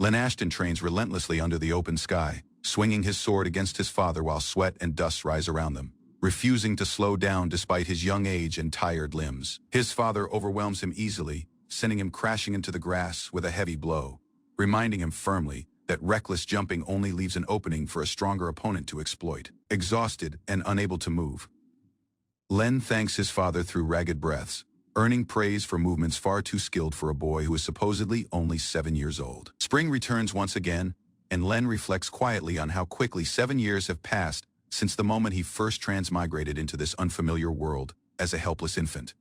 Len Ashton trains relentlessly under the open sky, swinging his sword against his father while sweat and dust rise around them, refusing to slow down despite his young age and tired limbs. His father overwhelms him easily, sending him crashing into the grass with a heavy blow, reminding him firmly that reckless jumping only leaves an opening for a stronger opponent to exploit. Exhausted and unable to move, Len thanks his father through ragged breaths, earning praise for movements far too skilled for a boy who is supposedly only 7 years old. Spring returns once again, and Len reflects quietly on how quickly 7 years have passed since the moment he first transmigrated into this unfamiliar world as a helpless infant.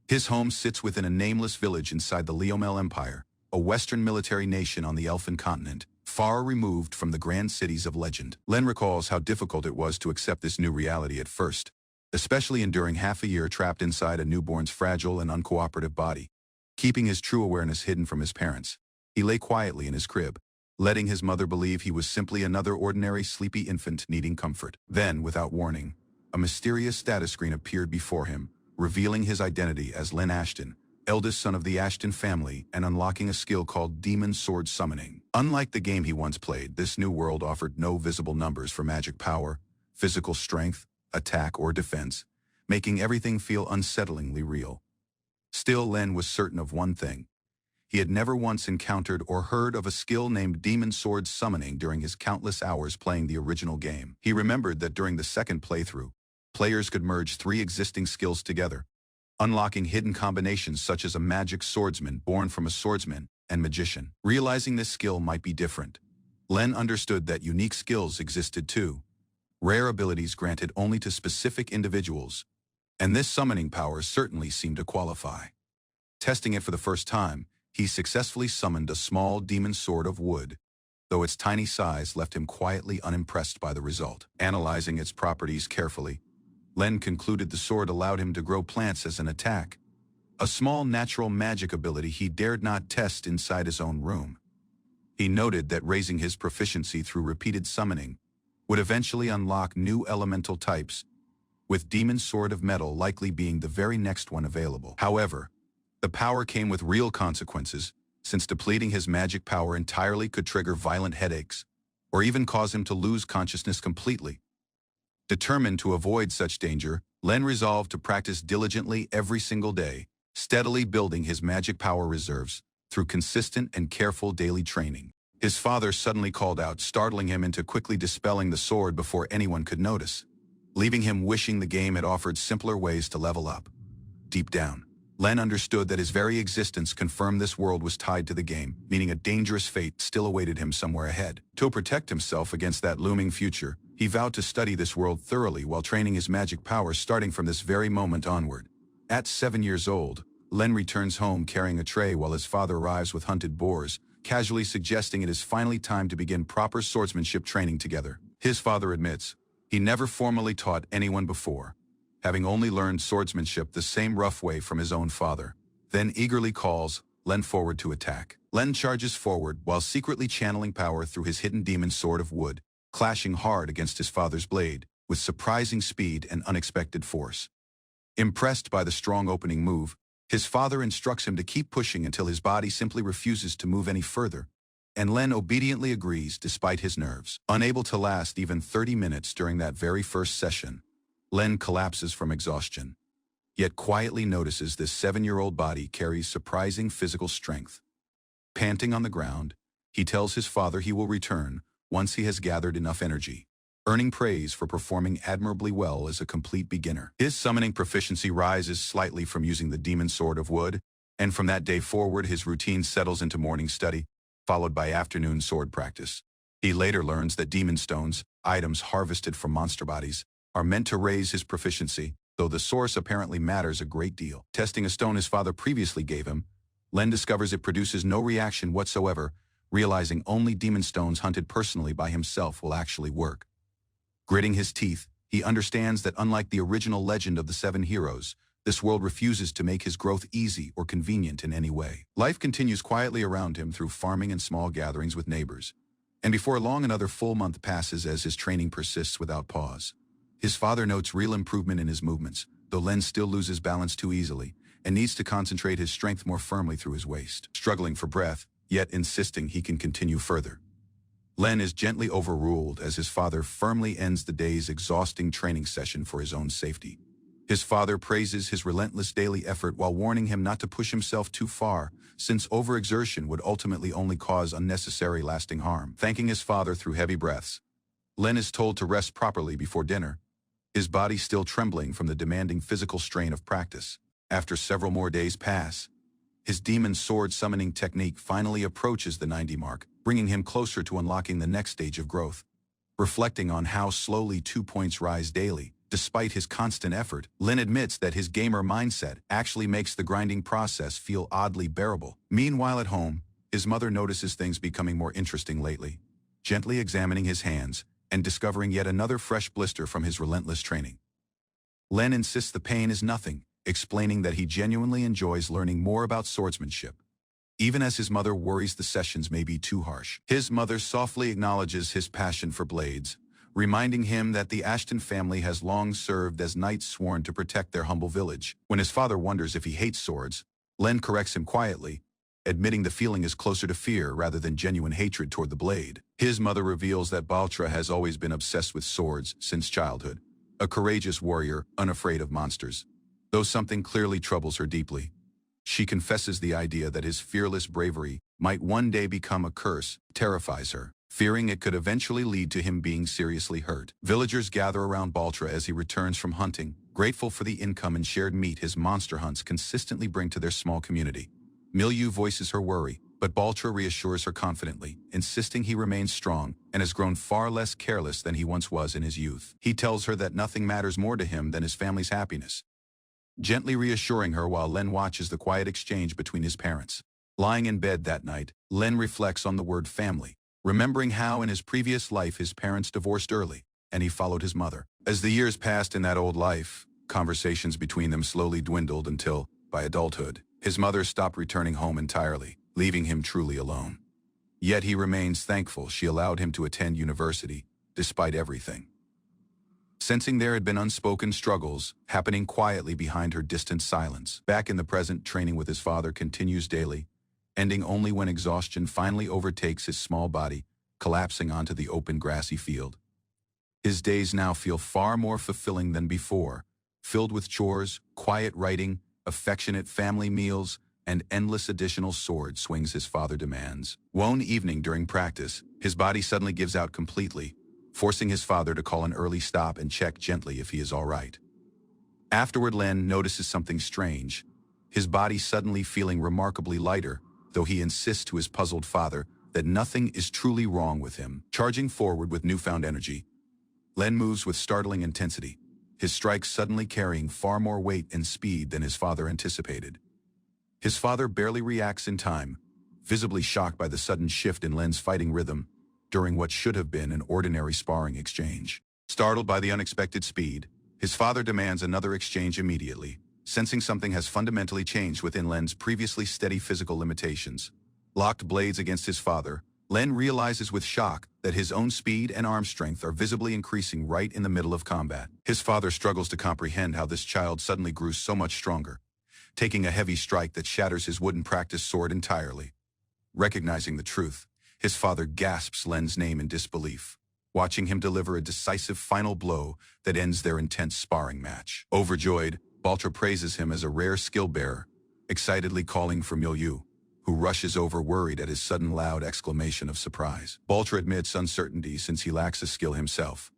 His home sits within a nameless village inside the Leomel Empire, a Western military nation on the Elfin continent, far removed from the grand cities of legend. Len recalls how difficult it was to accept this new reality at first, especially enduring half a year trapped inside a newborn's fragile and uncooperative body. Keeping his true awareness hidden from his parents, he lay quietly in his crib, letting his mother believe he was simply another ordinary sleepy infant needing comfort. Then, without warning, a mysterious status screen appeared before him, revealing his identity as Len Ashton, eldest son of the Ashton family, and unlocking a skill called Demon Sword Summoning. Unlike the game he once played, this new world offered no visible numbers for magic power, physical strength, attack, or defense, making everything feel unsettlingly real. Still, Len was certain of one thing. He had never once encountered or heard of a skill named Demon Sword Summoning during his countless hours playing the original game. He remembered that during the second playthrough, players could merge 3 existing skills together, unlocking hidden combinations such as a magic swordsman born from a swordsman and magician. Realizing this skill might be different, Len understood that unique skills existed too, rare abilities granted only to specific individuals, and this summoning power certainly seemed to qualify. Testing it for the first time, he successfully summoned a small demon sword of wood, though its tiny size left him quietly unimpressed by the result. Analyzing its properties carefully, Len concluded the sword allowed him to grow plants as an attack, a small natural magic ability he dared not test inside his own room. He noted that raising his proficiency through repeated summoning would eventually unlock new elemental types, with Demon Sword of Metal likely being the very next one available. However, the power came with real consequences, since depleting his magic power entirely could trigger violent headaches, or even cause him to lose consciousness completely. Determined to avoid such danger, Len resolved to practice diligently every single day, steadily building his magic power reserves through consistent and careful daily training. His father suddenly called out, startling him into quickly dispelling the sword before anyone could notice, leaving him wishing the game had offered simpler ways to level up. Deep down, Len understood that his very existence confirmed this world was tied to the game, meaning a dangerous fate still awaited him somewhere ahead. To protect himself against that looming future, he vowed to study this world thoroughly while training his magic powers starting from this very moment onward. At 7 years old, Len returns home carrying a tray while his father arrives with hunted boars, casually suggesting it is finally time to begin proper swordsmanship training together. His father admits he never formally taught anyone before, having only learned swordsmanship the same rough way from his own father, then eagerly calls Len forward to attack. Len charges forward while secretly channeling power through his hidden demon sword of wood, clashing hard against his father's blade with surprising speed and unexpected force. Impressed by the strong opening move, his father instructs him to keep pushing until his body simply refuses to move any further, and Len obediently agrees despite his nerves. Unable to last even 30 minutes during that very first session, Len collapses from exhaustion, yet quietly notices this 7-year-old body carries surprising physical strength. Panting on the ground, he tells his father he will return once he has gathered enough energy, earning praise for performing admirably well as a complete beginner. His summoning proficiency rises slightly from using the demon sword of wood, and from that day forward his routine settles into morning study, followed by afternoon sword practice. He later learns that demon stones, items harvested from monster bodies, are meant to raise his proficiency, though the source apparently matters a great deal. Testing a stone his father previously gave him, Len discovers it produces no reaction whatsoever, realizing only demon stones hunted personally by himself will actually work. Gritting his teeth, he understands that unlike the original legend of the 7 heroes, this world refuses to make his growth easy or convenient in any way. Life continues quietly around him through farming and small gatherings with neighbors, and before long another full month passes as his training persists without pause. His father notes real improvement in his movements, though Len still loses balance too easily and needs to concentrate his strength more firmly through his waist. Struggling for breath, yet insisting he can continue further. Len is gently overruled as his father firmly ends the day's exhausting training session for his own safety. His father praises his relentless daily effort while warning him not to push himself too far, since overexertion would ultimately only cause unnecessary lasting harm. Thanking his father through heavy breaths, Len is told to rest properly before dinner, his body still trembling from the demanding physical strain of practice. After several more days pass, his demon sword summoning technique finally approaches the 90 mark, bringing him closer to unlocking the next stage of growth. Reflecting on how slowly 2 points rise daily, despite his constant effort, Len admits that his gamer mindset actually makes the grinding process feel oddly bearable. Meanwhile at home, his mother notices things becoming more interesting lately, gently examining his hands and discovering yet another fresh blister from his relentless training. Len insists the pain is nothing, explaining that he genuinely enjoys learning more about swordsmanship, even as his mother worries the sessions may be too harsh. His mother softly acknowledges his passion for blades, reminding him that the Ashton family has long served as knights sworn to protect their humble village. When his father wonders if he hates swords, Len corrects him quietly, admitting the feeling is closer to fear rather than genuine hatred toward the blade. His mother reveals that Baltra has always been obsessed with swords since childhood, a courageous warrior unafraid of monsters. Though something clearly troubles her deeply, she confesses the idea that his fearless bravery might one day become a curse terrifies her, fearing it could eventually lead to him being seriously hurt. Villagers gather around Baltra as he returns from hunting, grateful for the income and shared meat his monster hunts consistently bring to their small community. Milieu voices her worry, but Baltra reassures her confidently, insisting he remains strong and has grown far less careless than he once was in his youth. He tells her that nothing matters more to him than his family's happiness, gently reassuring her while Len watches the quiet exchange between his parents. Lying in bed that night, Len reflects on the word family, remembering how in his previous life his parents divorced early, and he followed his mother. As the years passed in that old life, conversations between them slowly dwindled until, by adulthood, his mother stopped returning home entirely, leaving him truly alone. Yet he remains thankful she allowed him to attend university, despite everything. Sensing there had been unspoken struggles happening quietly behind her distant silence, back in the present, training with his father continues daily, ending only when exhaustion finally overtakes his small body, collapsing onto the open grassy field. His days now feel far more fulfilling than before, filled with chores, quiet writing, affectionate family meals, and endless additional sword swings his father demands. One evening during practice, his body suddenly gives out completely, forcing his father to call an early stop and check gently if he is all right. Afterward, Len notices something strange, his body suddenly feeling remarkably lighter, though he insists to his puzzled father that nothing is truly wrong with him. Charging forward with newfound energy, Len moves with startling intensity, his strikes suddenly carrying far more weight and speed than his father anticipated. His father barely reacts in time, visibly shocked by the sudden shift in Len's fighting rhythm during what should have been an ordinary sparring exchange. Startled by the unexpected speed, his father demands another exchange immediately, sensing something has fundamentally changed within Len's previously steady physical limitations. Locked blades against his father, Len realizes with shock that his own speed and arm strength are visibly increasing right in the middle of combat. His father struggles to comprehend how this child suddenly grew so much stronger, taking a heavy strike that shatters his wooden practice sword entirely. Recognizing the truth, his father gasps Len's name in disbelief, watching him deliver a decisive final blow that ends their intense sparring match. Overjoyed, Baltra praises him as a rare skill bearer, excitedly calling for Milieu, who rushes over worried at his sudden loud exclamation of surprise. Baltra admits uncertainty since he lacks a skill himself,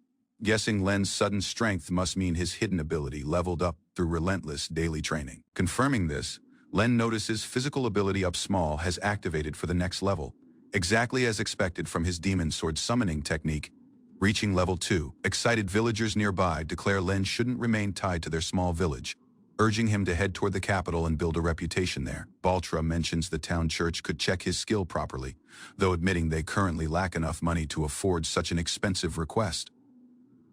guessing Len's sudden strength must mean his hidden ability leveled up through relentless daily training. Confirming this, Len notices physical ability up small has activated for the next level, exactly as expected from his demon sword summoning technique, reaching level 2. Excited villagers nearby declare Len shouldn't remain tied to their small village, urging him to head toward the capital and build a reputation there. Baltra mentions the town church could check his skill properly, though admitting they currently lack enough money to afford such an expensive request.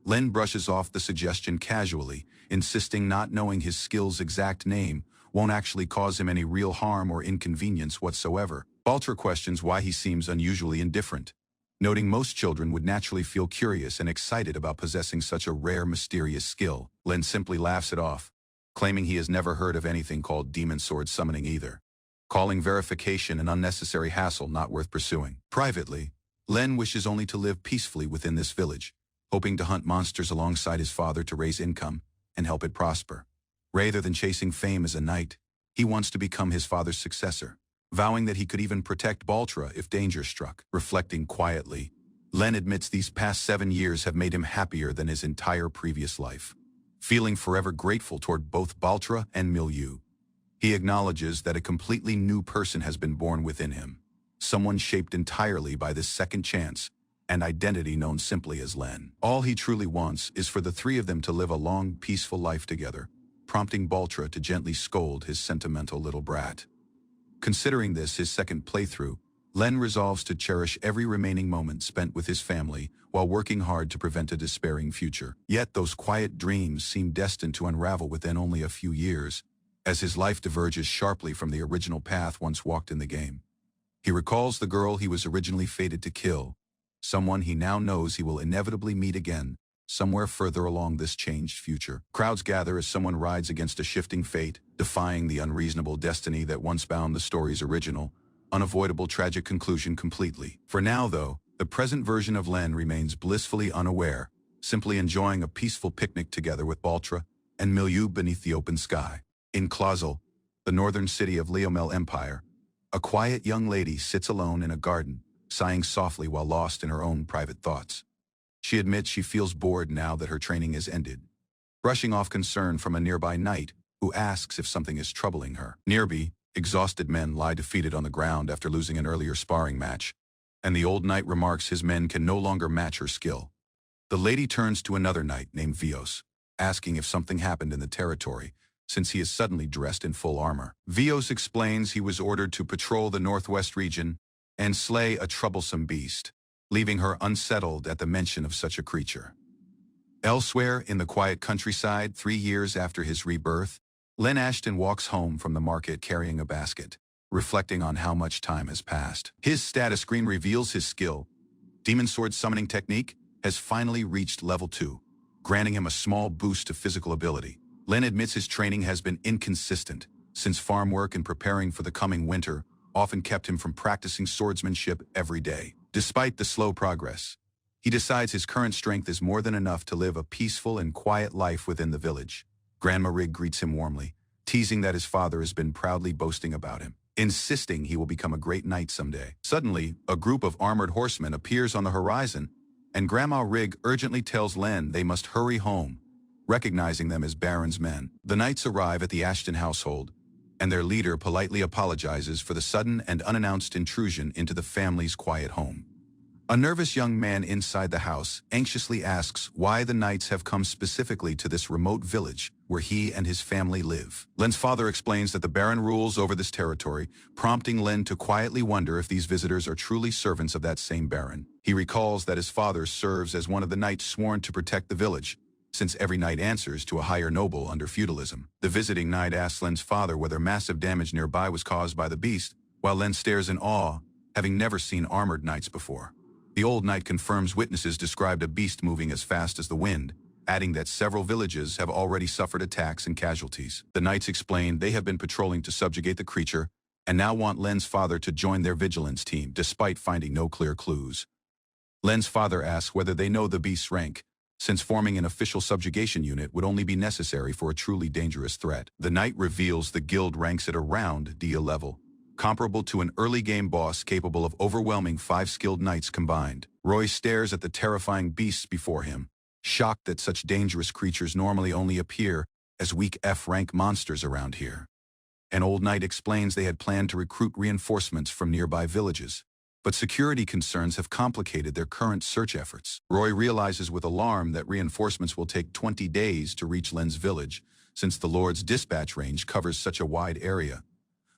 Len brushes off the suggestion casually, insisting not knowing his skill's exact name won't actually cause him any real harm or inconvenience whatsoever. Baltra questions why he seems unusually indifferent, noting most children would naturally feel curious and excited about possessing such a rare, mysterious skill. Len simply laughs it off, claiming he has never heard of anything called demon sword summoning either. calling verification an unnecessary hassle not worth pursuing. Privately, Len wishes only to live peacefully within this village, hoping to hunt monsters alongside his father to raise income and help it prosper. Rather than chasing fame as a knight, he wants to become his father's successor, vowing that he could even protect Baltra if danger struck. Reflecting quietly, Len admits these past 7 years have made him happier than his entire previous life. Feeling forever grateful toward both Baltra and Milieu, he acknowledges that a completely new person has been born within him, someone shaped entirely by this second chance and identity known simply as Len. All he truly wants is for the three of them to live a long, peaceful life together, prompting Baltra to gently scold his sentimental little brat. Considering this his second playthrough, Len resolves to cherish every remaining moment spent with his family while working hard to prevent a despairing future. Yet those quiet dreams seem destined to unravel within only a few years, as his life diverges sharply from the original path once walked in the game. He recalls the girl he was originally fated to kill, someone he now knows he will inevitably meet again, somewhere further along this changed future. Crowds gather as someone rides against a shifting fate, defying the unreasonable destiny that once bound the story's original, unavoidable tragic conclusion completely. For now, though, the present version of Len remains blissfully unaware, simply enjoying a peaceful picnic together with Baltra and Milieu beneath the open sky. In Clausel, the northern city of Leomel Empire, a quiet young lady sits alone in a garden, sighing softly while lost in her own private thoughts. She admits she feels bored now that her training has ended, brushing off concern from a nearby knight who asks if something is troubling her. Nearby, exhausted men lie defeated on the ground after losing an earlier sparring match, and the old knight remarks his men can no longer match her skill. The lady turns to another knight named Vios, asking if something happened in the territory, since he is suddenly dressed in full armor. Vios explains he was ordered to patrol the northwest region and slay a troublesome beast, leaving her unsettled at the mention of such a creature. Elsewhere in the quiet countryside, 3 years after his rebirth, Len Ashton walks home from the market carrying a basket, reflecting on how much time has passed. His status screen reveals his skill. Demon Sword summoning technique has finally reached level 2, granting him a small boost to physical ability. Len admits his training has been inconsistent, since farm work and preparing for the coming winter often kept him from practicing swordsmanship every day. Despite the slow progress, he decides his current strength is more than enough to live a peaceful and quiet life within the village. Grandma Rig greets him warmly, teasing that his father has been proudly boasting about him, insisting he will become a great knight someday. Suddenly, a group of armored horsemen appears on the horizon, and Grandma Rig urgently tells Len they must hurry home, recognizing them as Baron's men. The knights arrive at the Ashton household, and their leader politely apologizes for the sudden and unannounced intrusion into the family's quiet home. A nervous young man inside the house anxiously asks why the knights have come specifically to this remote village where he and his family live. Len's father explains that the Baron rules over this territory, prompting Len to quietly wonder if these visitors are truly servants of that same Baron. He recalls that his father serves as one of the knights sworn to protect the village, since every knight answers to a higher noble under feudalism. The visiting knight asks Len's father whether massive damage nearby was caused by the beast, while Len stares in awe, having never seen armored knights before. The old knight confirms witnesses described a beast moving as fast as the wind, adding that several villages have already suffered attacks and casualties. The knights explain they have been patrolling to subjugate the creature and now want Len's father to join their vigilance team despite finding no clear clues. Len's father asks whether they know the beast's rank, since forming an official subjugation unit would only be necessary for a truly dangerous threat. The knight reveals the guild ranks it around D level, comparable to an early-game boss capable of overwhelming 5 skilled knights combined. Roy stares at the terrifying beasts before him, shocked that such dangerous creatures normally only appear as weak F-rank monsters around here. An old knight explains they had planned to recruit reinforcements from nearby villages, but security concerns have complicated their current search efforts. Roy realizes with alarm that reinforcements will take 20 days to reach Len's village, since the Lord's dispatch range covers such a wide area.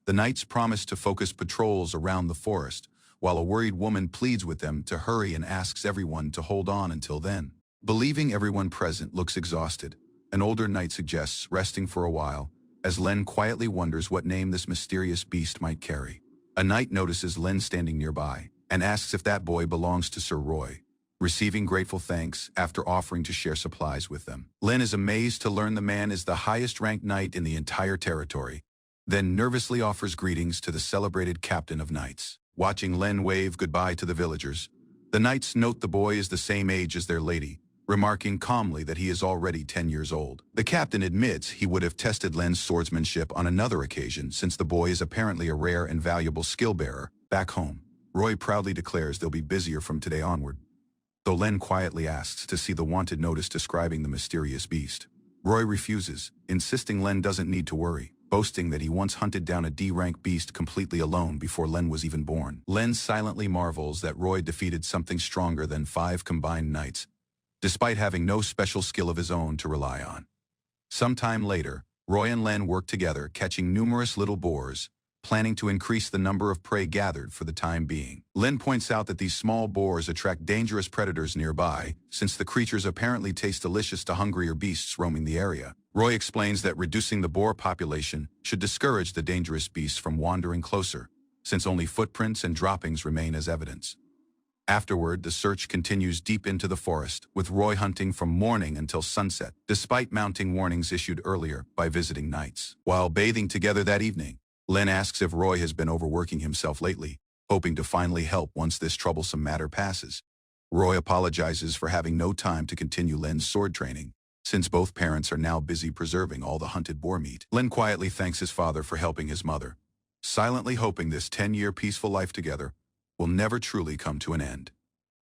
The knights promise to focus patrols around the forest, while a worried woman pleads with them to hurry and asks everyone to hold on until then. Believing everyone present looks exhausted, an older knight suggests resting for a while, as Len quietly wonders what name this mysterious beast might carry. A knight notices Len standing nearby and asks if that boy belongs to Sir Roy, receiving grateful thanks after offering to share supplies with them. Len is amazed to learn the man is the highest-ranked knight in the entire territory, then nervously offers greetings to the celebrated captain of knights. Watching Len wave goodbye to the villagers, the knights note the boy is the same age as their lady, remarking calmly that he is already 10 years old. The captain admits he would have tested Len's swordsmanship on another occasion since the boy is apparently a rare and valuable skill-bearer. Back home, Roy proudly declares they'll be busier from today onward, though Len quietly asks to see the wanted notice describing the mysterious beast. Roy refuses, insisting Len doesn't need to worry, boasting that he once hunted down a D-rank beast completely alone before Len was even born. Len silently marvels that Roy defeated something stronger than 5 combined knights, despite having no special skill of his own to rely on. Sometime later, Roy and Len work together, catching numerous little boars, planning to increase the number of prey gathered for the time being. Len points out that these small boars attract dangerous predators nearby, since the creatures apparently taste delicious to hungrier beasts roaming the area. Roy explains that reducing the boar population should discourage the dangerous beasts from wandering closer, since only footprints and droppings remain as evidence. Afterward, the search continues deep into the forest, with Roy hunting from morning until sunset, despite mounting warnings issued earlier by visiting knights. While bathing together that evening, Len asks if Roy has been overworking himself lately, hoping to finally help once this troublesome matter passes. Roy apologizes for having no time to continue Len's sword training, since both parents are now busy preserving all the hunted boar meat. Len quietly thanks his father for helping his mother, silently hoping this 10-year peaceful life together will never truly come to an end.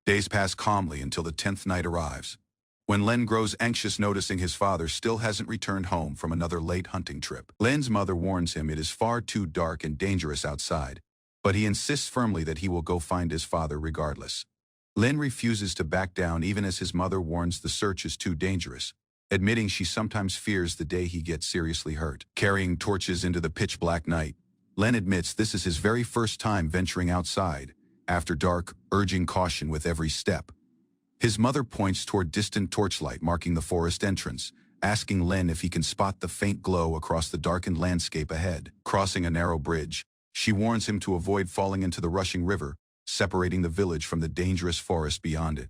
Days pass calmly until the 10th night arrives, when Len grows anxious noticing his father still hasn't returned home from another late hunting trip. Len's mother warns him it is far too dark and dangerous outside, but he insists firmly that he will go find his father regardless. Len refuses to back down even as his mother warns the search is too dangerous, admitting she sometimes fears the day he gets seriously hurt. Carrying torches into the pitch-black night, Len admits this is his very first time venturing outside, after dark, urging caution with every step. His mother points toward distant torchlight marking the forest entrance, asking Len if he can spot the faint glow across the darkened landscape ahead. Crossing a narrow bridge, she warns him to avoid falling into the rushing river, separating the village from the dangerous forest beyond it.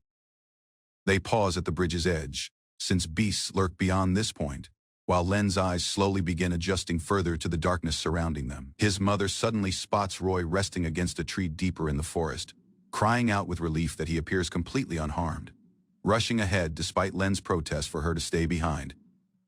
They pause at the bridge's edge, since beasts lurk beyond this point, while Len's eyes slowly begin adjusting further to the darkness surrounding them. His mother suddenly spots Roy resting against a tree deeper in the forest, crying out with relief that he appears completely unharmed. Rushing ahead despite Len's protest for her to stay behind,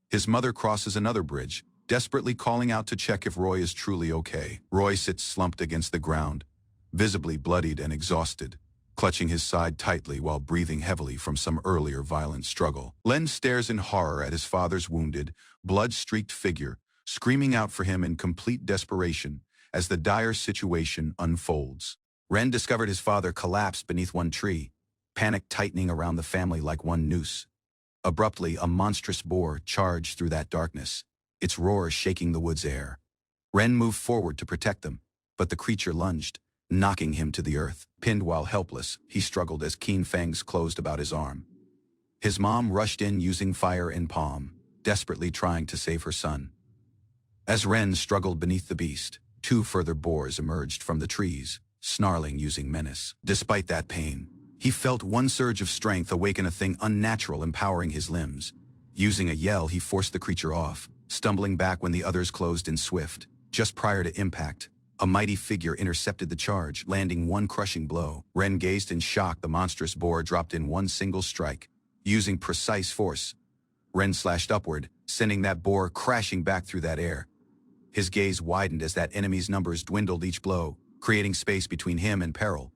his mother crosses another bridge, desperately calling out to check if Roy is truly okay. Roy sits slumped against the ground, visibly bloodied and exhausted, clutching his side tightly while breathing heavily from some earlier violent struggle. Len stares in horror at his father's wounded, blood-streaked figure, screaming out for him in complete desperation as the dire situation unfolds. Ren discovered his father collapsed beneath one tree, panic tightening around the family like one noose. Abruptly, a monstrous boar charged through that darkness, its roar shaking the wood's air. Ren moved forward to protect them, but the creature lunged, knocking him to the earth. Pinned while helpless, he struggled as keen fangs closed about his arm. His mom rushed in using fire in palm, desperately trying to save her son. As Ren struggled beneath the beast, 2 further boars emerged from the trees, snarling using menace. Despite that pain, he felt one surge of strength awaken a thing unnatural empowering his limbs. Using a yell, he forced the creature off, stumbling back when the others closed in swift. Just prior to impact, a mighty figure intercepted the charge, landing one crushing blow. Ren gazed in shock. The monstrous boar dropped in one single strike. Using precise force, Ren slashed upward, sending that boar crashing back through that air. His gaze widened as that enemy's numbers dwindled each blow, creating space between him and peril.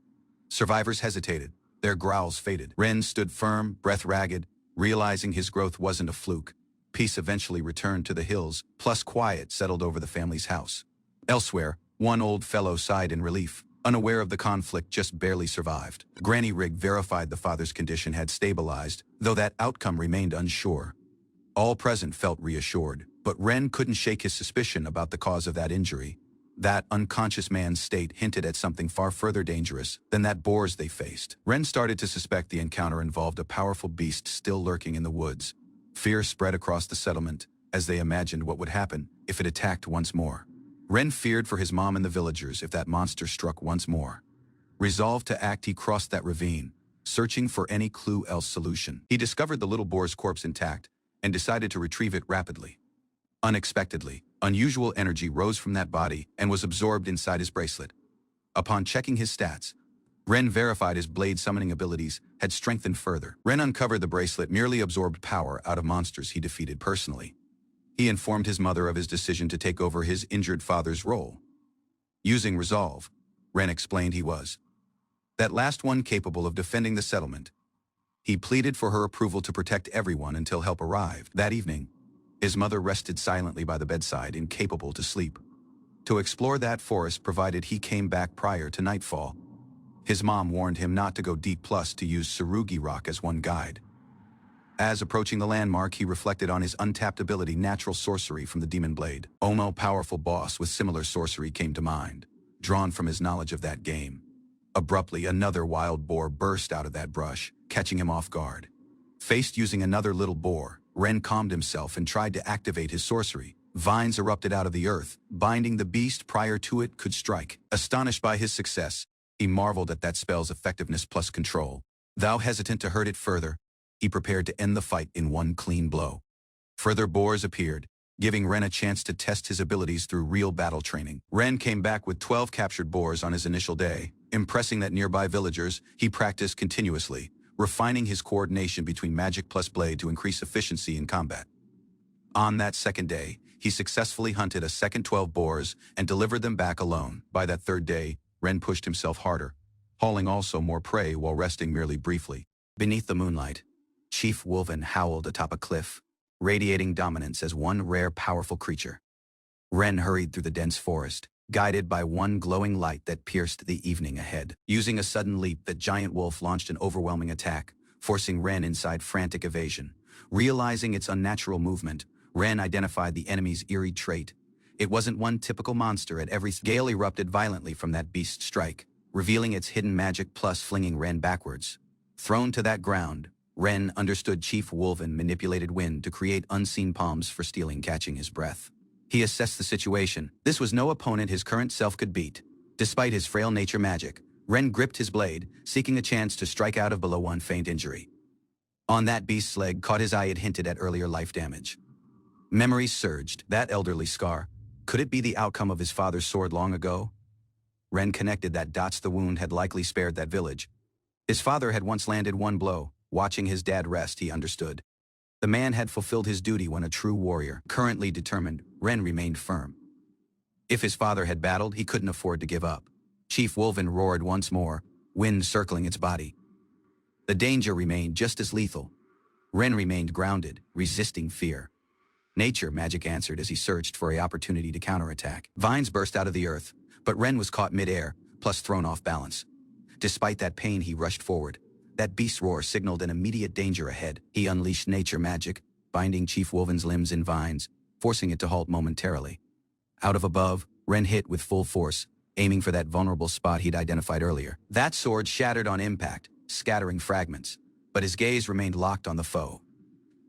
Survivors hesitated, their growls faded. Ren stood firm, breath ragged, realizing his growth wasn't a fluke. Peace eventually returned to the hills, plus quiet settled over the family's house. Elsewhere, one old fellow sighed in relief, unaware of the conflict just barely survived. Granny Rig verified the father's condition had stabilized, though that outcome remained unsure. All present felt reassured, but Ren couldn't shake his suspicion about the cause of that injury. That unconscious man's state hinted at something far further dangerous than that boars they faced. Ren started to suspect the encounter involved a powerful beast still lurking in the woods. Fear spread across the settlement as they imagined what would happen if it attacked once more. Ren feared for his mom and the villagers if that monster struck once more. Resolved to act, he crossed that ravine, searching for any clue else solution. He discovered the little boar's corpse intact and decided to retrieve it rapidly. Unexpectedly, Unusual energy rose from that body and was absorbed inside his bracelet. Upon checking his stats, Ren verified his blade summoning abilities had strengthened further. Ren uncovered the bracelet merely absorbed power out of monsters he defeated personally. He informed his mother of his decision to take over his injured father's role. Using resolve, Ren explained he was that last one capable of defending the settlement. He pleaded for her approval to protect everyone until help arrived. That evening, his mother rested silently by the bedside, incapable to sleep. To explore that forest provided he came back prior to nightfall. His mom warned him not to go deep plus to use Tsurugi Rock as one guide. As approaching the landmark, he reflected on his untapped ability, natural sorcery from the demon blade. Omo, powerful boss with similar sorcery, came to mind, drawn from his knowledge of that game. Abruptly, another wild boar burst out of that brush, catching him off guard. Faced using another little boar, Ren calmed himself and tried to activate his sorcery. Vines erupted out of the earth, binding the beast prior to it could strike. Astonished by his success, he marveled at that spell's effectiveness plus control. Though hesitant to hurt it further, he prepared to end the fight in one clean blow. Further boars appeared, giving Ren a chance to test his abilities through real battle training. Ren came back with 12 captured boars on his initial day. Impressing that nearby villagers, he practiced continuously, refining his coordination between magic plus blade to increase efficiency in combat. On that second day, he successfully hunted a second 12 boars and delivered them back alone. By that third day, Ren pushed himself harder, hauling also more prey while resting merely briefly. Beneath the moonlight, Chief Wolven howled atop a cliff, radiating dominance as one rare powerful creature. Ren hurried through the dense forest, guided by one glowing light that pierced the evening ahead. Using a sudden leap, the giant wolf launched an overwhelming attack, forcing Ren inside frantic evasion. Realizing its unnatural movement, Ren identified the enemy's eerie trait. It wasn't one typical monster at every gale erupted violently from that beast's strike, revealing its hidden magic plus flinging Ren backwards. Thrown to that ground, Ren understood Chief Wolven manipulated wind to create unseen palms for stealing, catching his breath. He assessed the situation. This was no opponent his current self could beat. Despite his frail nature magic, Ren gripped his blade, seeking a chance to strike out of below one faint injury. On that beast's leg caught his eye it hinted at earlier life damage. Memories surged. That elderly scar. Could it be the outcome of his father's sword long ago? Ren connected that dots. The wound had likely spared that village. His father had once landed one blow. Watching his dad rest, he understood. The man had fulfilled his duty when a true warrior. Currently determined, Ren remained firm. If his father had battled, he couldn't afford to give up. Chief Wolven roared once more, wind circling its body. The danger remained just as lethal. Ren remained grounded, resisting fear. Nature magic answered as he searched for an opportunity to counterattack. Vines burst out of the earth, but Ren was caught mid-air, plus thrown off balance. Despite that pain, he rushed forward. That beast's roar signaled an immediate danger ahead. He unleashed nature magic, binding Chief Wolven's limbs in vines, forcing it to halt momentarily. Out of above, Ren hit with full force, aiming for that vulnerable spot he'd identified earlier. That sword shattered on impact, scattering fragments, but his gaze remained locked on the foe.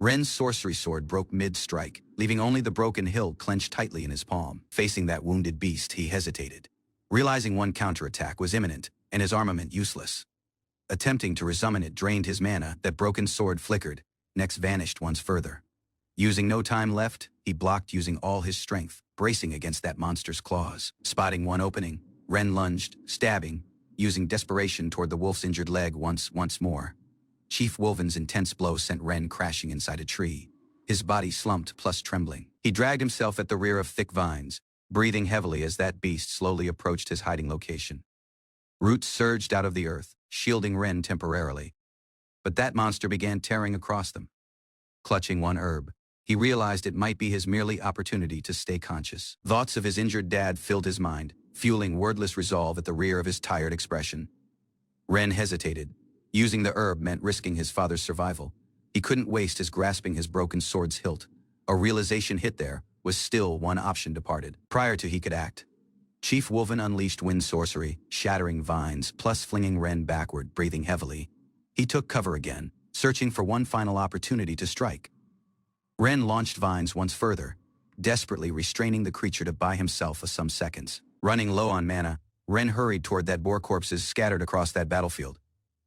Ren's sorcery sword broke mid-strike, leaving only the broken hilt clenched tightly in his palm. Facing that wounded beast, he hesitated, realizing one counterattack was imminent and his armament useless. Attempting to resummon it drained his mana. That broken sword flickered, next vanished once further. Using no time left, he blocked using all his strength, bracing against that monster's claws. Spotting one opening, Ren lunged, stabbing, using desperation toward the wolf's injured leg once more. Chief Wolven's intense blow sent Ren crashing inside a tree, his body slumped plus trembling. He dragged himself at the rear of thick vines, breathing heavily as that beast slowly approached his hiding location. Roots surged out of the earth, shielding Ren temporarily. But that monster began tearing across them. Clutching one herb, he realized it might be his merely opportunity to stay conscious. Thoughts of his injured dad filled his mind, fueling wordless resolve at the rear of his tired expression. Ren hesitated. Using the herb meant risking his father's survival. He couldn't waste his grasping his broken sword's hilt. A realization hit there was still one option departed. Prior to he could act, Chief Wolven unleashed wind sorcery, shattering vines, plus flinging Ren backward, breathing heavily. He took cover again, searching for one final opportunity to strike. Ren launched vines once further, desperately restraining the creature to buy himself some seconds. Running low on mana, Ren hurried toward that boar corpses scattered across that battlefield.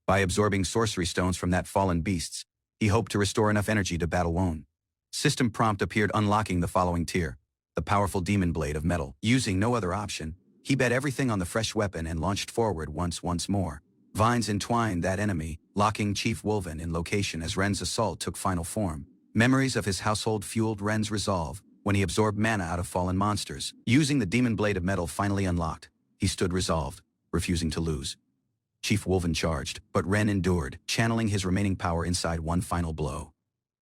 By absorbing sorcery stones from that fallen beasts, he hoped to restore enough energy to battle Wone. System prompt appeared unlocking the following tier. The the powerful demon blade of metal. Using no other option, he bet everything on the fresh weapon and launched forward once more. Vines entwined that enemy, locking Chief Wolven in location as Ren's assault took final form. Memories of his household fueled Ren's resolve when he absorbed mana out of fallen monsters. Using the demon blade of metal finally unlocked, he stood resolved, refusing to lose. Chief Wolven charged, but Ren endured, channeling his remaining power inside one final blow.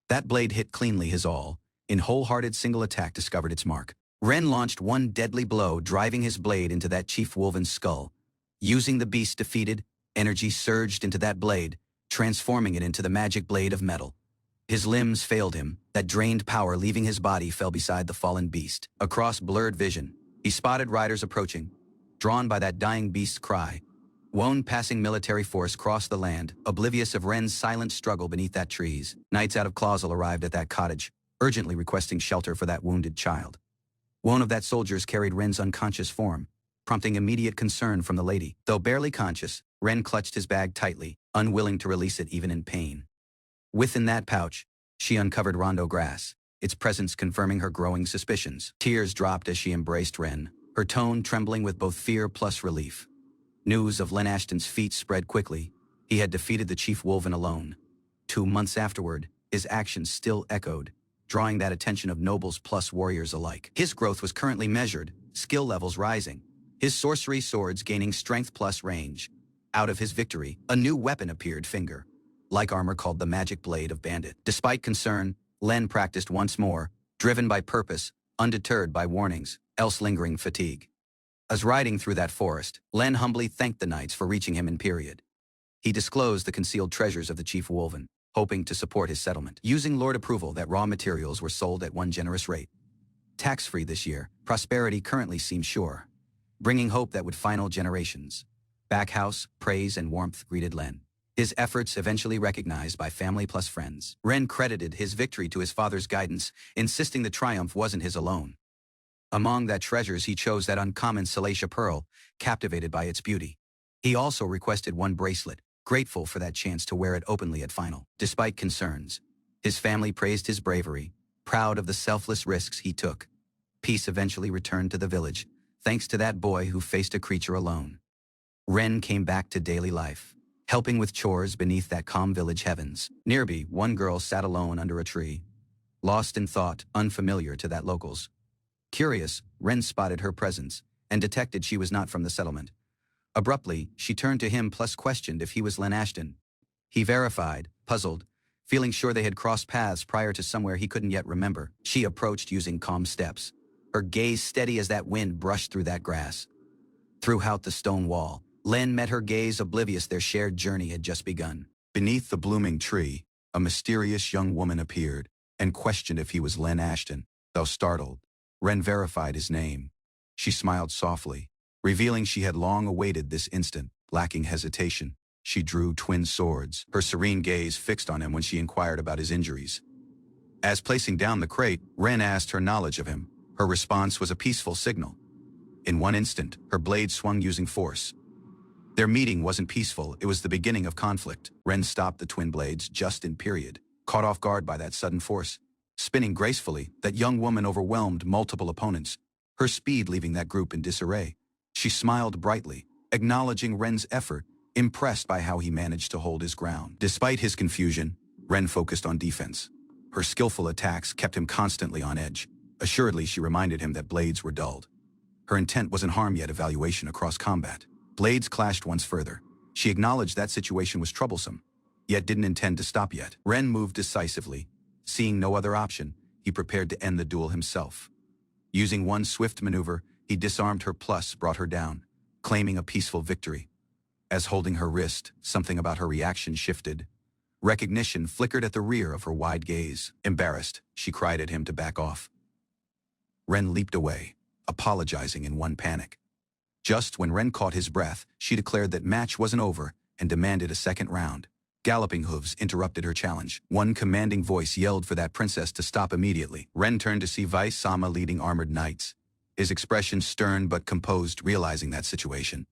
That blade hit cleanly his all. In wholehearted single attack discovered its mark. Ren launched one deadly blow, driving his blade into that Chief Wolven's skull. Using the beast defeated, energy surged into that blade, transforming it into the magic blade of metal. His limbs failed him, that drained power leaving his body fell beside the fallen beast. Across blurred vision, he spotted riders approaching, drawn by that dying beast's cry. One passing military force crossed the land, oblivious of Ren's silent struggle beneath that trees. Knights out of Clausel arrived at that cottage, urgently requesting shelter for that wounded child. One of that soldiers carried Ren's unconscious form, prompting immediate concern from the lady. Though barely conscious, Ren clutched his bag tightly, unwilling to release it even in pain. Within that pouch, she uncovered rondo grass, its presence confirming her growing suspicions. Tears dropped as she embraced Ren, her tone trembling with both fear plus relief. News of Len Ashton's feat spread quickly. He had defeated the Chief Wolven alone. 2 months afterward, his actions still echoed, drawing that attention of nobles plus warriors alike. His growth was currently measured, skill levels rising, his sorcery swords gaining strength plus range. Out of his victory, a new weapon appeared, like armor called the Magic Blade of Bandit. Despite concern, Len practiced once more, driven by purpose, undeterred by warnings, else lingering fatigue. As riding through that forest, Len humbly thanked the knights for reaching him in period. He disclosed the concealed treasures of the Chief Wolven, hoping to support his settlement. Using Lord approval that raw materials were sold at one generous rate. Tax-free this year, prosperity currently seemed sure, bringing hope that would final generations. Backhouse, praise and warmth greeted Len. His efforts eventually recognized by family plus friends. Ren credited his victory to his father's guidance, insisting the triumph wasn't his alone. Among that treasures he chose that uncommon Salacia pearl, captivated by its beauty. He also requested one bracelet, grateful for that chance to wear it openly at final. Despite concerns, his family praised his bravery, proud of the selfless risks he took. Peace eventually returned to the village, thanks to that boy who faced a creature alone. Ren came back to daily life, helping with chores beneath that calm village heavens. Nearby, one girl sat alone under a tree, lost in thought, unfamiliar to that locals. Curious, Ren spotted her presence and detected she was not from the settlement. Abruptly, she turned to him plus questioned if he was Len Ashton. He verified, puzzled, feeling sure they had crossed paths prior to somewhere he couldn't yet remember. She approached using calm steps, her gaze steady as that wind brushed through that grass. Throughout the stone wall, Len met her gaze, oblivious their shared journey had just begun. Beneath the blooming tree, a mysterious young woman appeared and questioned if he was Len Ashton. Though startled, Ren verified his name. She smiled softly, revealing she had long awaited this instant. Lacking hesitation, she drew twin swords, her serene gaze fixed on him when she inquired about his injuries. As placing down the crate, Ren asked her knowledge of him. Her response was a peaceful signal. In one instant, her blade swung using force. Their meeting wasn't peaceful, it was the beginning of conflict. Ren stopped the twin blades just in period, caught off guard by that sudden force. Spinning gracefully, that young woman overwhelmed multiple opponents, her speed leaving that group in disarray. She smiled brightly, acknowledging Ren's effort, impressed by how he managed to hold his ground. Despite his confusion, Ren focused on defense. Her skillful attacks kept him constantly on edge. Assuredly, she reminded him that blades were dulled. Her intent wasn't harm yet evaluation across combat. Blades clashed once further. She acknowledged that situation was troublesome, yet didn't intend to stop yet. Ren moved decisively. Seeing no other option, he prepared to end the duel himself. Using one swift maneuver, he disarmed her plus brought her down, claiming a peaceful victory. As holding her wrist, something about her reaction shifted. Recognition flickered at the rear of her wide gaze. Embarrassed, she cried at him to back off. Ren leaped away, apologizing in one panic. Just when Ren caught his breath, she declared that match wasn't over and demanded a second round. Galloping hooves interrupted her challenge. One commanding voice yelled for that princess to stop immediately. Ren turned to see Vice Sama leading armored knights, his expression stern but composed, realizing that situation.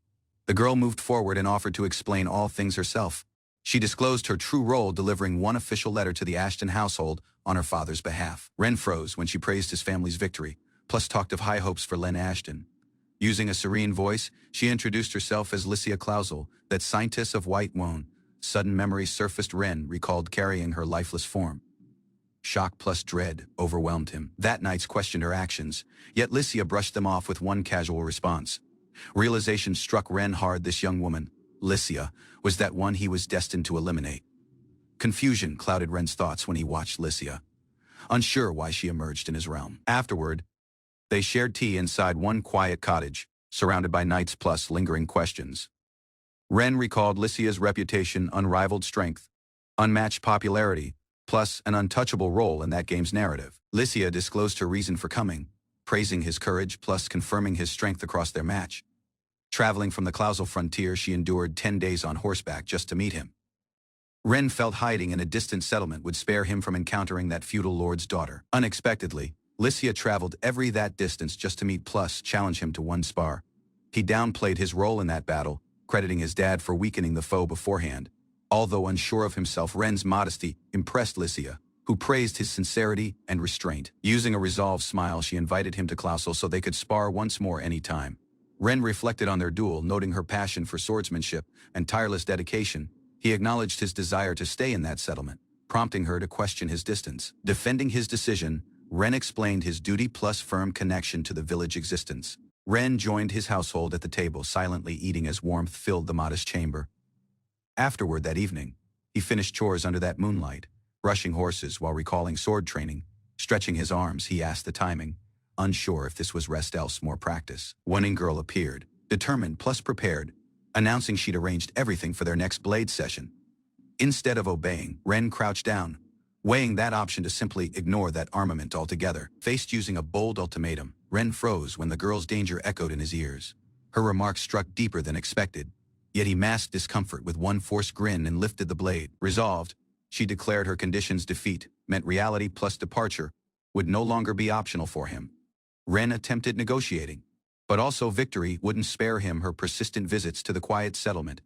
The girl moved forward and offered to explain all things herself. She disclosed her true role, delivering one official letter to the Ashton household on her father's behalf. Ren froze when she praised his family's victory, plus talked of high hopes for Len Ashton. Using a serene voice, she introduced herself as Lycia Clausel, that scientist of White Wone. Sudden memory surfaced. Ren recalled carrying her lifeless form. Shock plus dread overwhelmed him. That night's questioned her actions, yet Lycia brushed them off with one casual response. Realization struck Ren hard. This young woman, Lycia, was that one he was destined to eliminate. Confusion clouded Ren's thoughts when he watched Lycia, unsure why she emerged in his realm. Afterward, they shared tea inside one quiet cottage, surrounded by knights plus lingering questions. Ren recalled Lycia's reputation, unrivaled strength, unmatched popularity, plus an untouchable role in that game's narrative. Lycia disclosed her reason for coming, praising his courage plus confirming his strength across their match. Traveling from the Clausel frontier, she endured 10 days on horseback just to meet him. Ren felt hiding in a distant settlement would spare him from encountering that feudal lord's daughter. Unexpectedly, Lycia traveled that distance just to meet plus challenge him to one spar. He downplayed his role in that battle, crediting his dad for weakening the foe beforehand. Although unsure of himself, Ren's modesty impressed Lycia, who praised his sincerity and restraint. Using a resolved smile, she invited him to Clausel so they could spar once more anytime. Ren reflected on their duel, noting her passion for swordsmanship and tireless dedication. He acknowledged his desire to stay in that settlement, prompting her to question his distance. Defending his decision, Ren explained his duty plus firm connection to the village existence. Ren joined his household at the table, silently eating as warmth filled the modest chamber. Afterward that evening, he finished chores under that moonlight, brushing horses while recalling sword training. Stretching his arms, he asked the timing, unsure if this was rest else more practice. One young girl appeared, determined plus prepared, announcing she'd arranged everything for their next blade session. Instead of obeying, Ren crouched down, weighing that option to simply ignore that armament altogether. Faced using a bold ultimatum, Ren froze when the girl's danger echoed in his ears. Her remarks struck deeper than expected, yet he masked discomfort with one forced grin and lifted the blade. Resolved, she declared her condition's defeat meant reality plus departure would no longer be optional for him. Ren attempted negotiating, but also victory wouldn't spare him her persistent visits to the quiet settlement.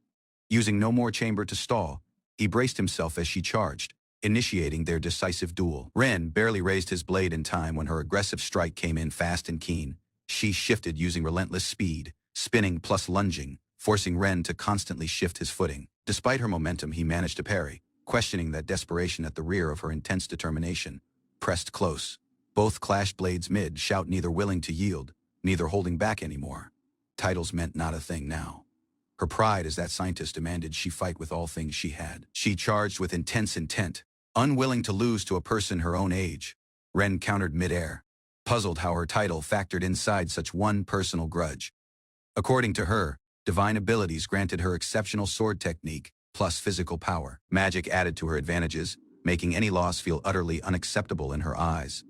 Using no more chamber to stall, he braced himself as she charged, initiating their decisive duel. Ren barely raised his blade in time when her aggressive strike came in fast and keen. She shifted using relentless speed, spinning plus lunging, forcing Ren to constantly shift his footing. Despite her momentum, he managed to parry, questioning that desperation at the rear of her intense determination. Pressed close, both clashed blades mid, shout neither willing to yield, neither holding back anymore. Titles meant not a thing now. Her pride as that scientist demanded she fight with all things she had. She charged with intense intent, unwilling to lose to a person her own age. Ren countered midair, puzzled how her title factored inside such one personal grudge. According to her, divine abilities granted her exceptional sword technique plus physical power. Magic added to her advantages, making any loss feel utterly unacceptable in her eyes.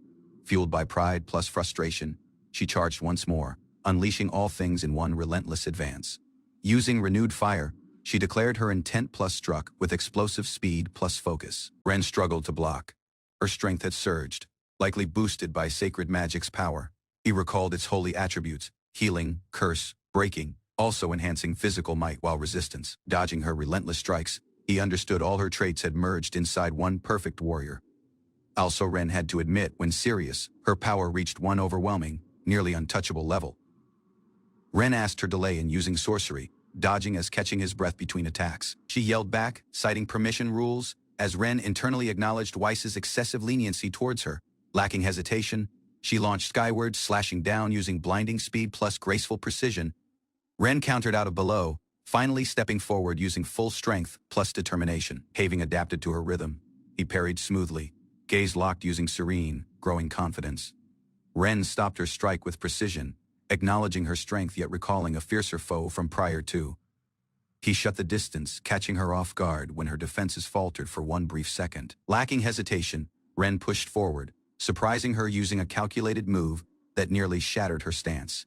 Fueled by pride plus frustration, she charged once more, unleashing all things in one relentless advance. Using renewed fire, she declared her intent plus struck with explosive speed plus focus. Ren struggled to block. Her strength had surged, likely boosted by sacred magic's power. He recalled its holy attributes, healing, curse, breaking, also enhancing physical might while resistance. Dodging her relentless strikes, he understood all her traits had merged inside one perfect warrior. Also, Ren had to admit, when serious, her power reached one overwhelming, nearly untouchable level. Ren asked her delay in using sorcery, dodging as catching his breath between attacks. She yelled back, citing permission rules, as Ren internally acknowledged Weiss's excessive leniency towards her. Lacking hesitation, she launched skyward, slashing down using blinding speed plus graceful precision. Ren countered out of below, finally stepping forward using full strength plus determination. Having adapted to her rhythm, he parried smoothly, gaze locked using serene, growing confidence. Ren stopped her strike with precision, acknowledging her strength yet recalling a fiercer foe from prior to. He shut the distance, catching her off guard when her defenses faltered for one brief second. Lacking hesitation, Ren pushed forward, surprising her using a calculated move that nearly shattered her stance.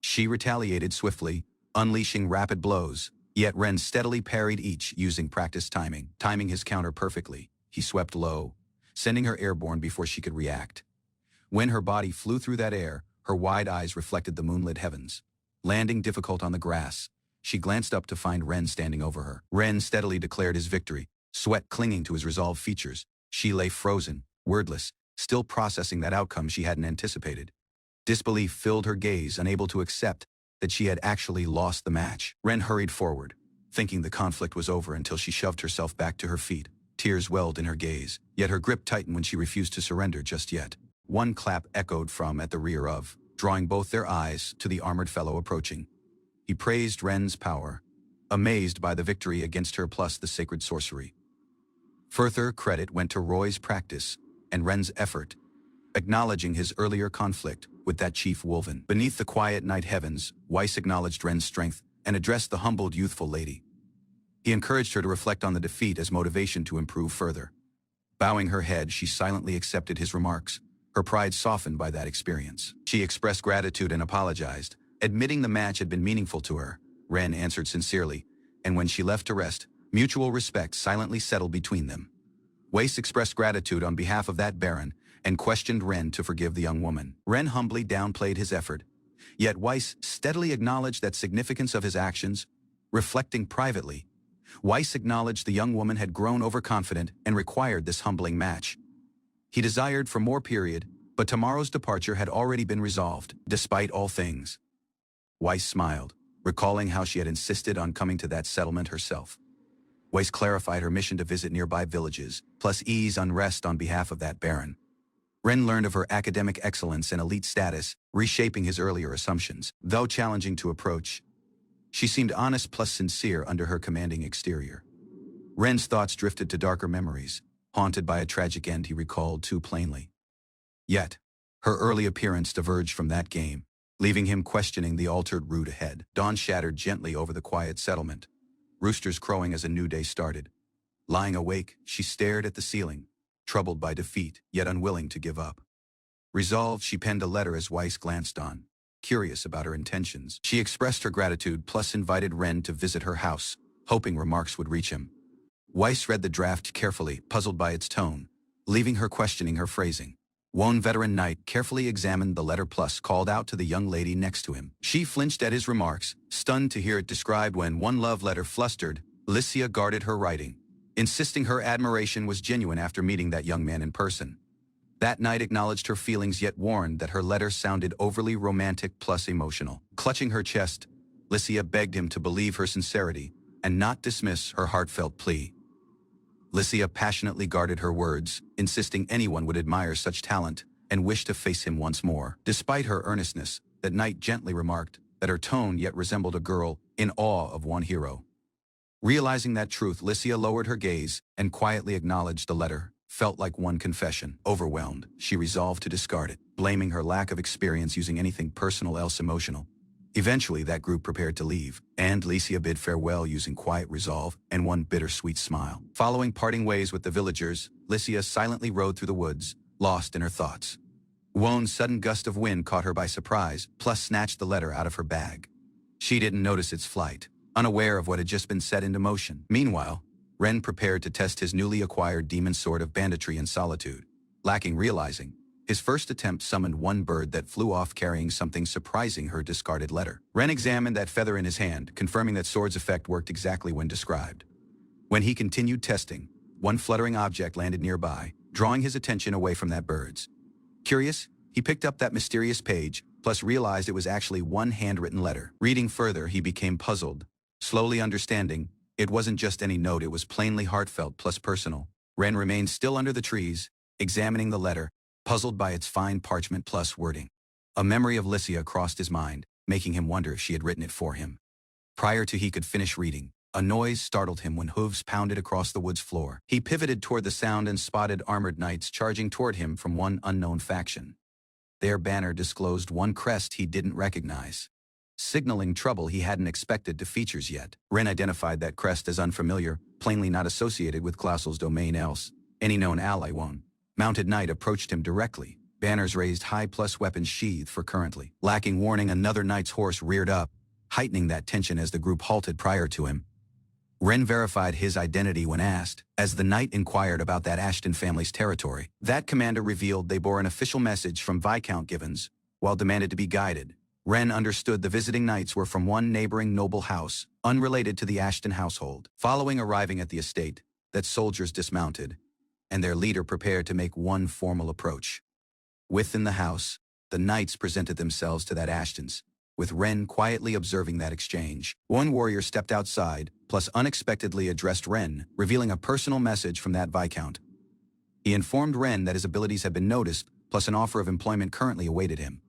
She retaliated swiftly, unleashing rapid blows, yet Ren steadily parried each using practiced timing. Timing his counter perfectly, he swept low, sending her airborne before she could react. When her body flew through that air, her wide eyes reflected the moonlit heavens. Landing difficult on the grass, she glanced up to find Ren standing over her. Ren steadily declared his victory, sweat clinging to his resolved features. She lay frozen, wordless, still processing that outcome she hadn't anticipated. Disbelief filled her gaze, unable to accept that she had actually lost the match. Ren hurried forward, thinking the conflict was over until she shoved herself back to her feet. Tears welled in her gaze, yet her grip tightened when she refused to surrender just yet. One clap echoed from at the rear of, drawing both their eyes to the armored fellow approaching. He praised Ren's power, amazed by the victory against her plus the sacred sorcery. Further credit went to Roy's practice and Ren's effort, acknowledging his earlier conflict with that chief Wolven. Beneath the quiet night heavens, Weiss acknowledged Ren's strength and addressed the humbled youthful lady. He encouraged her to reflect on the defeat as motivation to improve further. Bowing her head, she silently accepted his remarks, her pride softened by that experience. She expressed gratitude and apologized, admitting the match had been meaningful to her. Ren answered sincerely, and when she left to rest, mutual respect silently settled between them. Weiss expressed gratitude on behalf of that baron and questioned Ren to forgive the young woman. Ren humbly downplayed his effort, yet Weiss steadily acknowledged that significance of his actions. Reflecting privately, Weiss acknowledged the young woman had grown overconfident and required this humbling match. He desired for more period, but tomorrow's departure had already been resolved, despite all things. Weiss smiled, recalling how she had insisted on coming to that settlement herself. Weiss clarified her mission to visit nearby villages, plus ease unrest on behalf of that baron. Ren learned of her academic excellence and elite status, reshaping his earlier assumptions. Though challenging to approach, she seemed honest plus sincere under her commanding exterior. Ren's thoughts drifted to darker memories, haunted by a tragic end he recalled too plainly. Yet, her early appearance diverged from that game, leaving him questioning the altered route ahead. Dawn shattered gently over the quiet settlement, roosters crowing as a new day started. Lying awake, she stared at the ceiling, troubled by defeat, yet unwilling to give up. Resolved, she penned a letter as Weiss glanced on. Curious about her intentions, she expressed her gratitude plus invited Ren to visit her house, hoping remarks would reach him. Weiss read the draft carefully, puzzled by its tone, leaving her questioning her phrasing. One veteran knight carefully examined the letter plus called out to the young lady next to him. She flinched at his remarks, stunned to hear it described when one love letter flustered. Lycia guarded her writing, insisting her admiration was genuine after meeting that young man in person. That knight acknowledged her feelings yet warned that her letter sounded overly romantic plus emotional. Clutching her chest, Lycia begged him to believe her sincerity and not dismiss her heartfelt plea. Lycia passionately guarded her words, insisting anyone would admire such talent and wish to face him once more. Despite her earnestness, that knight gently remarked that her tone yet resembled a girl in awe of one hero. Realizing that truth, Lycia lowered her gaze and quietly acknowledged the letter. Felt like one confession. Overwhelmed, she resolved to discard it, blaming her lack of experience using anything personal else emotional. Eventually, that group prepared to leave, and Lycia bid farewell using quiet resolve and one bittersweet smile. Following parting ways with the villagers, Lycia silently rode through the woods, lost in her thoughts. Wone's sudden gust of wind caught her by surprise, plus snatched the letter out of her bag. She didn't notice its flight, unaware of what had just been set into motion. Meanwhile, Ren prepared to test his newly acquired demon sword of banditry and solitude. Lacking realizing, his first attempt summoned one bird that flew off carrying something surprising, her discarded letter. Ren examined that feather in his hand, confirming that sword's effect worked exactly when described. When he continued testing, one fluttering object landed nearby, drawing his attention away from that bird's. Curious, he picked up that mysterious page, plus realized it was actually one handwritten letter. Reading further, he became puzzled, slowly understanding it wasn't just any note, it was plainly heartfelt plus personal. Ren remained still under the trees, examining the letter, puzzled by its fine parchment plus wording. A memory of Lycia crossed his mind, making him wonder if she had written it for him. Prior to he could finish reading, a noise startled him when hooves pounded across the wood's floor. He pivoted toward the sound and spotted armored knights charging toward him from one unknown faction. Their banner disclosed one crest he didn't recognize, signaling trouble he hadn't expected to features yet. Ren identified that crest as unfamiliar, plainly not associated with Klausel's domain else. Any known ally won. Mounted knight approached him directly, banners raised high plus weapons sheathed for currently. Lacking warning, another knight's horse reared up, heightening that tension as the group halted prior to him. Ren verified his identity when asked, as the knight inquired about that Ashton family's territory. That commander revealed they bore an official message from Viscount Givens, while demanded to be guided. Ren understood the visiting knights were from one neighboring noble house, unrelated to the Ashton household. Following arriving at the estate, that soldiers dismounted, and their leader prepared to make one formal approach. Within the house, The knights presented themselves to that Ashton's, with Ren quietly observing that exchange. One warrior stepped outside, plus unexpectedly addressed Ren, revealing a personal message from that Viscount. He informed Ren that his abilities had been noticed, plus an offer of employment currently awaited him.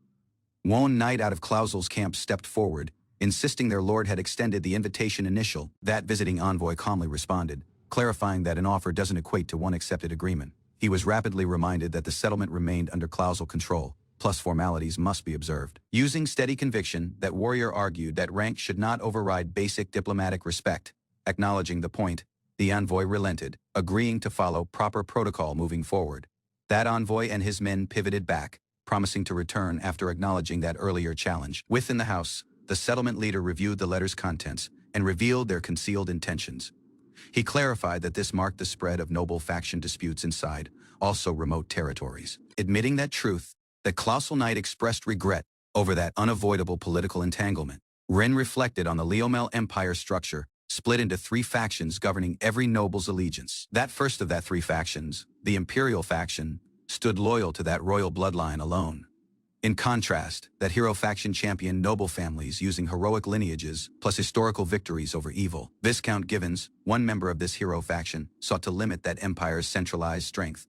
One knight out of Clausel's camp stepped forward, insisting their lord had extended the invitation initial. That visiting envoy calmly responded, clarifying that an offer doesn't equate to one accepted agreement. He was rapidly reminded that the settlement remained under Clausel control, plus formalities must be observed. Using steady conviction, that warrior argued that rank should not override basic diplomatic respect. Acknowledging the point, the envoy relented, agreeing to follow proper protocol moving forward. That envoy and his men pivoted back, promising to return after acknowledging that earlier challenge. Within the house, the settlement leader reviewed the letter's contents and revealed their concealed intentions. He clarified that this marked the spread of noble faction disputes inside, also remote territories. Admitting that truth, the Clausel Knight expressed regret over that unavoidable political entanglement. Ren reflected on the Leomel Empire structure, split into 3 factions governing every noble's allegiance. That first of that 3 factions, the Imperial faction, stood loyal to that royal bloodline alone. In contrast, that hero faction championed noble families using heroic lineages plus historical victories over evil. Viscount Givens, one member of this hero faction, sought to limit that empire's centralized strength.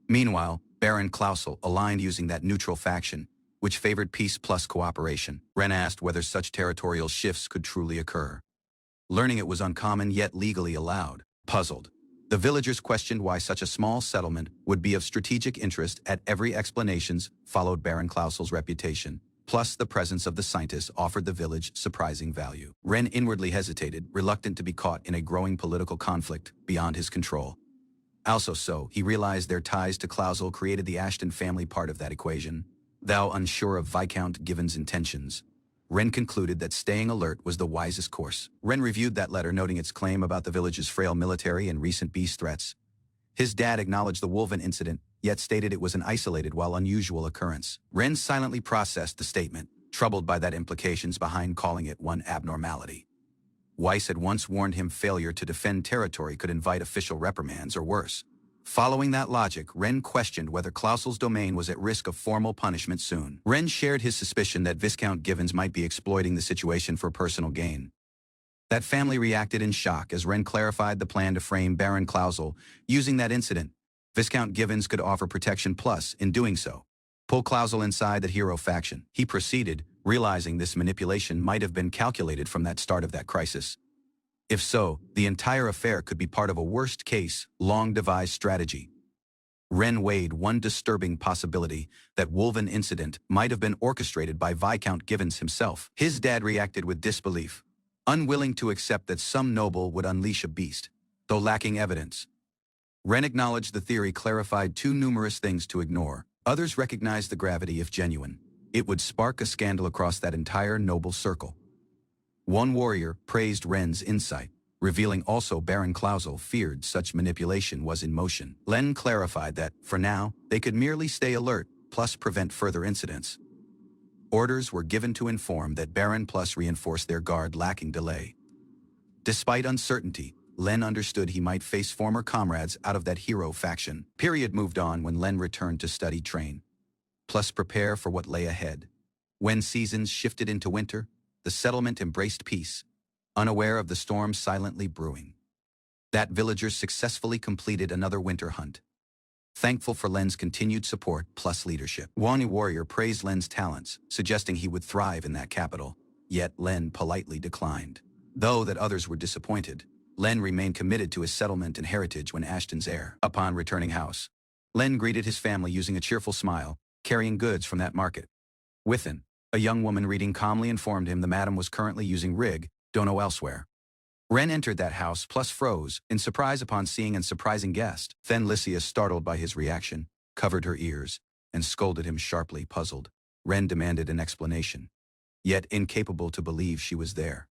Meanwhile, Baron Clausel aligned using that neutral faction, which favored peace plus cooperation. Ren asked whether such territorial shifts could truly occur. Learning it was uncommon yet legally allowed. Puzzled, the villagers questioned why such a small settlement would be of strategic interest. At every explanations followed Baron Clausel's reputation, plus the presence of the scientists offered the village surprising value. Ren inwardly hesitated, reluctant to be caught in a growing political conflict beyond his control. Also he realized their ties to Clausel created the Ashton family part of that equation. Though unsure of Viscount Given's intentions, Ren concluded that staying alert was the wisest course. Ren reviewed that letter, noting its claim about the village's frail military and recent beast threats. His dad acknowledged the Wolven incident, yet stated it was an isolated while unusual occurrence. Ren silently processed the statement, troubled by that implications behind calling it one abnormality. Weiss had once warned him failure to defend territory could invite official reprimands or worse. Following that logic, Ren questioned whether Clausel's domain was at risk of formal punishment soon. Ren shared his suspicion that Viscount Givens might be exploiting the situation for personal gain. That family reacted in shock as Ren clarified the plan to frame Baron Clausel. Using that incident, Viscount Givens could offer protection plus, in doing so, pull Clausel inside the hero faction. He proceeded, realizing this manipulation might have been calculated from that start of that crisis. If so, the entire affair could be part of a worst-case, long-devised strategy. Ren weighed one disturbing possibility, that Wolven incident might have been orchestrated by Viscount Givens himself. His dad reacted with disbelief, unwilling to accept that some noble would unleash a beast, though lacking evidence. Ren acknowledged the theory clarified too numerous things to ignore. Others recognized the gravity if genuine. It would spark a scandal across that entire noble circle. One warrior praised Ren's insight, revealing also Baron Clausel feared such manipulation was in motion. Len clarified that, for now, they could merely stay alert, plus prevent further incidents. Orders were given to inform that Baron plus reinforce their guard lacking delay. Despite uncertainty, Len understood he might face former comrades out of that hero faction. Period moved on when Len returned to study train, plus prepare for what lay ahead. When seasons shifted into winter, the settlement embraced peace, unaware of the storm silently brewing. That villagers successfully completed another winter hunt. Thankful for Len's continued support plus leadership. One warrior praised Len's talents, suggesting he would thrive in that capital, yet Len politely declined. Though that others were disappointed, Len remained committed to his settlement and heritage when Ashton's heir. Upon returning house, Len greeted his family using a cheerful smile, carrying goods from that market. Within, a young woman reading calmly informed him the madam was currently using rig, don't know elsewhere. Ren entered that house plus froze, in surprise upon seeing a surprising guest. Then Lycia, startled by his reaction, covered her ears, and scolded him sharply. Puzzled, Ren demanded an explanation, yet incapable to believe she was there.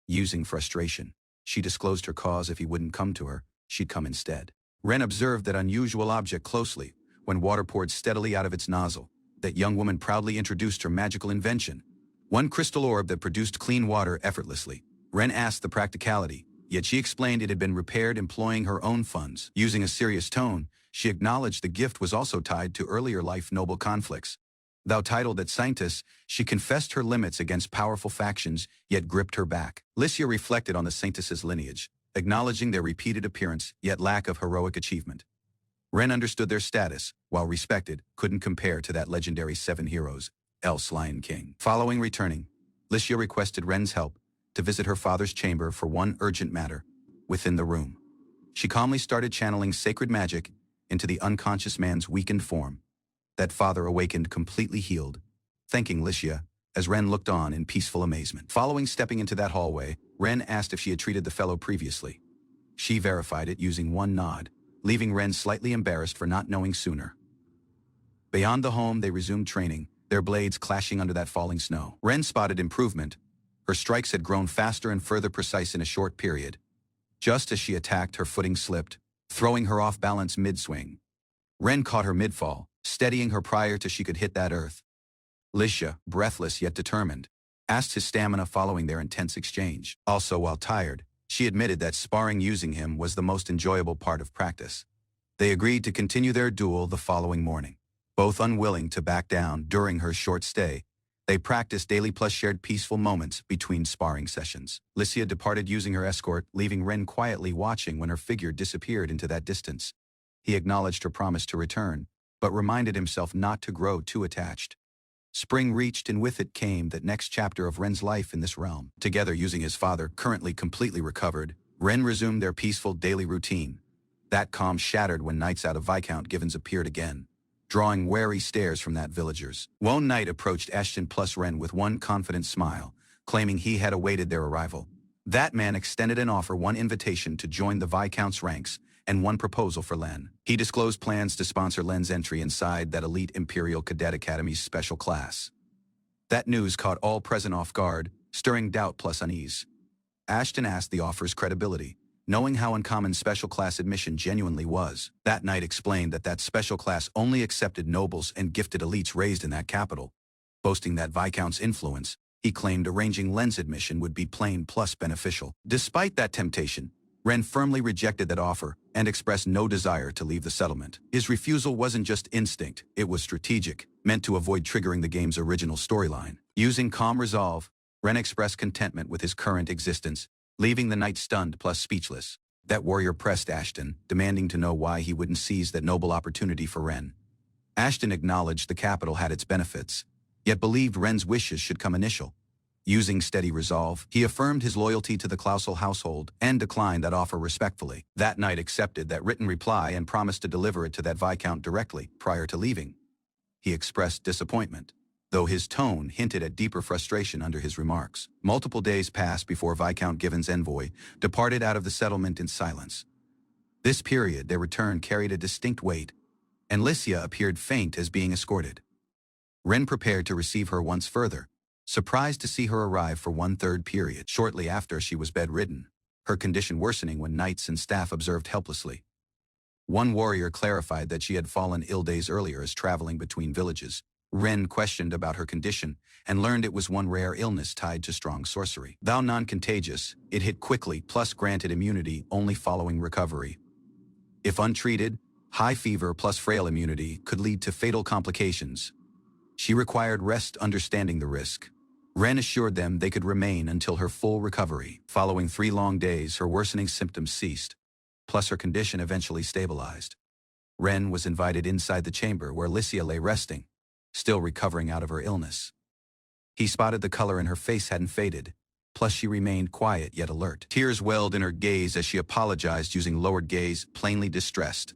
Using frustration, she disclosed her cause. If he wouldn't come to her, she'd come instead. Ren observed that unusual object closely, when water poured steadily out of its nozzle. That young woman proudly introduced her magical invention, one crystal orb that produced clean water effortlessly. Ren asked the practicality, yet she explained it had been repaired employing her own funds. Using a serious tone, she acknowledged the gift was also tied to earlier life noble conflicts. Thou titled at Saintus, she confessed her limits against powerful factions, yet gripped her back. Lycia reflected on the Saintus' lineage, acknowledging their repeated appearance, yet lack of heroic achievement. Ren understood their status, while respected, couldn't compare to that legendary 7 heroes, else Lion King. Following returning, Lycia requested Ren's help to visit her father's chamber for one urgent matter within the room. She calmly started channeling sacred magic into the unconscious man's weakened form. That father awakened completely healed, thanking Lycia as Ren looked on in peaceful amazement. Following stepping into that hallway, Ren asked if she had treated the fellow previously. She verified it using one nod, leaving Ren slightly embarrassed for not knowing sooner. Beyond the home, they resumed training, their blades clashing under that falling snow. Ren spotted improvement. Her strikes had grown faster and further precise in a short period. Just as she attacked, her footing slipped, throwing her off balance mid-swing. Ren caught her mid-fall, steadying her prior to she could hit that earth. Lycia, breathless yet determined, asked his stamina following their intense exchange. Also, while tired, she admitted that sparring using him was the most enjoyable part of practice. They agreed to continue their duel the following morning. Both unwilling to back down during her short stay, they practiced daily plus shared peaceful moments between sparring sessions. Lycia departed using her escort, leaving Ren quietly watching when her figure disappeared into that distance. He acknowledged her promise to return, but reminded himself not to grow too attached. Spring reached, and with it came that next chapter of Ren's life in this realm. Together, using his father, currently completely recovered, Ren resumed their peaceful daily routine. That calm shattered when knights out of Viscount Givens appeared again, drawing wary stares from that villagers. One knight approached Ashton plus Ren with one confident smile, claiming he had awaited their arrival. That man extended an offer, one invitation to join the Viscount's ranks, and one proposal for Len. He disclosed plans to sponsor Len's entry inside that elite Imperial Cadet Academy's special class. That news caught all present off guard, stirring doubt plus unease. Ashton asked the offer's credibility, knowing how uncommon special class admission genuinely was. That knight explained that special class only accepted nobles and gifted elites raised in that capital. Boasting that Viscount's influence, he claimed arranging Len's admission would be plain plus beneficial. Despite that temptation, Ren firmly rejected that offer and expressed no desire to leave the settlement. His refusal wasn't just instinct, it was strategic, meant to avoid triggering the game's original storyline. Using calm resolve, Ren expressed contentment with his current existence, leaving the knight stunned plus speechless. That warrior pressed Ashton, demanding to know why he wouldn't seize that noble opportunity for Ren. Ashton acknowledged the capital had its benefits, yet believed Ren's wishes should come initial. Using steady resolve, he affirmed his loyalty to the Clausel household and declined that offer respectfully. That knight accepted that written reply and promised to deliver it to that Viscount directly, prior to leaving. He expressed disappointment, though his tone hinted at deeper frustration under his remarks. Multiple days passed before Viscount Givens' envoy departed out of the settlement in silence. This period, their return carried a distinct weight, and Lycia appeared faint as being escorted. Ren prepared to receive her once further, surprised to see her arrive for 1/3 period. Shortly after, she was bedridden, her condition worsening when knights and staff observed helplessly. One warrior clarified that she had fallen ill days earlier as traveling between villages. Ren questioned about her condition and learned it was one rare illness tied to strong sorcery. Though non-contagious, it hit quickly plus granted immunity only following recovery. If untreated, high fever plus frail immunity could lead to fatal complications. She required rest, understanding the risk. Ren assured them they could remain until her full recovery. Following 3 long days, her worsening symptoms ceased, plus her condition eventually stabilized. Ren was invited inside the chamber where Lycia lay resting, still recovering out of her illness. He spotted the color in her face hadn't faded, plus she remained quiet yet alert. Tears welled in her gaze as she apologized using lowered gaze, plainly distressed.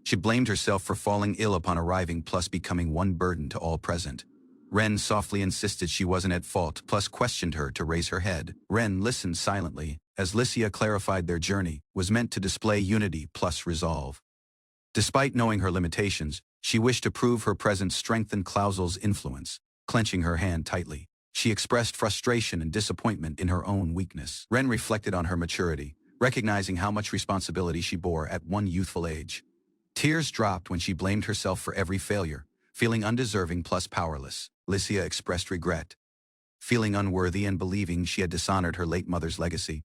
She blamed herself for falling ill upon arriving plus becoming one burden to all present. Ren softly insisted she wasn't at fault, plus questioned her to raise her head. Ren listened silently, as Lycia clarified their journey was meant to display unity plus resolve. Despite knowing her limitations, she wished to prove her presence strengthened Clausel's influence. Clenching her hand tightly, she expressed frustration and disappointment in her own weakness. Ren reflected on her maturity, recognizing how much responsibility she bore at one youthful age. Tears dropped when she blamed herself for every failure, feeling undeserving plus powerless. Lycia expressed regret, feeling unworthy and believing she had dishonored her late mother's legacy.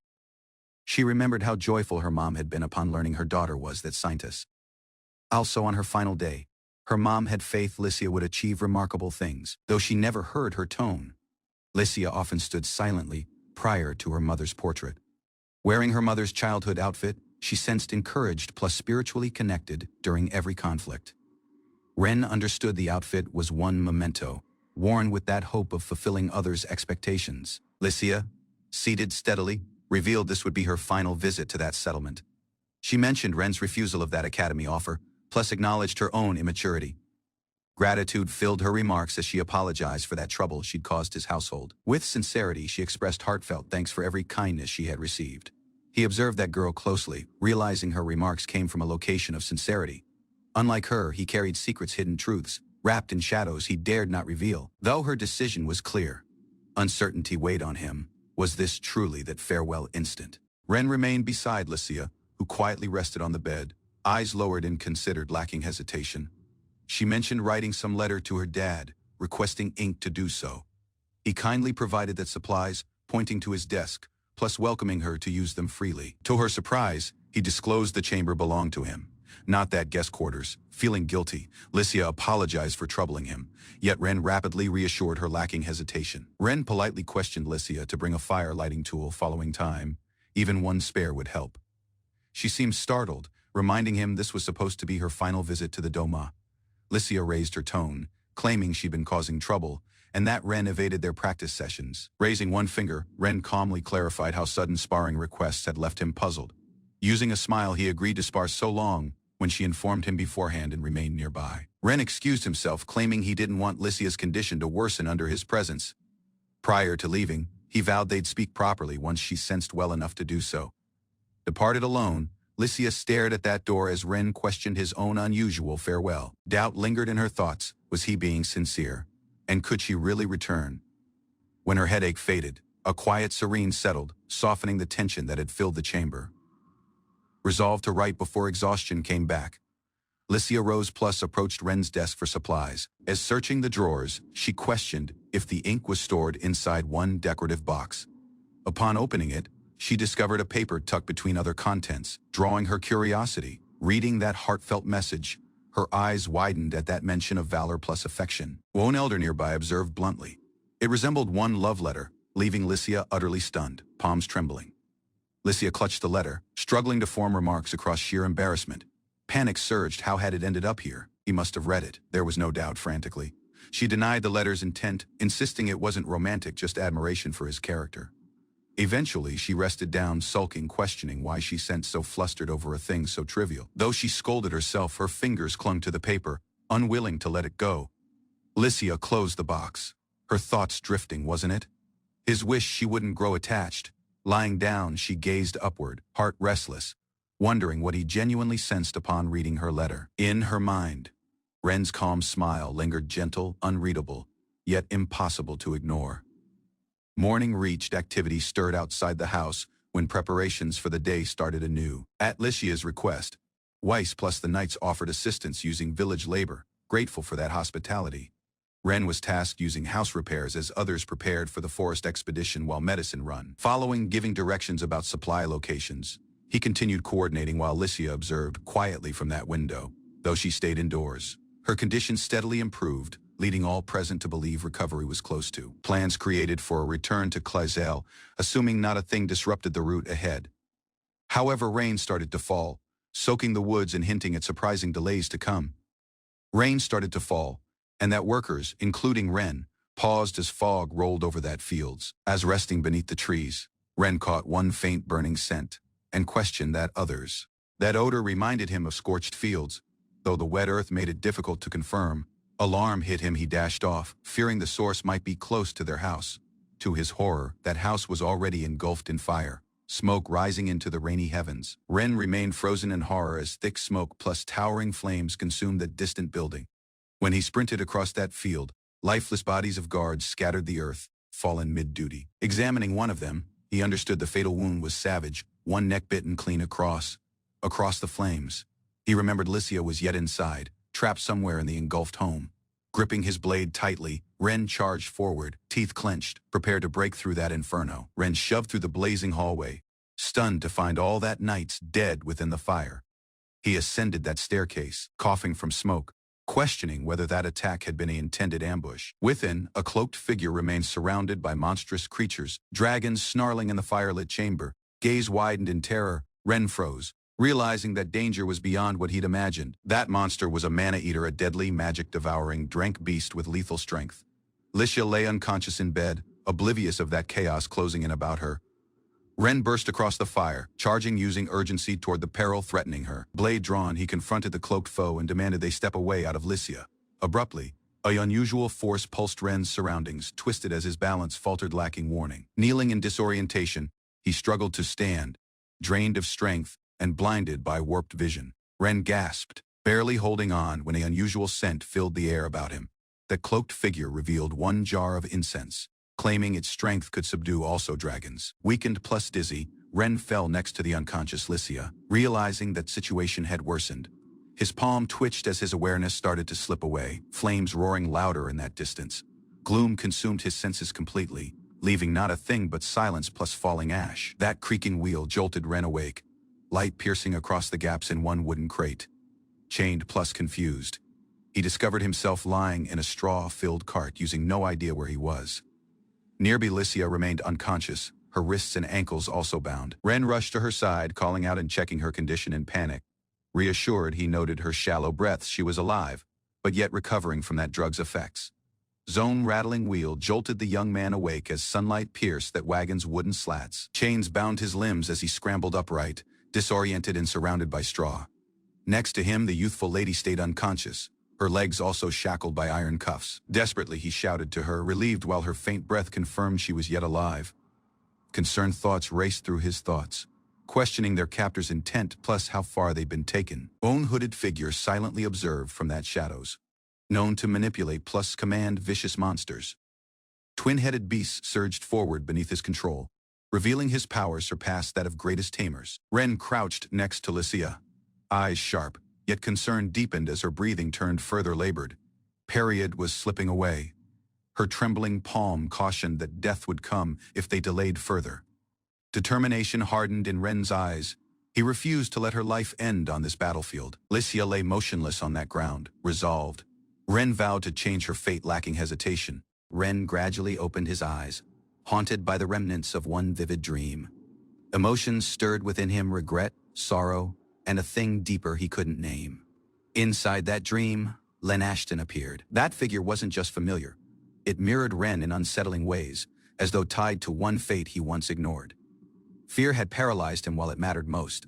She remembered how joyful her mom had been upon learning her daughter was that scientist. Also on her final day, Her mom had faith Lycia would achieve remarkable things, though she never heard her tone. Lycia often stood silently prior to her mother's portrait. Wearing her mother's childhood outfit, she sensed encouraged plus spiritually connected during every conflict. Ren understood the outfit was one memento, worn with that hope of fulfilling others' expectations. Lycia, seated steadily, revealed this would be her final visit to that settlement. She mentioned Ren's refusal of that academy offer, plus acknowledged her own immaturity. Gratitude filled her remarks as she apologized for that trouble she'd caused his household. With sincerity, she expressed heartfelt thanks for every kindness she had received. He observed that girl closely, realizing her remarks came from a location of sincerity. Unlike her, he carried secrets, hidden truths, wrapped in shadows he dared not reveal. Though her decision was clear, uncertainty weighed on him. Was this truly that farewell instant? Ren remained beside Lycia, who quietly rested on the bed, eyes lowered and considered, lacking hesitation. She mentioned writing some letter to her dad, requesting ink to do so. He kindly provided that supplies, pointing to his desk, plus welcoming her to use them freely. To her surprise, he disclosed the chamber belonged to him, not that guest quarters. Feeling guilty, Lycia apologized for troubling him, yet Ren rapidly reassured her, lacking hesitation. Ren politely questioned Lycia to bring a fire-lighting tool following time. Even one spare would help. She seemed startled, reminding him this was supposed to be her final visit to the Doma. Lycia raised her tone, claiming she'd been causing trouble, and that Ren evaded their practice sessions. Raising one finger, Ren calmly clarified how sudden sparring requests had left him puzzled. Using a smile, he agreed to spar so long when she informed him beforehand and remained nearby. Ren excused himself, claiming he didn't want Lycia's condition to worsen under his presence. Prior to leaving, he vowed they'd speak properly once she sensed well enough to do so. Departed alone, Lycia stared at that door as Ren questioned his own unusual farewell. Doubt lingered in her thoughts. Was he being sincere? And could she really return? When her headache faded, a quiet serene settled, softening the tension that had filled the chamber. Resolved to write before exhaustion came back, Lycia rose plus approached Ren's desk for supplies. As searching the drawers, she questioned if the ink was stored inside one decorative box. Upon opening it, she discovered a paper tucked between other contents, drawing her curiosity. Reading that heartfelt message, her eyes widened at that mention of valor plus affection. One elder nearby observed bluntly. It resembled one love letter, leaving Lycia utterly stunned, palms trembling. Lycia clutched the letter, struggling to form remarks across sheer embarrassment. Panic surged. How had it ended up here? He must have read it. There was no doubt. Frantically, she denied the letter's intent, insisting it wasn't romantic, just admiration for his character. Eventually, she rested down, sulking, questioning why she sensed so flustered over a thing so trivial. Though she scolded herself, her fingers clung to the paper, unwilling to let it go. Lycia closed the box. Her thoughts drifting, wasn't it? His wish she wouldn't grow attached. Lying down, she gazed upward, heart restless, wondering what he genuinely sensed upon reading her letter. In her mind, Ren's calm smile lingered, gentle, unreadable, yet impossible to ignore. Morning reached. Activity stirred outside the house when preparations for the day started anew. At Lycia's request, Weiss plus the knights offered assistance using village labor, grateful for that hospitality. Ren was tasked using house repairs as others prepared for the forest expedition while medicine run. Following giving directions about supply locations, he continued coordinating while Lycia observed quietly from that window. Though she stayed indoors, her condition steadily improved, leading all present to believe recovery was close to. Plans created for a return to Clazel, assuming not a thing disrupted the route ahead. However, rain started to fall, soaking the woods and hinting at surprising delays to come. Rain started to fall, and that workers, including Ren, paused as fog rolled over that fields. As resting beneath the trees, Ren caught one faint burning scent, and questioned that others. That odor reminded him of scorched fields, though the wet earth made it difficult to confirm. Alarm hit him. He dashed off, fearing the source might be close to their house. To his horror, that house was already engulfed in fire, smoke rising into the rainy heavens. Ren remained frozen in horror as thick smoke plus towering flames consumed the distant building. When he sprinted across that field, lifeless bodies of guards scattered the earth, fallen mid-duty. Examining one of them, he understood the fatal wound was savage, one neck bitten clean across the flames. He remembered Lycia was yet inside, trapped somewhere in the engulfed home. Gripping his blade tightly, Ren charged forward, teeth clenched, prepared to break through that inferno. Ren shoved through the blazing hallway, stunned to find all that knights dead within the fire. He ascended that staircase, coughing from smoke, questioning whether that attack had been an intended ambush. Within, a cloaked figure remained surrounded by monstrous creatures, dragons snarling in the firelit chamber. Gaze widened in terror. Ren froze, realizing that danger was beyond what he'd imagined. That monster was a mana-eater, a deadly, magic-devouring, drank beast with lethal strength. Licia lay unconscious in bed, oblivious of that chaos closing in about her. Ren burst across the fire, charging using urgency toward the peril threatening her. Blade drawn, he confronted the cloaked foe and demanded they step away out of Licia. Abruptly, an unusual force pulsed Ren's surroundings, twisted as his balance faltered, lacking warning. Kneeling in disorientation, he struggled to stand, drained of strength and blinded by warped vision. Ren gasped, barely holding on when an unusual scent filled the air about him. The cloaked figure revealed one jar of incense, claiming its strength could subdue also dragons. Weakened plus dizzy, Ren fell next to the unconscious Licia, realizing that situation had worsened. His palm twitched as his awareness started to slip away, flames roaring louder in that distance. Gloom consumed his senses completely, leaving not a thing but silence plus falling ash. That creaking wheel jolted Ren awake, light piercing across the gaps in one wooden crate. Chained plus confused, he discovered himself lying in a straw-filled cart, using no idea where he was. Nearby, Licia remained unconscious, her wrists and ankles also bound. Ren rushed to her side, calling out and checking her condition in panic. Reassured, he noted her shallow breaths. She was alive, but yet recovering from that drug's effects. Zone-rattling wheel jolted the young man awake as sunlight pierced that wagon's wooden slats. Chains bound his limbs as he scrambled upright, disoriented and surrounded by straw. Next to him, the youthful lady stayed unconscious, her legs also shackled by iron cuffs. Desperately, he shouted to her, relieved while her faint breath confirmed she was yet alive. Concerned thoughts raced through his thoughts, questioning their captor's intent plus how far they'd been taken. Bone hooded figure silently observed from that shadows, known to manipulate plus command vicious monsters. Twin-headed beasts surged forward beneath his control, revealing his power surpassed that of greatest tamers. Ren crouched next to Licia, eyes sharp, yet concern deepened as her breathing turned further labored. Period was slipping away. Her trembling palm cautioned that death would come if they delayed further. Determination hardened in Ren's eyes. He refused to let her life end on this battlefield. Licia lay motionless on that ground, resolved. Ren vowed to change her fate, lacking hesitation. Ren gradually opened his eyes, haunted by the remnants of one vivid dream. Emotions stirred within him: regret, sorrow, and a thing deeper he couldn't name. Inside that dream, Len Ashton appeared. That figure wasn't just familiar. It mirrored Ren in unsettling ways, as though tied to one fate he once ignored. Fear had paralyzed him while it mattered most.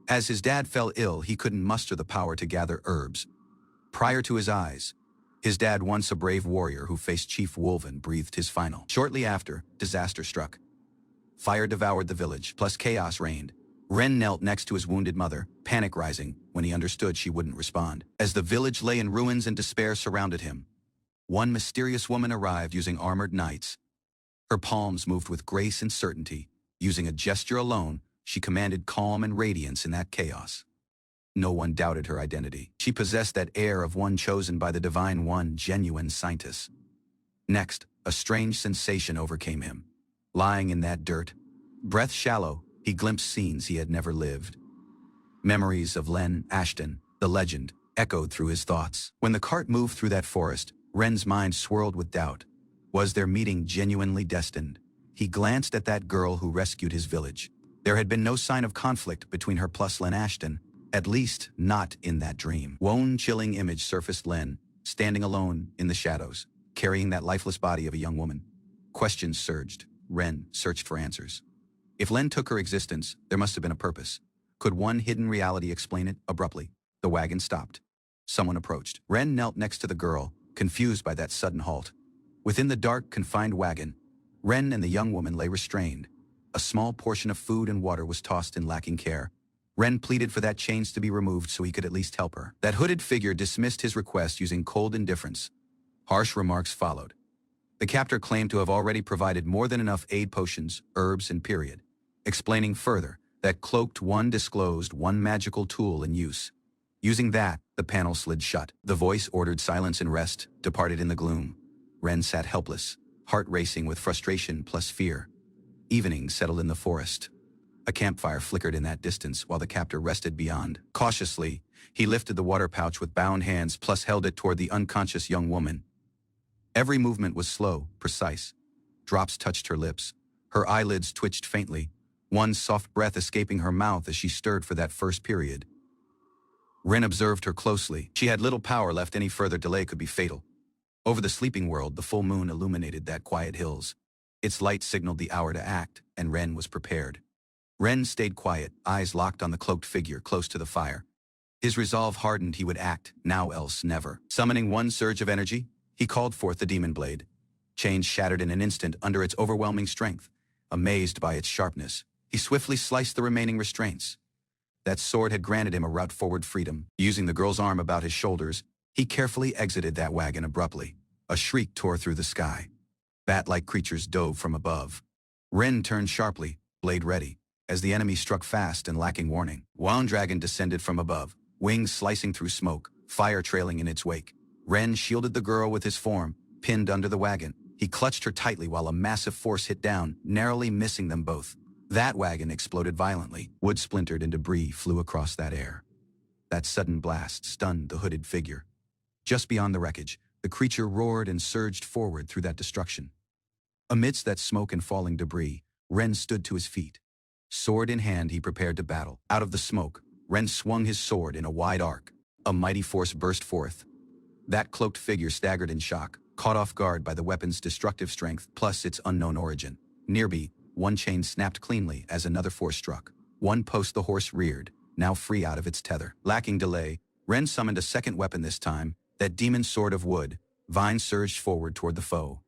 As his dad fell ill, he couldn't muster the power to gather herbs. Prior to his eyes, his dad, once a brave warrior who faced Chief Wolven, breathed his final. Shortly after, disaster struck. Fire devoured the village, plus chaos reigned. Ren knelt next to his wounded mother, panic rising when he understood she wouldn't respond. As the village lay in ruins and despair surrounded him, one mysterious woman arrived using armored knights. Her palms moved with grace and certainty. Using a gesture alone, she commanded calm and radiance in that chaos. No one doubted her identity. She possessed that air of one chosen by the Divine One, genuine scientist. Next, a strange sensation overcame him. Lying in that dirt, breath shallow, he glimpsed scenes he had never lived. Memories of Len Ashton, the legend, echoed through his thoughts. When the cart moved through that forest, Ren's mind swirled with doubt. Was their meeting genuinely destined? He glanced at that girl who rescued his village. There had been no sign of conflict between her plus Len Ashton, at least not in that dream. One chilling image surfaced: Len, standing alone in the shadows, carrying that lifeless body of a young woman. Questions surged. Ren searched for answers. If Len took her existence, there must have been a purpose. Could one hidden reality explain it? Abruptly, the wagon stopped. Someone approached. Ren knelt next to the girl, confused by that sudden halt. Within the dark, confined wagon, Ren and the young woman lay restrained. A small portion of food and water was tossed in lacking care. Ren pleaded for that chains to be removed so he could at least help her. That hooded figure dismissed his request using cold indifference. Harsh remarks followed. The captor claimed to have already provided more than enough aid potions, herbs, and period. Explaining further, that cloaked one disclosed one magical tool in use. Using that, the panel slid shut. The voice ordered silence and rest, departed in the gloom. Ren sat helpless, heart racing with frustration plus fear. Evening settled in the forest. A campfire flickered in that distance while the captor rested beyond. Cautiously, He lifted the water pouch with bound hands plus held it toward the unconscious young woman. Every movement was slow, precise. Drops touched her lips. Her eyelids twitched faintly, one soft breath escaping her mouth as she stirred for that first period. Ren observed her closely. She had little power left. Any further delay could be fatal. Over the sleeping world, the full moon illuminated that quiet hills. Its light signaled the hour to act, and Ren was prepared. Ren stayed quiet, eyes locked on the cloaked figure close to the fire. His resolve hardened. He would act, now else never. Summoning one surge of energy, he called forth the demon blade. Chains shattered in an instant under its overwhelming strength. Amazed by its sharpness, he swiftly sliced the remaining restraints. That sword had granted him a route forward freedom. Using the girl's arm about his shoulders, he carefully exited that wagon abruptly. A shriek tore through the sky. Bat-like creatures dove from above. Ren turned sharply, blade ready, as the enemy struck fast and lacking warning. Wound Dragon descended from above, wings slicing through smoke, fire trailing in its wake. Ren shielded the girl with his form, pinned under the wagon. He clutched her tightly while a massive force hit down, narrowly missing them both. That wagon exploded violently. Wood splintered and debris flew across that air. That sudden blast stunned the hooded figure. Just beyond the wreckage, the creature roared and surged forward through that destruction. Amidst that smoke and falling debris, Ren stood to his feet. Sword in hand, he prepared to battle. Out of the smoke, Ren swung his sword in a wide arc. A mighty force burst forth. That cloaked figure staggered in shock, caught off guard by the weapon's destructive strength plus its unknown origin. Nearby, one chain snapped cleanly as another force struck. One post the horse reared, now free out of its tether. Lacking delay, Ren summoned a second weapon this time, that demon sword of wood. Vines surged forward toward the foe.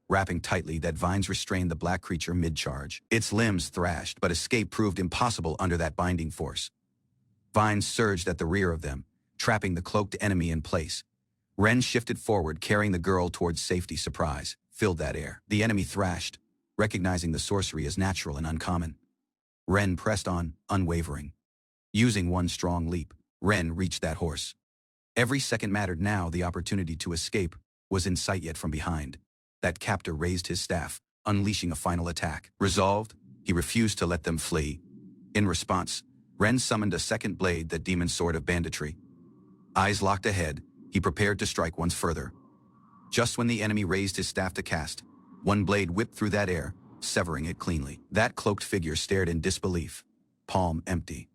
Wrapping tightly, that vines restrained the black creature mid-charge. Its limbs thrashed, but escape proved impossible under that binding force. Vines surged at the rear of them, trapping the cloaked enemy in place. Ren shifted forward, carrying the girl towards safety. Surprise filled that air. The enemy thrashed, recognizing the sorcery as natural and uncommon. Ren pressed on, unwavering. Using one strong leap, Ren reached that horse. Every second mattered now. The opportunity to escape was in sight, yet from behind. That captor raised his staff, unleashing a final attack. Resolved, he refused to let them flee. In response, Ren summoned a second blade, that demon sword of banditry. Eyes locked ahead, he prepared to strike once further. Just when the enemy raised his staff to cast, one blade whipped through that air, severing it cleanly. That cloaked figure stared in disbelief, palm empty.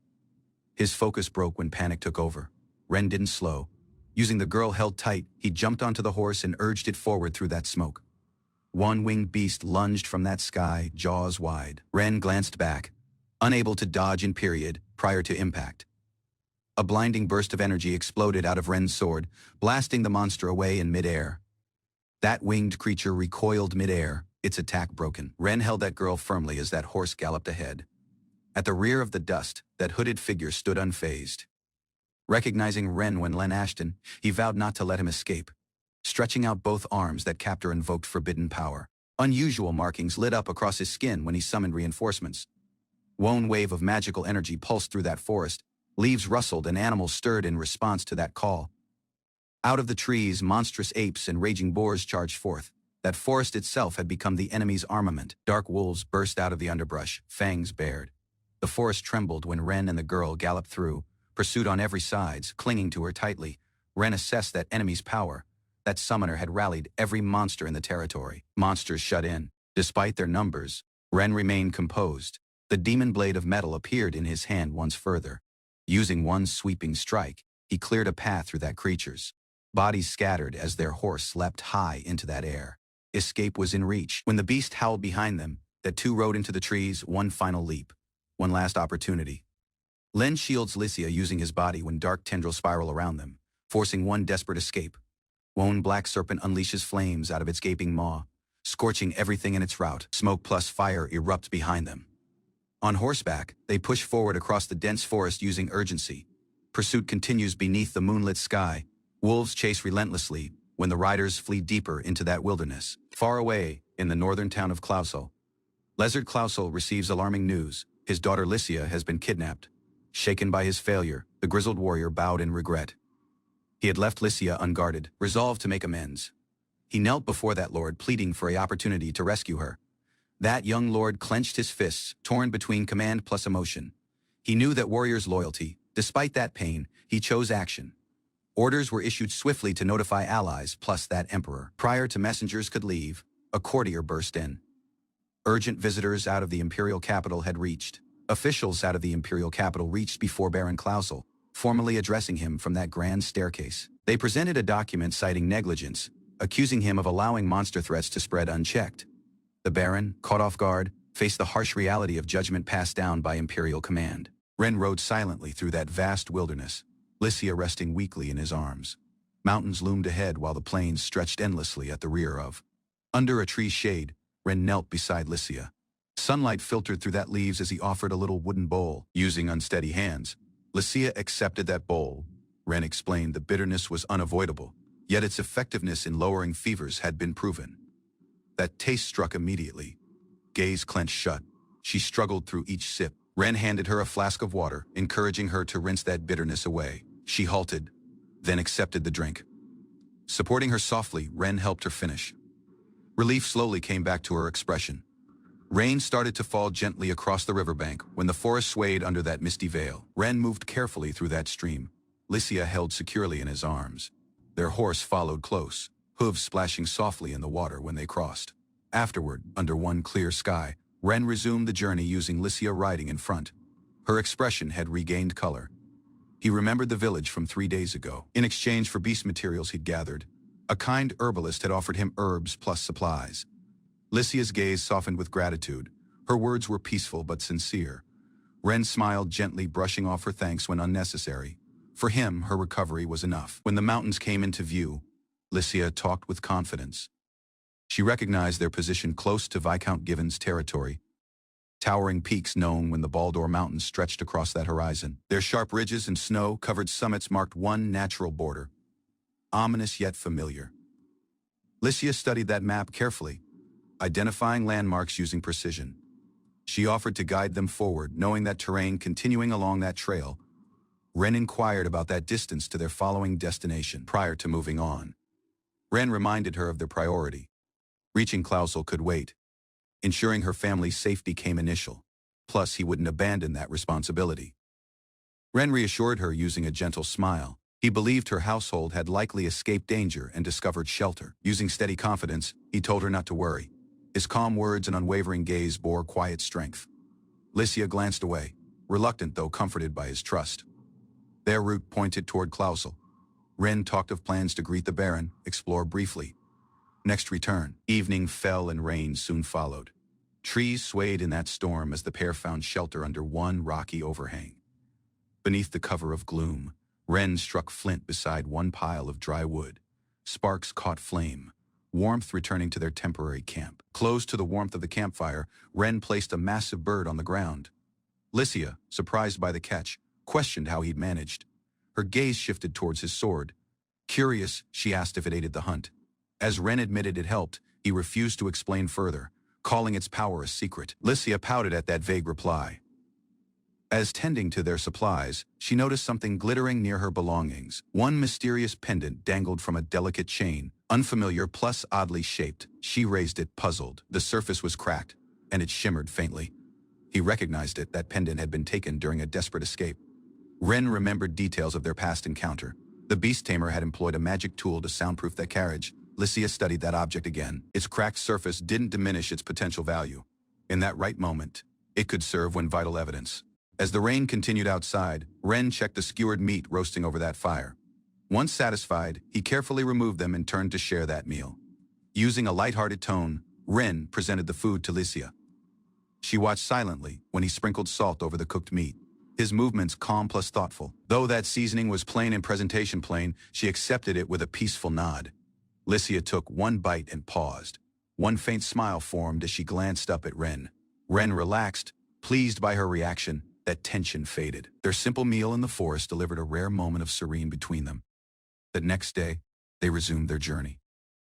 His focus broke when panic took over. Ren didn't slow. Using the girl held tight, he jumped onto the horse and urged it forward through that smoke. One winged beast lunged from that sky, jaws wide. Ren glanced back, unable to dodge in period prior to impact. A blinding burst of energy exploded out of Ren's sword, blasting the monster away in midair. That winged creature recoiled midair, its attack broken. Ren held that girl firmly as that horse galloped ahead. At the rear of the dust, that hooded figure stood unfazed. Recognizing Ren when Len Ashton, he vowed not to let him escape. Stretching out both arms, that captor invoked forbidden power. Unusual markings lit up across his skin when he summoned reinforcements. One wave of magical energy pulsed through that forest. Leaves rustled and animals stirred in response to that call. Out of the trees, monstrous apes and raging boars charged forth. That forest itself had become the enemy's armament. Dark wolves burst out of the underbrush, fangs bared. The forest trembled when Ren and the girl galloped through, pursued on every side, clinging to her tightly. Ren assessed that enemy's power. That summoner had rallied every monster in the territory. Monsters shut in. Despite their numbers, Ren remained composed. The demon blade of metal appeared in his hand once further. Using one sweeping strike, he cleared a path through that creature's. Bodies scattered as their horse leapt high into that air. Escape was in reach. When the beast howled behind them, the two rode into the trees. One final leap. One last opportunity. Len shields Lycia, using his body when dark tendrils spiral around them, forcing one desperate escape. One black serpent unleashes flames out of its gaping maw, scorching everything in its route. Smoke plus fire erupt behind them. On horseback, they push forward across the dense forest using urgency. Pursuit continues beneath the moonlit sky. Wolves chase relentlessly when the riders flee deeper into that wilderness. Far away, in the northern town of Clausel, Lizard Clausel receives alarming news. His daughter Lycia has been kidnapped. Shaken by his failure, the grizzled warrior bowed in regret. He had left Lycia unguarded, resolved to make amends. He knelt before that lord, pleading for an opportunity to rescue her. That young lord clenched his fists, torn between command plus emotion. He knew that warrior's loyalty, Despite that pain, he chose action. Orders were issued swiftly to notify allies, plus that emperor. Prior to messengers could leave, a courtier burst in. Urgent visitors out of the imperial capital had reached. Officials out of the imperial capital reached before Baron Clausel, formally addressing him from that grand staircase. They presented a document citing negligence, accusing him of allowing monster threats to spread unchecked. The Baron, caught off guard, faced the harsh reality of judgment passed down by imperial command. Ren rode silently through that vast wilderness, Lycia resting weakly in his arms. Mountains loomed ahead while the plains stretched endlessly at the rear of. Under a tree's shade, Ren knelt beside Lycia. Sunlight filtered through that leaves as he offered a little wooden bowl. Using unsteady hands, Lycia accepted that bowl. Ren explained the bitterness was unavoidable, yet its effectiveness in lowering fevers had been proven. That taste struck immediately. Gaze clenched shut. She struggled through each sip. Ren handed her a flask of water, encouraging her to rinse that bitterness away. She halted, then accepted the drink. Supporting her softly, Ren helped her finish. Relief slowly came back to her expression. Rain started to fall gently across the riverbank when the forest swayed under that misty veil. Ren moved carefully through that stream, Lycia held securely in his arms. Their horse followed close, hooves splashing softly in the water when they crossed. Afterward, under one clear sky, Ren resumed the journey using Lycia riding in front. Her expression had regained color. He remembered the village from 3 days ago. In exchange for beast materials he'd gathered, a kind herbalist had offered him herbs plus supplies. Lycia's gaze softened with gratitude. Her words were peaceful but sincere. Ren smiled gently, brushing off her thanks when unnecessary. For him, her recovery was enough. When the mountains came into view, Lycia talked with confidence. She recognized their position close to Viscount Given's territory. Towering peaks known when the Baldur Mountains stretched across that horizon. Their sharp ridges and snow-covered summits marked one natural border. Ominous yet familiar. Lycia studied that map carefully, identifying landmarks using precision. She offered to guide them forward, knowing that terrain continuing along that trail. Ren inquired about that distance to their following destination prior to moving on. Ren reminded her of their priority. Reaching Clausel could wait. Ensuring her family's safety came initial. Plus, he wouldn't abandon that responsibility. Ren reassured her using a gentle smile. He believed her household had likely escaped danger and discovered shelter. Using steady confidence, he told her not to worry. His calm words and unwavering gaze bore quiet strength. Lycia glanced away, reluctant though comforted by his trust. Their route pointed toward Clausel. Ren talked of plans to greet the Baron, explore briefly. Next return, evening fell and rain soon followed. Trees swayed in that storm as the pair found shelter under one rocky overhang. Beneath the cover of gloom, Ren struck flint beside one pile of dry wood. Sparks caught flame, warmth returning to their temporary camp. Close to the warmth of the campfire, Ren placed a massive bird on the ground. Lycia, surprised by the catch, questioned how he'd managed. Her gaze shifted towards his sword. Curious, she asked if it aided the hunt. As Ren admitted it helped, he refused to explain further, calling its power a secret. Lycia pouted at that vague reply. As tending to their supplies, she noticed something glittering near her belongings. One mysterious pendant dangled from a delicate chain, unfamiliar plus oddly shaped. She raised it, puzzled. The surface was cracked, and it shimmered faintly. He recognized it. That pendant had been taken during a desperate escape. Ren remembered details of their past encounter. The beast tamer had employed a magic tool to soundproof that carriage. Lycia studied that object again. Its cracked surface didn't diminish its potential value. In that right moment, it could serve when vital evidence. As the rain continued outside, Ren checked the skewered meat roasting over that fire. Once satisfied, he carefully removed them and turned to share that meal. Using a light-hearted tone, Ren presented the food to Lycia. She watched silently when he sprinkled salt over the cooked meat. His movements calm plus thoughtful. Though that seasoning was plain and presentation plain, she accepted it with a peaceful nod. Lycia took one bite and paused. One faint smile formed as she glanced up at Ren. Ren relaxed, pleased by her reaction. That tension faded. Their simple meal in the forest delivered a rare moment of serene between them. The next day, they resumed their journey.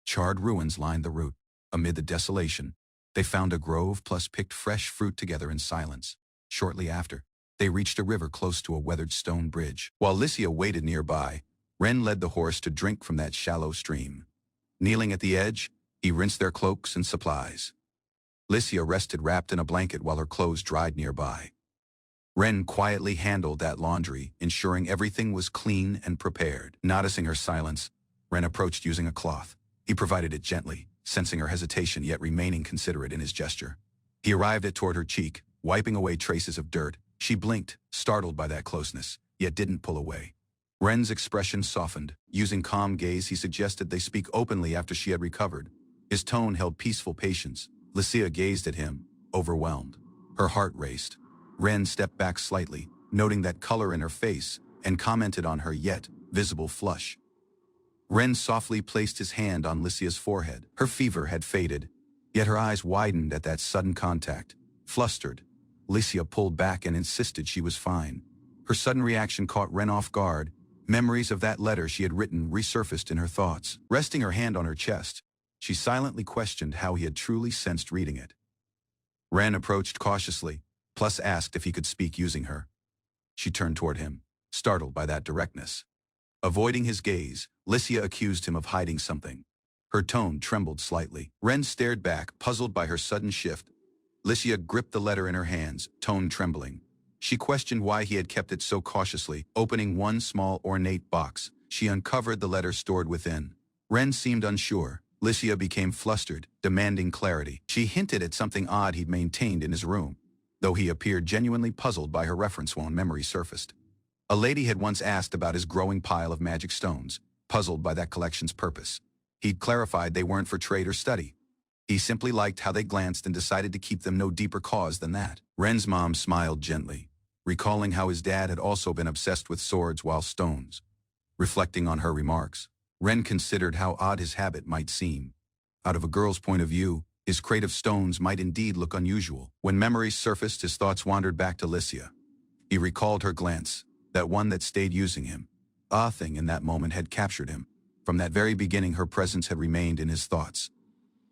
Charred ruins lined the route. Amid the desolation, they found a grove plus picked fresh fruit together in silence. Shortly after, they reached a river close to a weathered stone bridge. While Lycia waited nearby, Ren led the horse to drink from that shallow stream. Kneeling at the edge, he rinsed their cloaks and supplies. Lycia rested wrapped in a blanket while her clothes dried nearby. Ren quietly handled that laundry, ensuring everything was clean and prepared. Noticing her silence, Ren approached using a cloth. He provided it gently, sensing her hesitation yet remaining considerate in his gesture. He arrived toward her cheek, wiping away traces of dirt. She blinked, startled by that closeness, yet didn't pull away. Ren's expression softened. Using calm gaze, he suggested they speak openly after she had recovered. His tone held peaceful patience. Lucia gazed at him, overwhelmed. Her heart raced. Ren stepped back slightly, noting that color in her face, and commented on her yet visible flush. Ren softly placed his hand on Lucia's forehead. Her fever had faded, yet her eyes widened at that sudden contact. Flustered, Lucia pulled back and insisted she was fine. Her sudden reaction caught Ren off guard. Memories of that letter she had written resurfaced in her thoughts. Resting her hand on her chest, she silently questioned how he had truly sensed reading it. Ren approached cautiously, plus asked if he could speak using her. She turned toward him, startled by that directness. Avoiding his gaze, Lucia accused him of hiding something. Her tone trembled slightly. Ren stared back, puzzled by her sudden shift. Lucia gripped the letter in her hands, tone trembling. She questioned why he had kept it so cautiously. Opening one small ornate box, she uncovered the letter stored within. Ren seemed unsure. Lucia became flustered, demanding clarity. She hinted at something odd he'd maintained in his room, though he appeared genuinely puzzled by her reference when memory surfaced. A lady had once asked about his growing pile of magic stones, puzzled by that collection's purpose. He'd clarified they weren't for trade or study. He simply liked how they glanced and decided to keep them, no deeper cause than that. Ren's mom smiled gently, recalling how his dad had also been obsessed with swords while stones. Reflecting on her remarks, Ren considered how odd his habit might seem. Out of a girl's point of view, his crate of stones might indeed look unusual. When memories surfaced, his thoughts wandered back to Lucia. He recalled her glance, that one that stayed using him. A thing in that moment had captured him. From that very beginning, her presence had remained in his thoughts.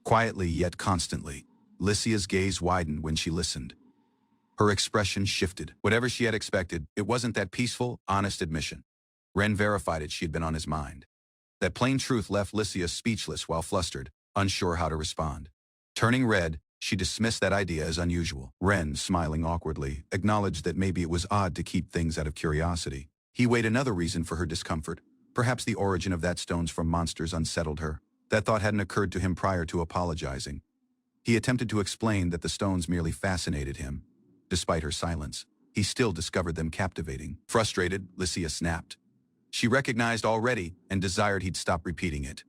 Quietly yet constantly, Lucia's gaze widened when she listened. Her expression shifted. Whatever she had expected, it wasn't that peaceful, honest admission. Ren verified it. She had been on his mind. That plain truth left Lucia speechless while flustered, unsure how to respond. Turning red, she dismissed that idea as unusual. Ren, smiling awkwardly, acknowledged that maybe it was odd to keep things out of curiosity. He weighed another reason for her discomfort. Perhaps the origin of that stones from monsters unsettled her. That thought hadn't occurred to him prior to apologizing. He attempted to explain that the stones merely fascinated him. Despite her silence, he still discovered them captivating. Frustrated, Lucia snapped. She recognized already and desired he'd stop repeating it.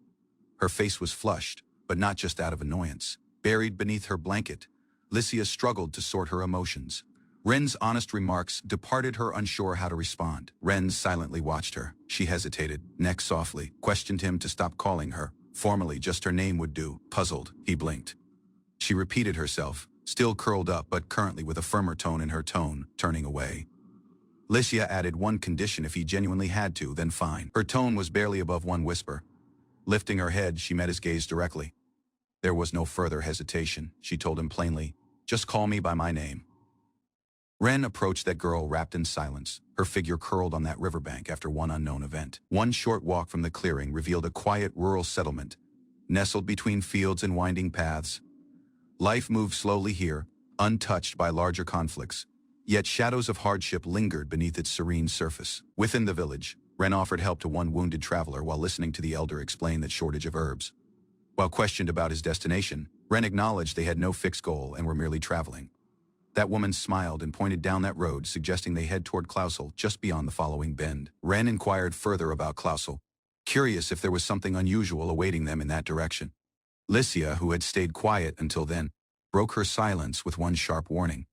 Her face was flushed, but not just out of annoyance. Buried beneath her blanket, Lucia struggled to sort her emotions. Ren's honest remarks departed her, unsure how to respond. Ren silently watched her. She hesitated, neck softly, questioned him to stop calling her. Formally, just her name would do. Puzzled, he blinked. She repeated herself, still curled up but currently with a firmer tone in her tone, turning away. Lucia added one condition: if he genuinely had to, then fine. Her tone was barely above one whisper. Lifting her head, she met his gaze directly. There was no further hesitation. She told him plainly, "Just call me by my name." Ren approached that girl wrapped in silence, her figure curled on that riverbank after one unknown event. One short walk from the clearing revealed a quiet rural settlement, nestled between fields and winding paths. Life moved slowly here, untouched by larger conflicts, yet shadows of hardship lingered beneath its serene surface. Within the village, Ren offered help to one wounded traveler while listening to the elder explain the shortage of herbs. While questioned about his destination, Ren acknowledged they had no fixed goal and were merely traveling. That woman smiled and pointed down that road, suggesting they head toward Klausel just beyond the following bend. Ren inquired further about Klausel, curious if there was something unusual awaiting them in that direction. Lucia, who had stayed quiet until then, broke her silence with one sharp warning.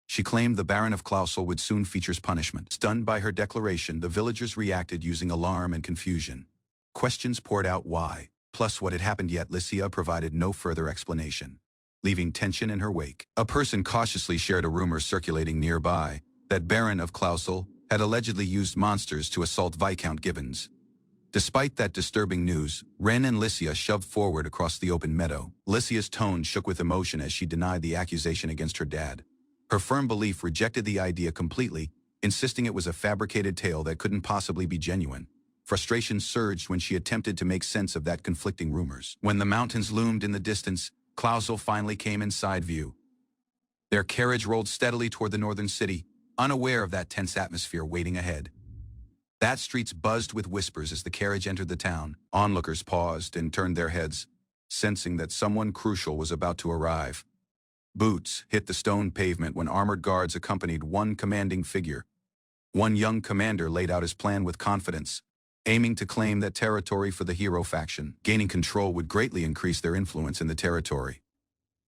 She claimed the Baron of Klausel would soon feature punishment. Stunned by her declaration, the villagers reacted using alarm and confusion. Questions poured out why, plus what had happened, yet Lucia provided no further explanation, leaving tension in her wake. A person cautiously shared a rumor circulating nearby that Baron of Klausel had allegedly used monsters to assault Viscount Gibbons. Despite that disturbing news, Ren and Lucia shoved forward across the open meadow. Lucia's tone shook with emotion as she denied the accusation against her dad. Her firm belief rejected the idea completely, insisting it was a fabricated tale that couldn't possibly be genuine. Frustration surged when she attempted to make sense of that conflicting rumors. When the mountains loomed in the distance, Klausel finally came in side view. Their carriage rolled steadily toward the northern city, unaware of that tense atmosphere waiting ahead. That streets buzzed with whispers as the carriage entered the town. Onlookers paused and turned their heads, sensing that someone crucial was about to arrive. Boots hit the stone pavement when armored guards accompanied one commanding figure. One young commander laid out his plan with confidence, aiming to claim that territory for the hero faction. Gaining control would greatly increase their influence in the territory.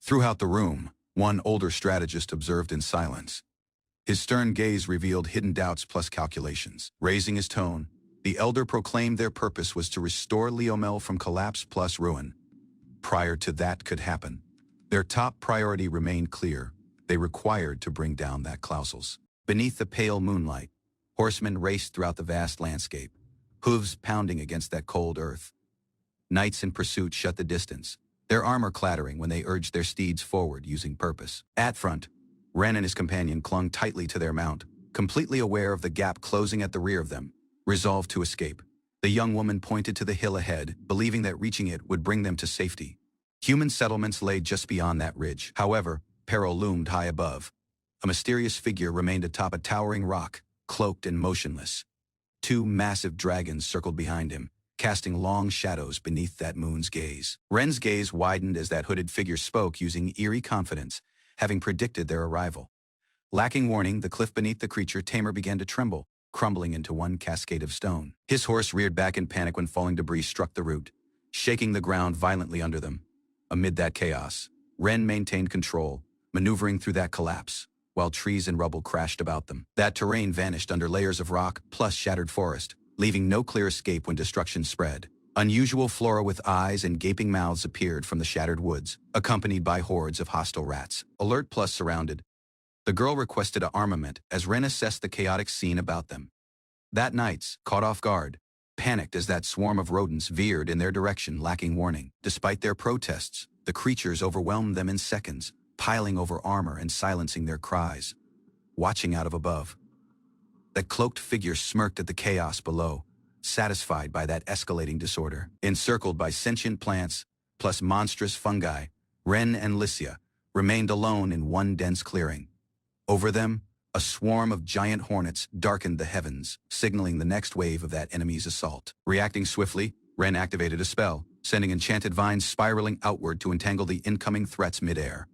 Throughout the room, one older strategist observed in silence. His stern gaze revealed hidden doubts plus calculations. Raising his tone, the elder proclaimed their purpose was to restore Leomel from collapse plus ruin. Prior to that could happen, their top priority remained clear. They required to bring down that Clausels. Beneath the pale moonlight, horsemen raced throughout the vast landscape, hooves pounding against that cold earth. Knights in pursuit shut the distance, their armor clattering when they urged their steeds forward using purpose. At front, Ren and his companion clung tightly to their mount, completely aware of the gap closing at the rear of them, resolved to escape. The young woman pointed to the hill ahead, believing that reaching it would bring them to safety. Human settlements lay just beyond that ridge. However, peril loomed high above. A mysterious figure remained atop a towering rock, cloaked and motionless. Two massive dragons circled behind him, casting long shadows beneath that moon's gaze. Ren's gaze widened as that hooded figure spoke using eerie confidence, having predicted their arrival. Lacking warning, the cliff beneath the creature tamer began to tremble, crumbling into one cascade of stone. His horse reared back in panic when falling debris struck the root, shaking the ground violently under them. Amid that chaos, Ren maintained control, maneuvering through that collapse, while trees and rubble crashed about them. That terrain vanished under layers of rock plus shattered forest, leaving no clear escape when destruction spread. Unusual flora with eyes and gaping mouths appeared from the shattered woods, accompanied by hordes of hostile rats. Alert plus surrounded, the girl requested an armament as Ren assessed the chaotic scene about them. That knights, caught off guard, panicked as that swarm of rodents veered in their direction lacking warning. Despite their protests, the creatures overwhelmed them in seconds, piling over armor and silencing their cries. Watching out of above, that cloaked figure smirked at the chaos below, satisfied by that escalating disorder. Encircled by sentient plants, plus monstrous fungi, Ren and Lycia remained alone in one dense clearing. Over them, a swarm of giant hornets darkened the heavens, signaling the next wave of that enemy's assault. Reacting swiftly, Ren activated a spell, sending enchanted vines spiraling outward to entangle the incoming threats midair.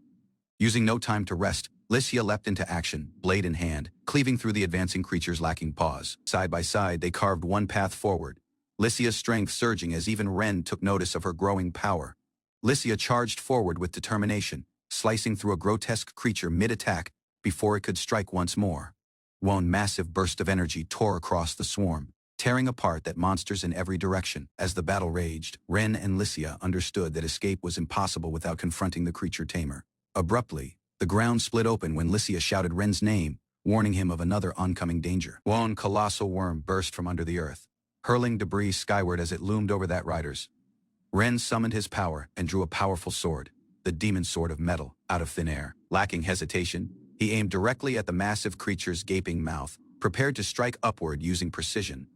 Using no time to rest, Lycia leapt into action, blade in hand, cleaving through the advancing creatures lacking pause. Side by side, they carved one path forward, Lycia's strength surging as even Ren took notice of her growing power. Lycia charged forward with determination, slicing through a grotesque creature mid-attack before it could strike once more. One massive burst of energy tore across the swarm, tearing apart that monsters in every direction. As the battle raged, Ren and Lycia understood that escape was impossible without confronting the creature tamer. Abruptly, the ground split open when Lycia shouted Ren's name, warning him of another oncoming danger. One colossal worm burst from under the earth, hurling debris skyward as it loomed over that rider's. Ren summoned his power and drew a powerful sword, the demon sword of metal, out of thin air. Lacking hesitation, he aimed directly at the massive creature's gaping mouth, prepared to strike upward using precision.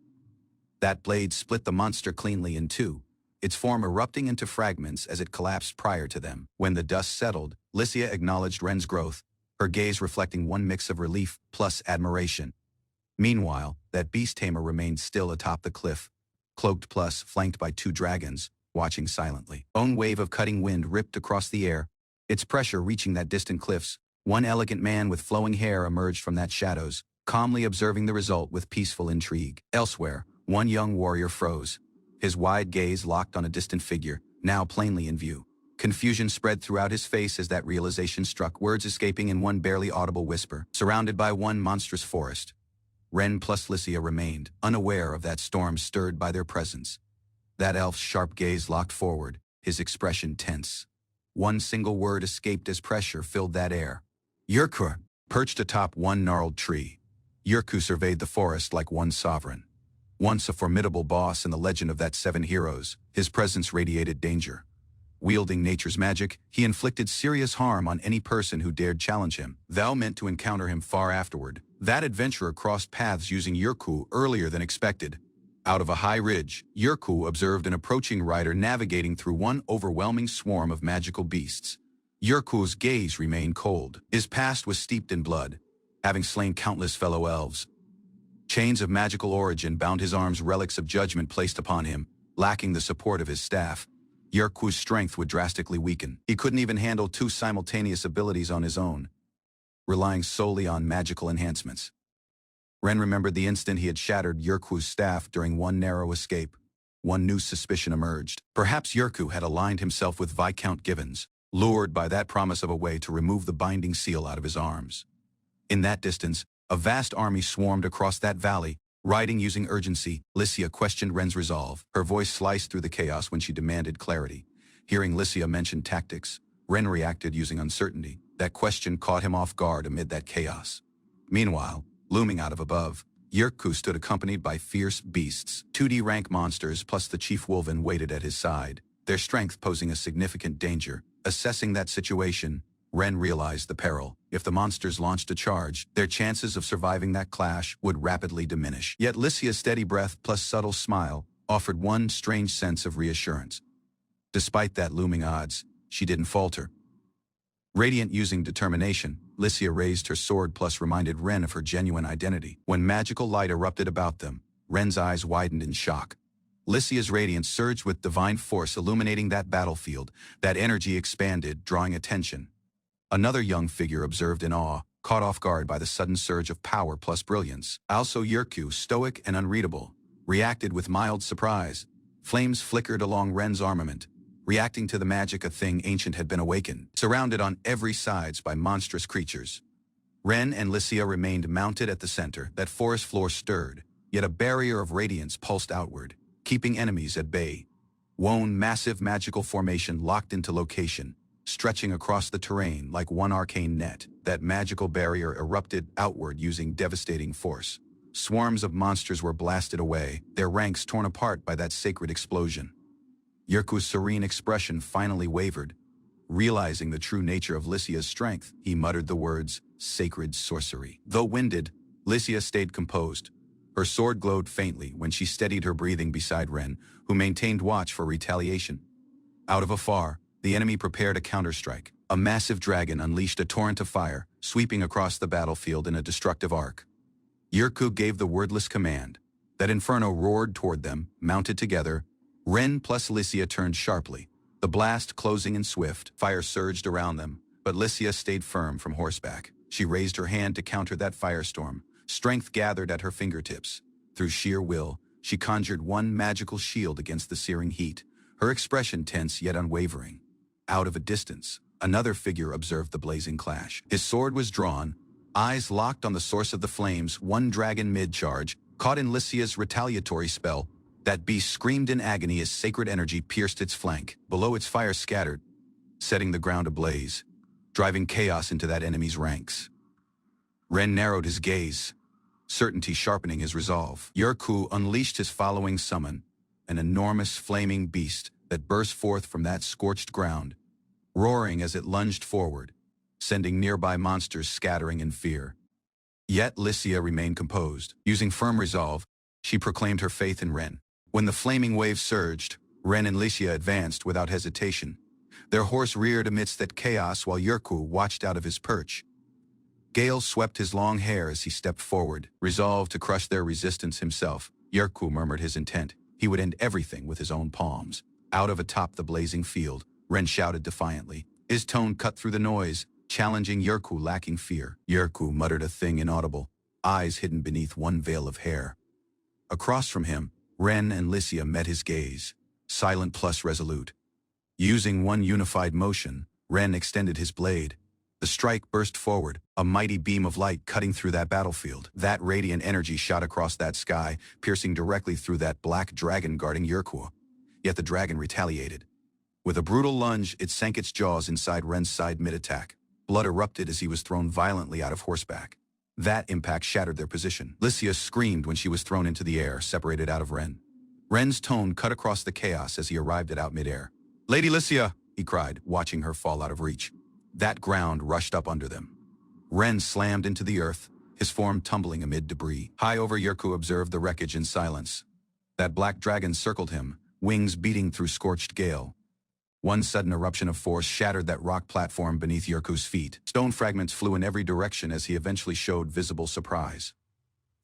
That blade split the monster cleanly in two, its form erupting into fragments as it collapsed prior to them. When the dust settled, Lycia acknowledged Ren's growth, her gaze reflecting one mix of relief plus admiration. Meanwhile, that beast tamer remained still atop the cliff, cloaked plus flanked by two dragons, watching silently. Own wave of cutting wind ripped across the air, its pressure reaching that distant cliffs. One elegant man with flowing hair emerged from that shadows, calmly observing the result with peaceful intrigue. Elsewhere, one young warrior froze, his wide gaze locked on a distant figure, now plainly in view. Confusion spread throughout his face as that realization struck, words escaping in one barely audible whisper. Surrounded by one monstrous forest, Ren plus Lycia remained, unaware of that storm stirred by their presence. That elf's sharp gaze locked forward, his expression tense. One single word escaped as pressure filled that air. Yurku. Perched atop one gnarled tree, Yurku surveyed the forest like one sovereign. Once a formidable boss in the legend of that 7 heroes, his presence radiated danger. Wielding nature's magic, he inflicted serious harm on any person who dared challenge him. Thou meant to encounter him far afterward. That adventurer crossed paths using Yurku earlier than expected. Out of a high ridge, Yurku observed an approaching rider navigating through one overwhelming swarm of magical beasts. Yurku's gaze remained cold. His past was steeped in blood, having slain countless fellow elves. Chains of magical origin bound his arms, relics of judgment placed upon him, lacking the support of his staff. Yerku's strength would drastically weaken. He couldn't even handle two simultaneous abilities on his own, relying solely on magical enhancements. Ren remembered the instant he had shattered Yerku's staff during one narrow escape. One new suspicion emerged. Perhaps Yerku had aligned himself with Viscount Givens, lured by that promise of a way to remove the binding seal out of his arms. In that distance, a vast army swarmed across that valley, riding using urgency. Lycia questioned Ren's resolve. Her voice sliced through the chaos when she demanded clarity. Hearing Lycia mention tactics, Ren reacted using uncertainty. That question caught him off guard amid that chaos. Meanwhile, looming out of above, Yerku stood accompanied by fierce beasts. 2D rank monsters plus the Chief Wolven waited at his side, their strength posing a significant danger. Assessing that situation, Ren realized the peril. If the monsters launched a charge, their chances of surviving that clash would rapidly diminish. Yet Lycia's steady breath plus subtle smile offered one strange sense of reassurance. Despite that looming odds, she didn't falter. Radiant using determination, Lycia raised her sword plus reminded Ren of her genuine identity. When magical light erupted about them, Ren's eyes widened in shock. Lycia's radiance surged with divine force illuminating that battlefield. That energy expanded, drawing attention. Another young figure observed in awe, caught off guard by the sudden surge of power plus brilliance. Also Yerku, stoic and unreadable, reacted with mild surprise. Flames flickered along Ren's armament, reacting to the magic a thing ancient had been awakened. Surrounded on every side by monstrous creatures, Ren and Lycia remained mounted at the center. That forest floor stirred, yet a barrier of radiance pulsed outward, keeping enemies at bay. One massive magical formation locked into location, stretching across the terrain like one arcane net. That magical barrier erupted outward using devastating force. Swarms of monsters were blasted away, their ranks torn apart by that sacred explosion. Yerku's serene expression finally wavered. Realizing the true nature of Lycia's strength, he muttered the words, "Sacred sorcery." Though winded, Lycia stayed composed. Her sword glowed faintly when she steadied her breathing beside Ren, who maintained watch for retaliation. Out of afar, the enemy prepared a counterstrike. A massive dragon unleashed a torrent of fire, sweeping across the battlefield in a destructive arc. Yerku gave the wordless command. That inferno roared toward them, mounted together. Ren plus Lycia turned sharply, the blast closing in swift. Fire surged around them, but Lycia stayed firm from horseback. She raised her hand to counter that firestorm. Strength gathered at her fingertips. Through sheer will, she conjured one magical shield against the searing heat, her expression tense yet unwavering. Out of a distance, another figure observed the blazing clash. His sword was drawn, eyes locked on the source of the flames. One dragon mid-charge, caught in Lycia's retaliatory spell. That beast screamed in agony as sacred energy pierced its flank. Below, its fire scattered, setting the ground ablaze, driving chaos into that enemy's ranks. Ren narrowed his gaze, certainty sharpening his resolve. Yerku unleashed his following summon, an enormous flaming beast that burst forth from that scorched ground, roaring as it lunged forward, sending nearby monsters scattering in fear. Yet Lycia remained composed. Using firm resolve, she proclaimed her faith in Ren. When the flaming wave surged, Ren and Lycia advanced without hesitation. Their horse reared amidst that chaos while Yerku watched out of his perch. Gale swept his long hair as he stepped forward, resolved to crush their resistance himself. Yerku murmured his intent. He would end everything with his own palms. Out of atop the blazing field, Ren shouted defiantly. His tone cut through the noise, challenging Yerku lacking fear. Yerku muttered a thing inaudible, eyes hidden beneath one veil of hair. Across from him, Ren and Lycia met his gaze, silent plus resolute. Using one unified motion, Ren extended his blade. The strike burst forward, a mighty beam of light cutting through that battlefield. That radiant energy shot across that sky, piercing directly through that black dragon guarding Yerku. Yet the dragon retaliated. With a brutal lunge, it sank its jaws inside Ren's side mid-attack. Blood erupted as he was thrown violently out of horseback. That impact shattered their position. Lycia screamed when she was thrown into the air, separated out of Ren. Ren's tone cut across the chaos as he arrived at out mid-air. "Lady Lycia!" he cried, watching her fall out of reach. That ground rushed up under them. Ren slammed into the earth, his form tumbling amid debris. High over, Yerku observed the wreckage in silence. That black dragon circled him, wings beating through scorched gale. One sudden eruption of force shattered that rock platform beneath Yurku's feet. Stone fragments flew in every direction as he eventually showed visible surprise.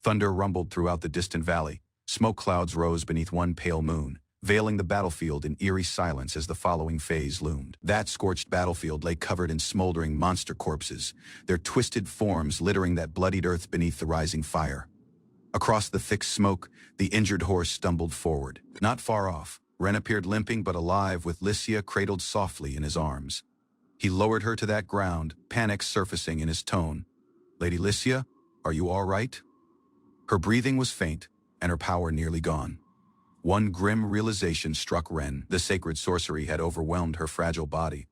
Thunder rumbled throughout the distant valley. Smoke clouds rose beneath one pale moon, veiling the battlefield in eerie silence as the following phase loomed. That scorched battlefield lay covered in smoldering monster corpses, their twisted forms littering that bloodied earth beneath the rising fire. Across the thick smoke, the injured horse stumbled forward. Not far off, Ren appeared limping but alive with Lycia cradled softly in his arms. He lowered her to that ground, panic surfacing in his tone. "Lady Lycia, are you all right?" Her breathing was faint, and her power nearly gone. One grim realization struck Ren. The sacred sorcery had overwhelmed her fragile body.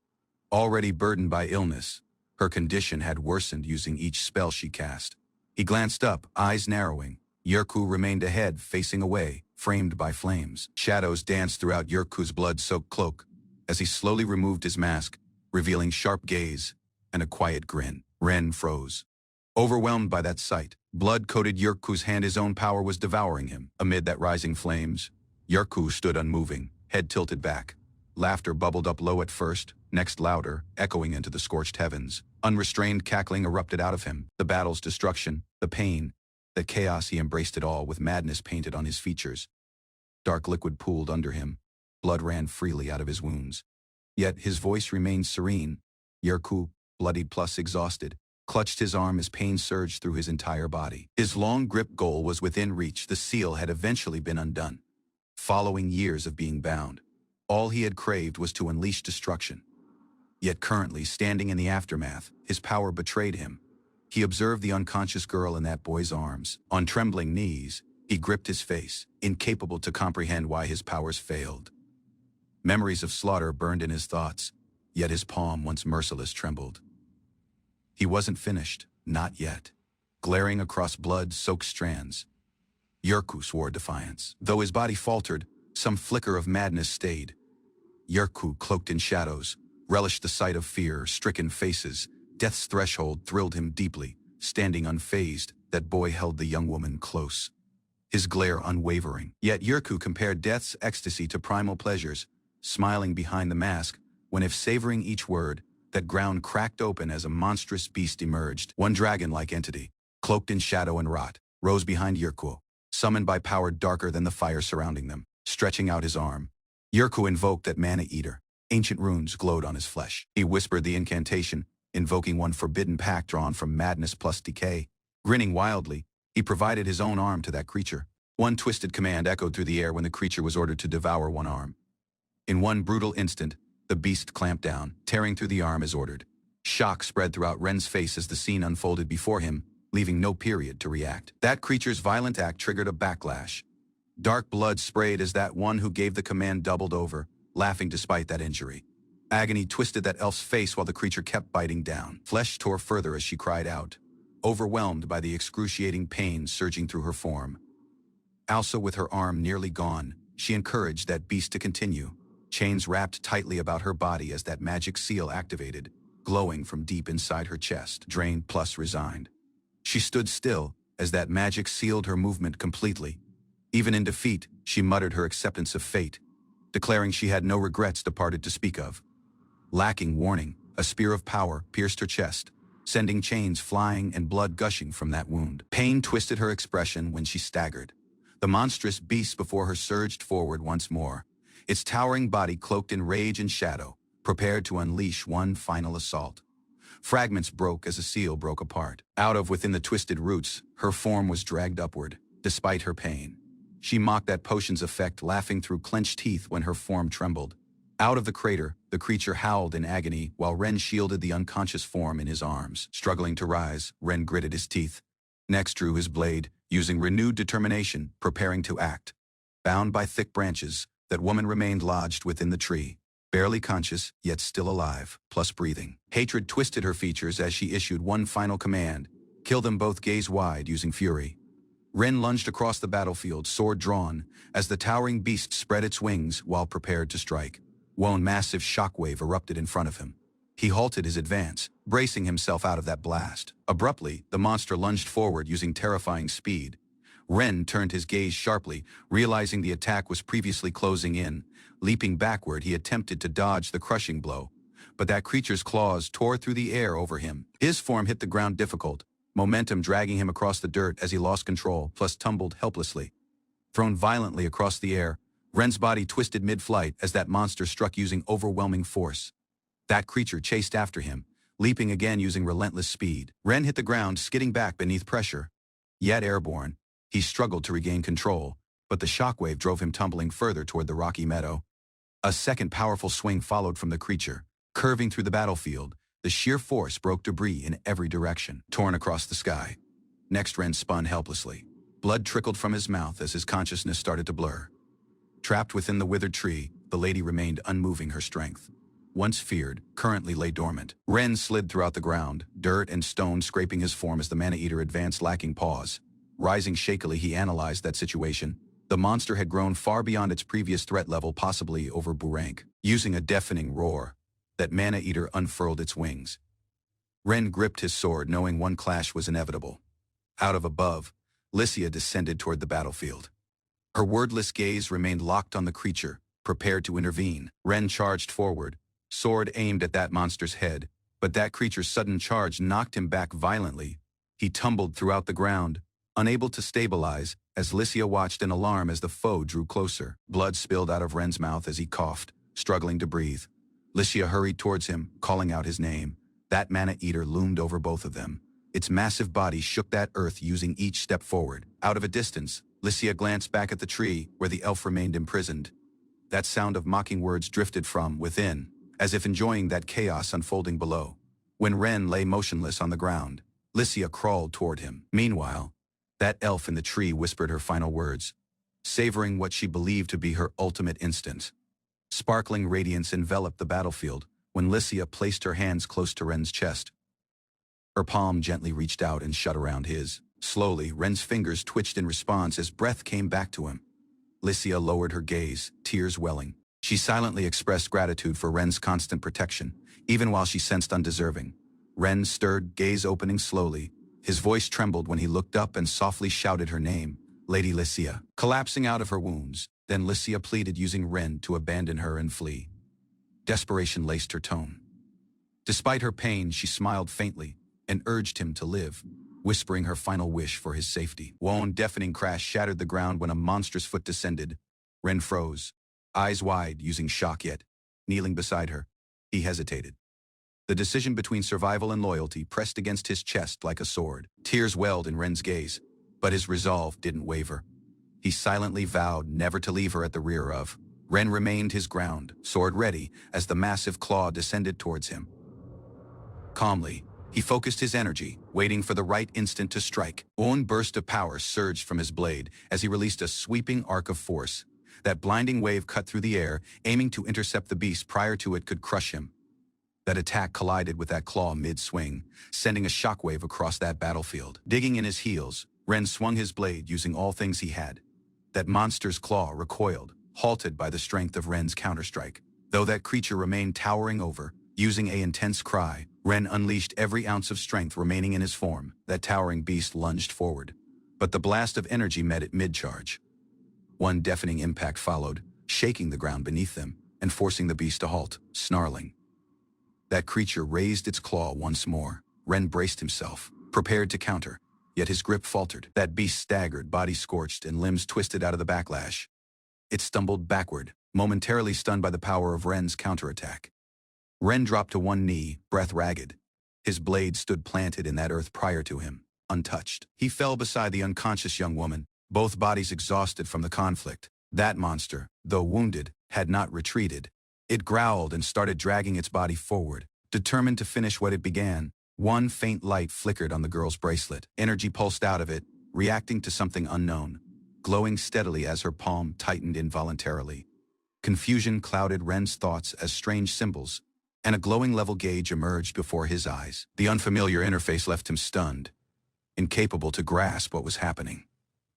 Already burdened by illness, her condition had worsened using each spell she cast. He glanced up, eyes narrowing. Yurku remained ahead, facing away, framed by flames. Shadows danced throughout Yurku's blood-soaked cloak as he slowly removed his mask, revealing sharp gaze and a quiet grin. Ren froze. Overwhelmed by that sight, blood-coated Yurku's hand, his own power was devouring him. Amid that rising flames, Yurku stood unmoving, head tilted back. Laughter bubbled up low at first, next louder, echoing into the scorched heavens. Unrestrained cackling erupted out of him. The battle's destruction, the pain, the chaos, he embraced it all with madness painted on his features. Dark liquid pooled under him. Blood ran freely out of his wounds. Yet his voice remained serene. Yurku, bloodied plus exhausted, clutched his arm as pain surged through his entire body. His long-grip goal was within reach. The seal had eventually been undone. Following years of being bound, all he had craved was to unleash destruction. Yet currently, standing in the aftermath, his power betrayed him. He observed the unconscious girl in that boy's arms. On trembling knees, he gripped his face, incapable to comprehend why his powers failed. Memories of slaughter burned in his thoughts, yet his palm, once merciless, trembled. He wasn't finished, not yet. Glaring across blood-soaked strands, Yurku swore defiance. Though his body faltered, some flicker of madness stayed. Yurku, cloaked in shadows, relished the sight of fear-stricken faces. Death's threshold thrilled him deeply. Standing unfazed, that boy held the young woman close, his glare unwavering. Yet Yurku compared death's ecstasy to primal pleasures, smiling behind the mask, when if savoring each word, that ground cracked open as a monstrous beast emerged. One dragon-like entity, cloaked in shadow and rot, rose behind Yurku, summoned by power darker than the fire surrounding them. Stretching out his arm, Yurku invoked that mana eater. Ancient runes glowed on his flesh. He whispered the incantation, invoking one forbidden pact drawn from madness plus decay. Grinning wildly, he provided his own arm to that creature. One twisted command echoed through the air when the creature was ordered to devour one arm. In one brutal instant, the beast clamped down, tearing through the arm as ordered. Shock spread throughout Ren's face as the scene unfolded before him, leaving no period to react. That creature's violent act triggered a backlash. Dark blood sprayed as that one who gave the command doubled over, laughing despite that injury. Agony twisted that elf's face while the creature kept biting down. Flesh tore further as she cried out, overwhelmed by the excruciating pain surging through her form. Also, with her arm nearly gone, she encouraged that beast to continue. Chains wrapped tightly about her body as that magic seal activated, glowing from deep inside her chest. Drained plus resigned, she stood still as that magic sealed her movement completely. Even in defeat, she muttered her acceptance of fate, declaring she had no regrets departed to speak of. Lacking warning, a spear of power pierced her chest, sending chains flying and blood gushing from that wound. Pain twisted her expression when she staggered. The monstrous beast before her surged forward once more, its towering body cloaked in rage and shadow, prepared to unleash one final assault. Fragments broke as a seal broke apart. Out of within the twisted roots, her form was dragged upward, despite her pain. She mocked that potion's effect, laughing through clenched teeth when her form trembled. Out of the crater, the creature howled in agony while Ren shielded the unconscious form in his arms. Struggling to rise, Ren gritted his teeth. Next drew his blade, using renewed determination, preparing to act. Bound by thick branches, that woman remained lodged within the tree, barely conscious, yet still alive, plus breathing. Hatred twisted her features as she issued one final command. Kill them both, gaze wide, using fury. Ren lunged across the battlefield, sword drawn, as the towering beast spread its wings while prepared to strike. One massive shockwave erupted in front of him. He halted his advance, bracing himself out of that blast. Abruptly, the monster lunged forward using terrifying speed. Ren turned his gaze sharply, realizing the attack was previously closing in. Leaping backward, he attempted to dodge the crushing blow, but that creature's claws tore through the air over him. His form hit the ground difficult, momentum dragging him across the dirt as he lost control, plus tumbled helplessly. Thrown violently across the air, Ren's body twisted mid-flight as that monster struck using overwhelming force. That creature chased after him, leaping again using relentless speed. Ren hit the ground, skidding back beneath pressure. Yet airborne, he struggled to regain control, but the shockwave drove him tumbling further toward the rocky meadow. A second powerful swing followed from the creature. Curving through the battlefield, the sheer force broke debris in every direction, torn across the sky. Next, Ren spun helplessly. Blood trickled from his mouth as his consciousness started to blur. Trapped within the withered tree, the lady remained unmoving. Her strength, once feared, currently lay dormant. Ren slid throughout the ground, dirt and stone scraping his form as the man-eater advanced, lacking pause. Rising shakily, he analyzed that situation. The monster had grown far beyond its previous threat level, possibly over rank. Using a deafening roar, that mana-eater unfurled its wings. Ren gripped his sword, knowing one clash was inevitable. Out of above, Lycia descended toward the battlefield. Her wordless gaze remained locked on the creature, prepared to intervene. Ren charged forward, sword aimed at that monster's head, but that creature's sudden charge knocked him back violently. He tumbled throughout the ground, unable to stabilize, as Lycia watched in alarm as the foe drew closer. Blood spilled out of Ren's mouth as he coughed, struggling to breathe. Lycia hurried towards him, calling out his name. That mana-eater loomed over both of them. Its massive body shook that earth, using each step forward. Out of a distance, Lycia glanced back at the tree where the elf remained imprisoned. That sound of mocking words drifted from within, as if enjoying that chaos unfolding below. When Ren lay motionless on the ground, Lycia crawled toward him. Meanwhile, that elf in the tree whispered her final words, savoring what she believed to be her ultimate instant. Sparkling radiance enveloped the battlefield when Lycia placed her hands close to Ren's chest. Her palm gently reached out and shut around his. Slowly, Ren's fingers twitched in response as breath came back to him. Lycia lowered her gaze, tears welling. She silently expressed gratitude for Ren's constant protection, even while she sensed undeserving. Ren stirred, gaze opening slowly. His voice trembled when he looked up and softly shouted her name, Lady Lycia. Collapsing out of her wounds, then Lycia pleaded, using Ren to abandon her and flee. Desperation laced her tone. Despite her pain, she smiled faintly and urged him to live, whispering her final wish for his safety. One deafening crash shattered the ground when a monstrous foot descended. Ren froze, eyes wide, using shock. Yet, kneeling beside her, he hesitated. The decision between survival and loyalty pressed against his chest like a sword. Tears welled in Ren's gaze, but his resolve didn't waver. He silently vowed never to leave her at the rear of. Ren remained his ground, sword ready, as the massive claw descended towards him. Calmly, he focused his energy, waiting for the right instant to strike. One burst of power surged from his blade as he released a sweeping arc of force. That blinding wave cut through the air, aiming to intercept the beast prior to it could crush him. That attack collided with that claw mid-swing, sending a shockwave across that battlefield. Digging in his heels, Ren swung his blade using all things he had. That monster's claw recoiled, halted by the strength of Ren's counterstrike. Though that creature remained towering over, using an intense cry, Ren unleashed every ounce of strength remaining in his form. That towering beast lunged forward, but the blast of energy met it mid-charge. One deafening impact followed, shaking the ground beneath them and forcing the beast to halt, snarling. That creature raised its claw once more. Ren braced himself, prepared to counter, yet his grip faltered. That beast staggered, body scorched and limbs twisted out of the backlash. It stumbled backward, momentarily stunned by the power of Ren's counterattack. Ren dropped to one knee, breath ragged. His blade stood planted in that earth prior to him, untouched. He fell beside the unconscious young woman, both bodies exhausted from the conflict. That monster, though wounded, had not retreated. It growled and started dragging its body forward, determined to finish what it began. One faint light flickered on the girl's bracelet. Energy pulsed out of it, reacting to something unknown, glowing steadily as her palm tightened involuntarily. Confusion clouded Ren's thoughts as strange symbols, and a glowing level gauge emerged before his eyes. The unfamiliar interface left him stunned, incapable to grasp what was happening.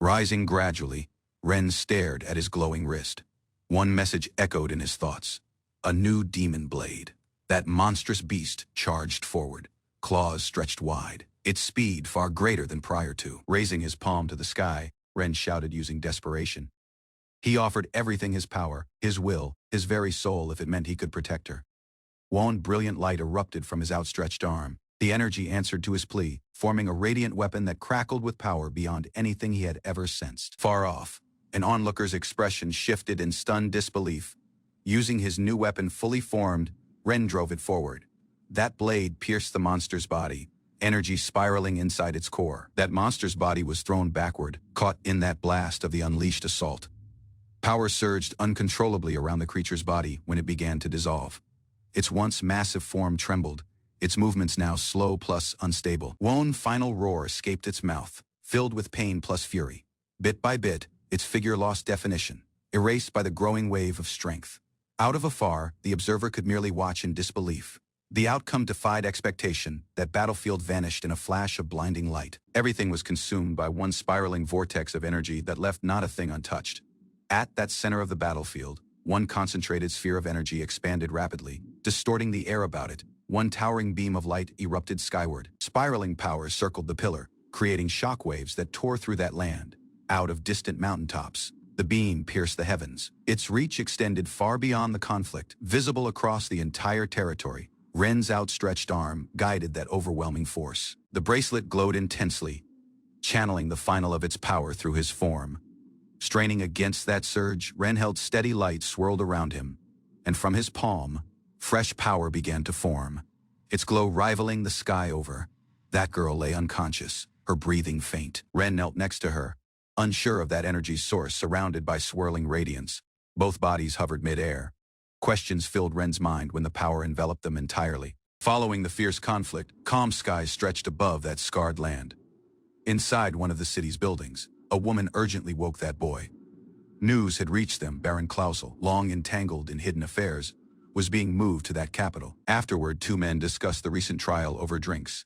Rising gradually, Ren stared at his glowing wrist. One message echoed in his thoughts. A new demon blade. That monstrous beast charged forward, claws stretched wide, its speed far greater than prior to. Raising his palm to the sky, Ren shouted using desperation. He offered everything, his power, his will, his very soul, if it meant he could protect her. One brilliant light erupted from his outstretched arm. The energy answered to his plea, forming a radiant weapon that crackled with power beyond anything he had ever sensed. Far off, an onlooker's expression shifted in stunned disbelief. Using his new weapon fully formed, Ren drove it forward. That blade pierced the monster's body, energy spiraling inside its core. That monster's body was thrown backward, caught in that blast of the unleashed assault. Power surged uncontrollably around the creature's body when it began to dissolve. Its once massive form trembled, its movements now slow plus unstable. One final roar escaped its mouth, filled with pain plus fury. Bit by bit, its figure lost definition, erased by the growing wave of strength. Out of afar, the observer could merely watch in disbelief. The outcome defied expectation. That battlefield vanished in a flash of blinding light. Everything was consumed by one spiraling vortex of energy that left not a thing untouched. At that center of the battlefield, one concentrated sphere of energy expanded rapidly, distorting the air about it. One towering beam of light erupted skyward. Spiraling power circled the pillar, creating shockwaves that tore through that land. Out of distant mountaintops, the beam pierced the heavens. Its reach extended far beyond the conflict, visible across the entire territory. Ren's outstretched arm guided that overwhelming force. The bracelet glowed intensely, channeling the final of its power through his form. Straining against that surge, Ren held steady light swirled around him, and from his palm, fresh power began to form, its glow rivaling the sky over. That girl lay unconscious, her breathing faint. Ren knelt next to her, unsure of that energy's source, surrounded by swirling radiance. Both bodies hovered mid-air. Questions filled Ren's mind when the power enveloped them entirely. Following the fierce conflict, calm skies stretched above that scarred land. Inside one of the city's buildings, a woman urgently woke that boy. News had reached them. Baron Clausel, long entangled in hidden affairs, was being moved to that capital. Afterward, two men discussed the recent trial over drinks.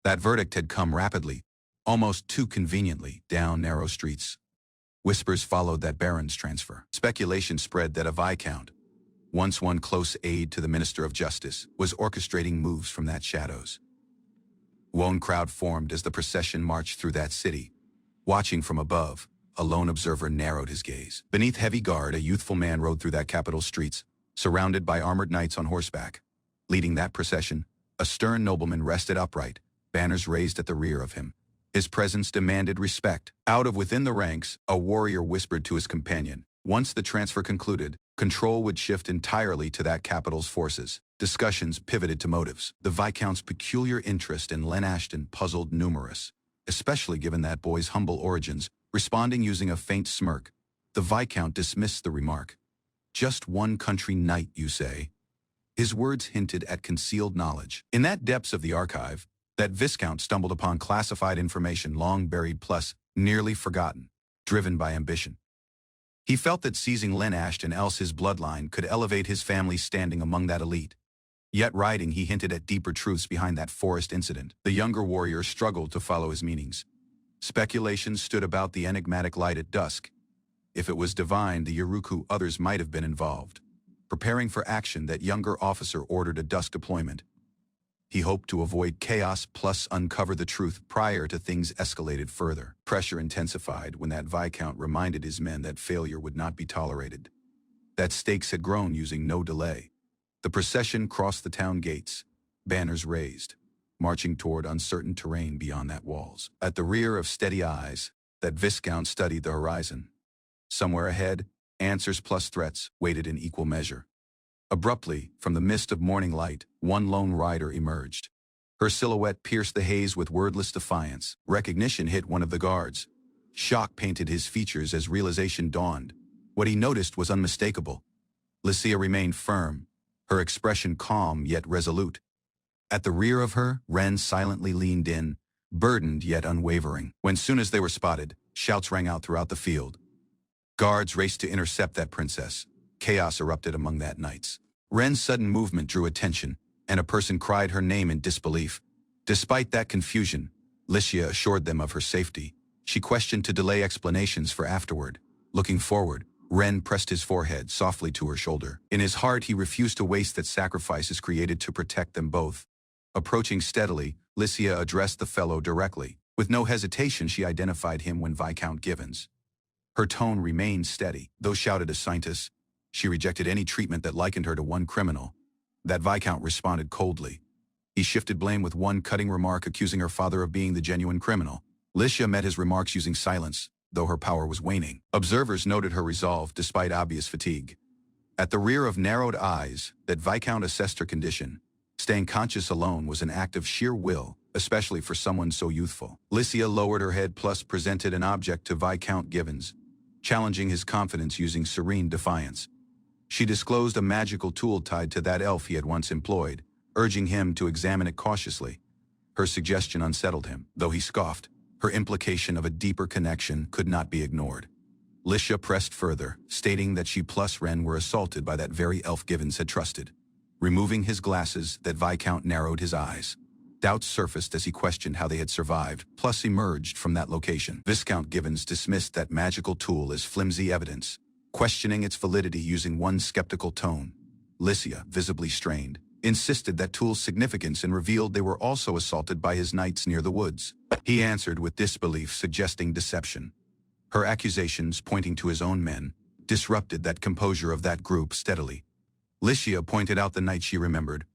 That verdict had come rapidly, almost too conveniently, down narrow streets. Whispers followed that Baron's transfer. Speculation spread that a Viscount, once one close aide to the Minister of Justice, was orchestrating moves from that shadows. One crowd formed as the procession marched through that city. Watching from above, a lone observer narrowed his gaze. Beneath heavy guard, a youthful man rode through that capital's streets, surrounded by armored knights on horseback. Leading that procession, a stern nobleman rested upright, banners raised at the rear of him. His presence demanded respect. Out of within the ranks, a warrior whispered to his companion. Once the transfer concluded, control would shift entirely to that capital's forces. Discussions pivoted to motives. The Viscount's peculiar interest in Len Ashton puzzled numerous, especially given that boy's humble origins. Responding using a faint smirk, the Viscount dismissed the remark. Just one country knight, you say? His words hinted at concealed knowledge. In that depths of the archive, that Viscount stumbled upon classified information long buried plus nearly forgotten, driven by ambition. He felt that seizing Len Ashton, else his bloodline, could elevate his family's standing among that elite. Yet writing, he hinted at deeper truths behind that forest incident. The younger warrior struggled to follow his meanings. Speculations stood about the enigmatic light at dusk. If it was divine, the Yuruku, others might have been involved. Preparing for action, that younger officer ordered a dusk deployment. He hoped to avoid chaos plus uncover the truth prior to things escalated further. Pressure intensified when that Viscount reminded his men that failure would not be tolerated. That stakes had grown using no delay. The procession crossed the town gates, banners raised, marching toward uncertain terrain beyond that walls. At the rear of steady eyes, that Viscount studied the horizon. Somewhere ahead, answers plus threats waited in equal measure. Abruptly, from the mist of morning light, one lone rider emerged. Her silhouette pierced the haze with wordless defiance. Recognition hit one of the guards. Shock painted his features as realization dawned. What he noticed was unmistakable. Lycia remained firm, her expression calm yet resolute. At the rear of her, Ren silently leaned in, burdened yet unwavering. When soon as they were spotted, shouts rang out throughout the field. Guards raced to intercept that princess. Chaos erupted among that knights. Ren's sudden movement drew attention, and a person cried her name in disbelief. Despite that confusion, Lycia assured them of her safety. She questioned to delay explanations for afterward. Looking forward, Ren pressed his forehead softly to her shoulder. In his heart, he refused to waste that sacrifices created to protect them both. Approaching steadily, Lycia addressed the fellow directly. With no hesitation, she identified him when Viscount Givens. Her tone remained steady. Though shouted as scientist, she rejected any treatment that likened her to one criminal. That Viscount responded coldly. He shifted blame with one cutting remark accusing her father of being the genuine criminal. Licia met his remarks using silence, though her power was waning. Observers noted her resolve despite obvious fatigue. At the rear of narrowed eyes, that Viscount assessed her condition. Staying conscious alone was an act of sheer will, especially for someone so youthful. Licia lowered her head plus presented an object to Viscount Givens, challenging his confidence using serene defiance. She disclosed a magical tool tied to that elf he had once employed, urging him to examine it cautiously. Her suggestion unsettled him, though he scoffed. Her implication of a deeper connection could not be ignored. Licia pressed further, stating that she plus Ren were assaulted by that very elf Givens had trusted. Removing his glasses, that Viscount narrowed his eyes. Doubts surfaced as he questioned how they had survived, plus emerged from that location. Viscount Givens dismissed that magical tool as flimsy evidence, questioning its validity using one skeptical tone. Licia, visibly strained, insisted that tool's significance and revealed they were also assaulted by his knights near the woods. He answered with disbelief, suggesting deception. Her accusations, pointing to his own men, disrupted that composure of that group steadily. Licia pointed out the knight she remembered.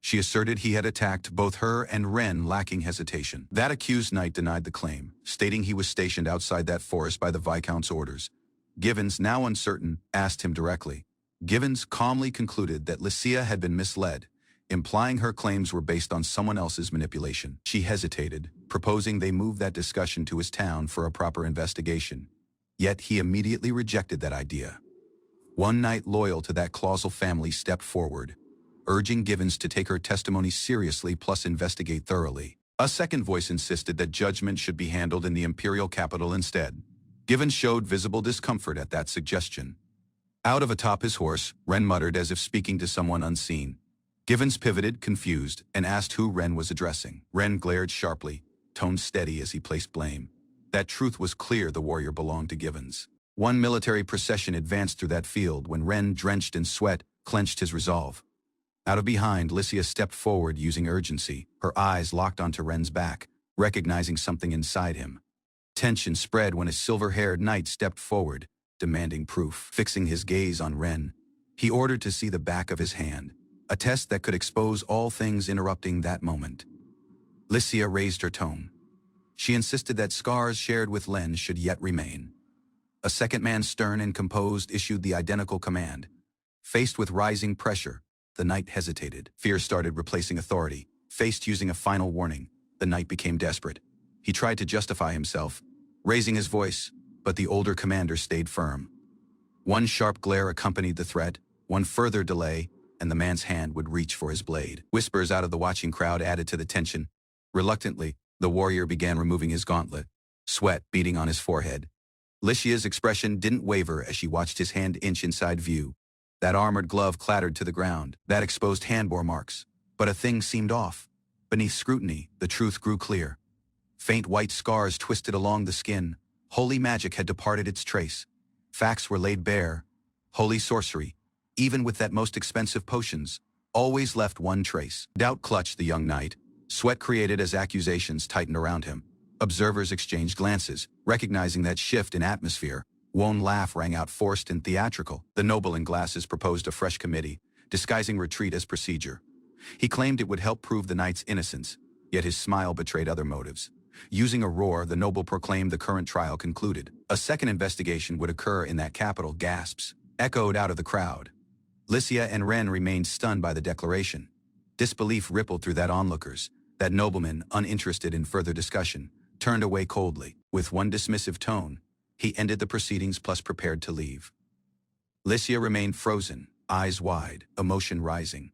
She asserted he had attacked both her and Ren, lacking hesitation. That accused knight denied the claim, stating he was stationed outside that forest by the Viscount's orders. Givens, now uncertain, asked him directly. Givens calmly concluded that Licia had been misled, implying her claims were based on someone else's manipulation. She hesitated, proposing they move that discussion to his town for a proper investigation. Yet he immediately rejected that idea. One knight loyal to that colossal family stepped forward, urging Givens to take her testimony seriously plus investigate thoroughly. A second voice insisted that judgment should be handled in the imperial capital instead. Givens showed visible discomfort at that suggestion. Out of atop his horse, Ren muttered as if speaking to someone unseen. Givens pivoted, confused, and asked who Ren was addressing. Ren glared sharply, tone steady as he placed blame. That truth was clear: the warrior belonged to Givens. One military procession advanced through that field when Ren, drenched in sweat, clenched his resolve. Out of behind, Licia stepped forward using urgency, her eyes locked onto Ren's back, recognizing something inside him. Tension spread when a silver-haired knight stepped forward, demanding proof. Fixing his gaze on Ren, he ordered to see the back of his hand, a test that could expose all things interrupting that moment. Licia raised her tone. She insisted that scars shared with Len should yet remain. A second man, stern and composed, issued the identical command. Faced with rising pressure, the knight hesitated. Fear started replacing authority. Faced using a final warning, the knight became desperate. He tried to justify himself, raising his voice, but the older commander stayed firm. One sharp glare accompanied the threat, one further delay, and the man's hand would reach for his blade. Whispers out of the watching crowd added to the tension. Reluctantly, the warrior began removing his gauntlet, sweat beading on his forehead. Licia's expression didn't waver as she watched his hand inch inside view. That armored glove clattered to the ground, that exposed handbore marks. But a thing seemed off. Beneath scrutiny, the truth grew clear. Faint white scars twisted along the skin. Holy magic had departed its trace. Facts were laid bare. Holy sorcery, even with that most expensive potions, always left one trace. Doubt clutched the young knight. Sweat created as accusations tightened around him. Observers exchanged glances, recognizing that shift in atmosphere. One laugh rang out, forced and theatrical. The noble in glasses proposed a fresh committee, disguising retreat as procedure. He claimed it would help prove the knight's innocence, yet his smile betrayed other motives. Using a roar, the noble proclaimed the current trial concluded. A second investigation would occur in that capital. Gasps echoed out of the crowd. Licia and Ren remained stunned by the declaration. Disbelief rippled through that onlookers. That nobleman, uninterested in further discussion, turned away coldly. With one dismissive tone, he ended the proceedings plus prepared to leave. Licia remained frozen, eyes wide, emotion rising.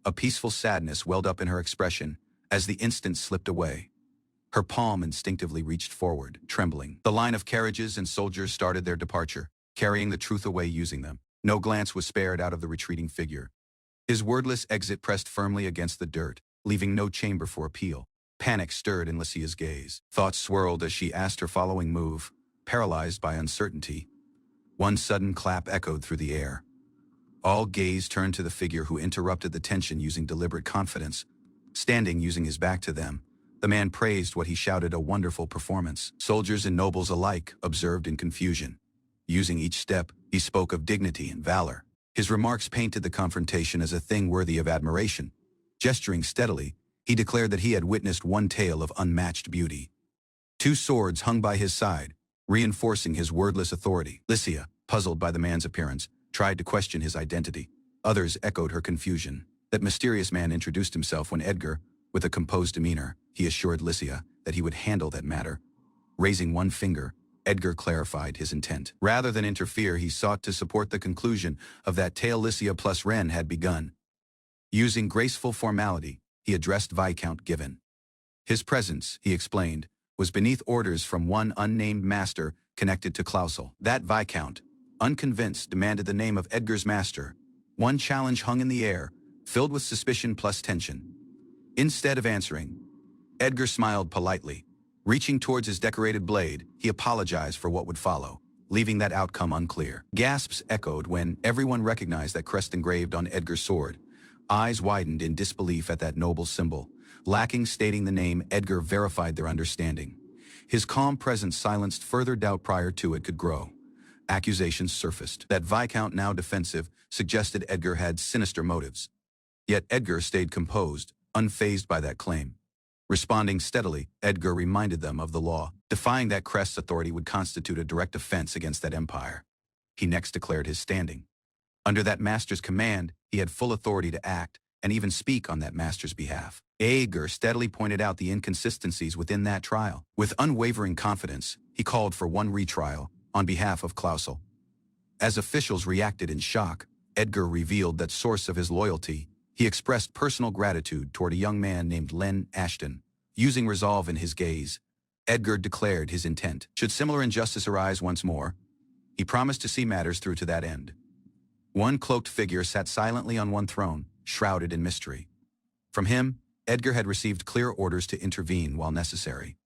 A peaceful sadness welled up in her expression as the instant slipped away. Her palm instinctively reached forward, trembling. The line of carriages and soldiers started their departure, carrying the truth away using them. No glance was spared out of the retreating figure. His wordless exit pressed firmly against the dirt, leaving no chamber for appeal. Panic stirred in Licia's gaze. Thoughts swirled as she asked her following move, paralyzed by uncertainty. One sudden clap echoed through the air. All gaze turned to the figure who interrupted the tension using deliberate confidence. Standing using his back to them, The man praised what he shouted a wonderful performance. Soldiers and nobles alike observed in confusion. Using each step, he spoke of dignity and valor. His remarks painted the confrontation as a thing worthy of admiration. Gesturing steadily, he declared that he had witnessed one tale of unmatched beauty. 2 swords hung by his side, reinforcing his wordless authority. Lycia, puzzled by the man's appearance, tried to question his identity. Others echoed her confusion. That mysterious man introduced himself when Edgar, with a composed demeanor, he assured Lycia that he would handle that matter. Raising one finger, Edgar clarified his intent. Rather than interfere, he sought to support the conclusion of that tale Lycia plus Ren had begun. Using graceful formality, he addressed Viscount Given. His presence, he explained, was beneath orders from one unnamed master connected to Clausel. That Viscount, unconvinced, demanded the name of Edgar's master. One challenge hung in the air, filled with suspicion plus tension. Instead of answering, Edgar smiled politely. Reaching towards his decorated blade, he apologized for what would follow, leaving that outcome unclear. Gasps echoed when everyone recognized that crest engraved on Edgar's sword. Eyes widened in disbelief at that noble symbol. Lacking stating the name, Edgar verified their understanding. His calm presence silenced further doubt prior to it could grow. Accusations surfaced. That Viscount, now defensive, suggested Edgar had sinister motives. Yet Edgar stayed composed, unfazed by that claim. Responding steadily, Edgar reminded them of the law. Defying that crest's authority would constitute a direct offense against that empire. He next declared his standing. Under that master's command, he had full authority to act and even speak on that master's behalf. Edgar steadily pointed out the inconsistencies within that trial. With unwavering confidence, he called for one retrial on behalf of Clausel. As officials reacted in shock, Edgar revealed that source of his loyalty. He expressed personal gratitude toward a young man named Len Ashton. Using resolve in his gaze, Edgar declared his intent. Should similar injustice arise once more, he promised to see matters through to that end. One cloaked figure sat silently on one throne, shrouded in mystery. From him, Edgar had received clear orders to intervene while necessary.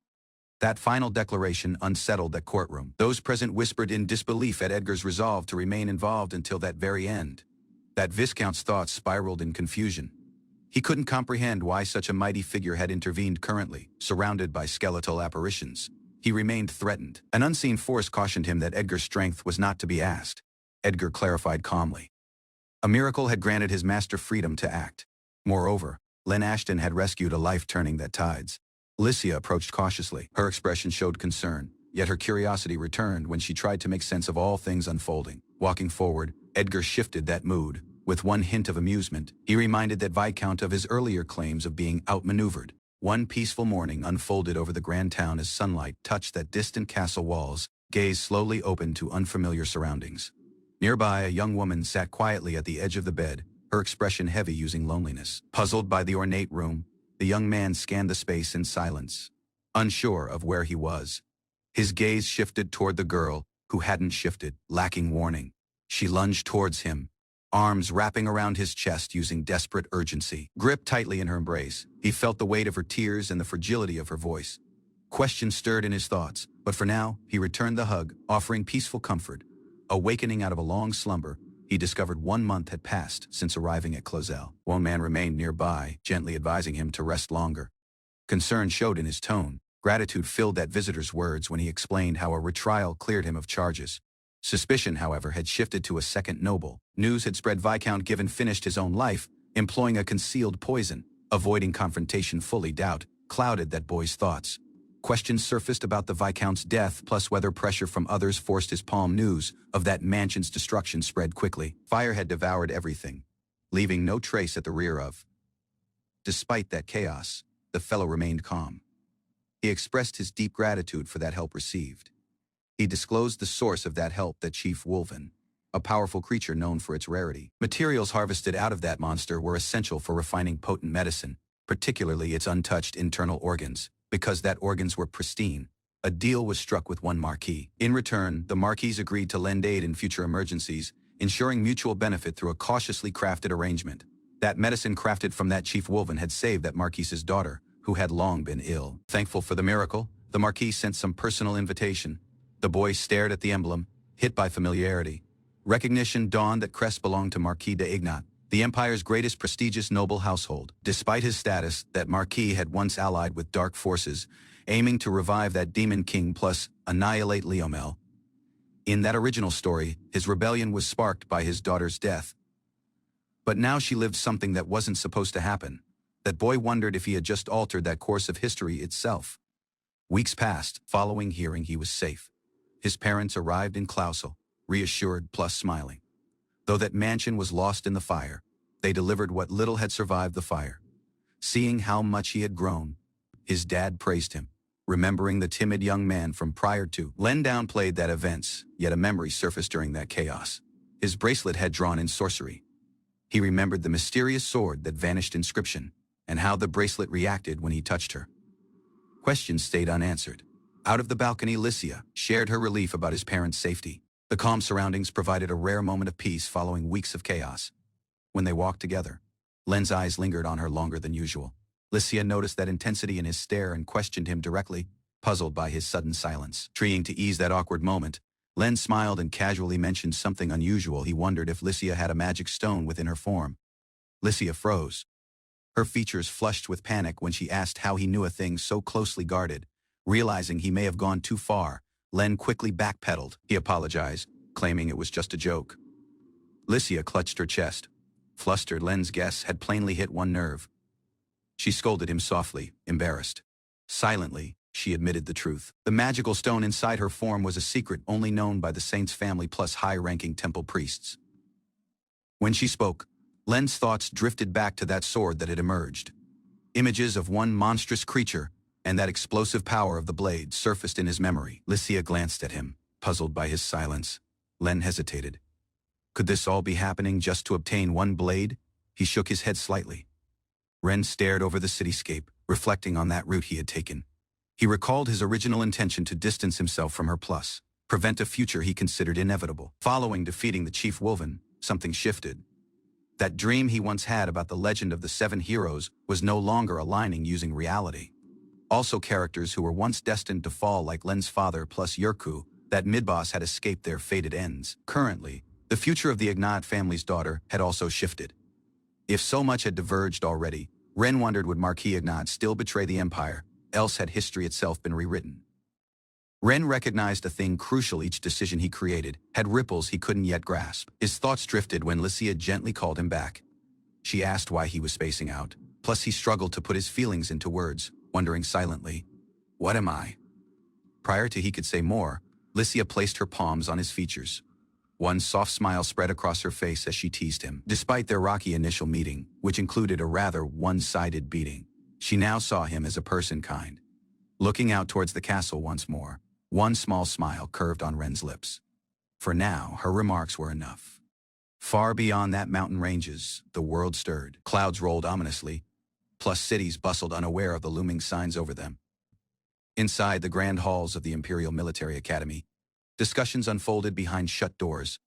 That final declaration unsettled that courtroom. Those present whispered in disbelief at Edgar's resolve to remain involved until that very end. That Viscount's thoughts spiraled in confusion. He couldn't comprehend why such a mighty figure had intervened currently, surrounded by skeletal apparitions. He remained threatened. An unseen force cautioned him that Edgar's strength was not to be asked. Edgar clarified calmly. A miracle had granted his master freedom to act. Moreover, Len Ashton had rescued a life turning that tides. Lycia approached cautiously. Her expression showed concern, yet her curiosity returned when she tried to make sense of all things unfolding. Walking forward, Edgar shifted that mood. With one hint of amusement, he reminded that Viscount of his earlier claims of being outmaneuvered. One peaceful morning unfolded over the grand town as sunlight touched that distant castle walls, gaze slowly opened to unfamiliar surroundings. Nearby, a young woman sat quietly at the edge of the bed, her expression heavy using loneliness. Puzzled by the ornate room, the young man scanned the space in silence, unsure of where he was. His gaze shifted toward the girl, who hadn't shifted, lacking warning. She lunged towards him, arms wrapping around his chest using desperate urgency. Gripped tightly in her embrace, he felt the weight of her tears and the fragility of her voice. Questions stirred in his thoughts, but for now, he returned the hug, offering peaceful comfort. Awakening out of a long slumber, he discovered 1 month had passed since arriving at Clausel. One man remained nearby, gently advising him to rest longer. Concern showed in his tone. Gratitude filled that visitor's words when he explained how a retrial cleared him of charges. Suspicion, however, had shifted to a second noble. News had spread Viscount Given finished his own life, employing a concealed poison. Avoiding confrontation fully, doubt clouded that boy's thoughts. Questions surfaced about the Viscount's death, plus whether pressure from others forced his palm. News of that mansion's destruction spread quickly. Fire had devoured everything, leaving no trace at the rear of. Despite that chaos, the fellow remained calm. He expressed his deep gratitude for that help received. He disclosed the source of that help, that Chief Wolven, a powerful creature known for its rarity. Materials harvested out of that monster were essential for refining potent medicine, particularly its untouched internal organs. Because that organs were pristine, a deal was struck with one Marquis. In return, the Marquis agreed to lend aid in future emergencies, ensuring mutual benefit through a cautiously crafted arrangement. That medicine crafted from that Chief Wolven had saved that Marquis's daughter, who had long been ill. Thankful for the miracle, the Marquis sent some personal invitation. The boy stared at the emblem, hit by familiarity. Recognition dawned that crest belonged to Marquis de Ignat, the Empire's greatest prestigious noble household. Despite his status, that Marquis had once allied with dark forces, aiming to revive that demon king plus annihilate Leomel. In that original story, his rebellion was sparked by his daughter's death. But now she lived something that wasn't supposed to happen. That boy wondered if he had just altered that course of history itself. Weeks passed, following hearing he was safe. His parents arrived in Klausel, reassured plus smiling. Though that mansion was lost in the fire, they delivered what little had survived the fire. Seeing how much he had grown, his dad praised him, remembering the timid young man from prior to. Len downplayed that events, yet a memory surfaced during that chaos. His bracelet had drawn in sorcery. He remembered the mysterious sword that vanished inscription, and how the bracelet reacted when he touched her. Questions stayed unanswered. Out of the balcony, Lycia shared her relief about his parents' safety. The calm surroundings provided a rare moment of peace following weeks of chaos. When they walked together, Len's eyes lingered on her longer than usual. Lycia noticed that intensity in his stare and questioned him directly, puzzled by his sudden silence. Trying to ease that awkward moment, Len smiled and casually mentioned something unusual. He wondered if Lycia had a magic stone within her form. Lycia froze. Her features flushed with panic when she asked how he knew a thing so closely guarded. Realizing he may have gone too far, Len quickly backpedaled. He apologized, claiming it was just a joke. Lycia clutched her chest. Flustered, Len's guess had plainly hit one nerve. She scolded him softly, embarrassed. Silently, she admitted the truth. The magical stone inside her form was a secret only known by the saint's family plus high-ranking temple priests. When she spoke, Len's thoughts drifted back to that sword that had emerged. Images of one monstrous creature and that explosive power of the blade surfaced in his memory. Lycia glanced at him, puzzled by his silence. Len hesitated. Could this all be happening just to obtain one blade? He shook his head slightly. Ren stared over the cityscape, reflecting on that route he had taken. He recalled his original intention to distance himself from her plus, prevent a future he considered inevitable. Following defeating the Chief Wolven, something shifted. That dream he once had about the legend of the 7 heroes was no longer aligning using reality. Also characters who were once destined to fall like Len's father plus Yurku, that mid-boss had escaped their fated ends. Currently, the future of the Ignat family's daughter had also shifted. If so much had diverged already, Ren wondered would Marquis Ignat still betray the Empire, else had history itself been rewritten. Ren recognized a thing crucial: each decision he created had ripples he couldn't yet grasp. His thoughts drifted when Lycia gently called him back. She asked why he was spacing out, plus he struggled to put his feelings into words, wondering silently, what am I? Prior to he could say more, Lycia placed her palms on his features. One soft smile spread across her face as she teased him. Despite their rocky initial meeting, which included a rather one-sided beating, she now saw him as a person kind. Looking out towards the castle once more, one small smile curved on Ren's lips. For now, her remarks were enough. Far beyond that mountain ranges, the world stirred. Clouds rolled ominously, plus cities bustled unaware of the looming signs over them. Inside the grand halls of the Imperial Military Academy, discussions unfolded behind shut doors.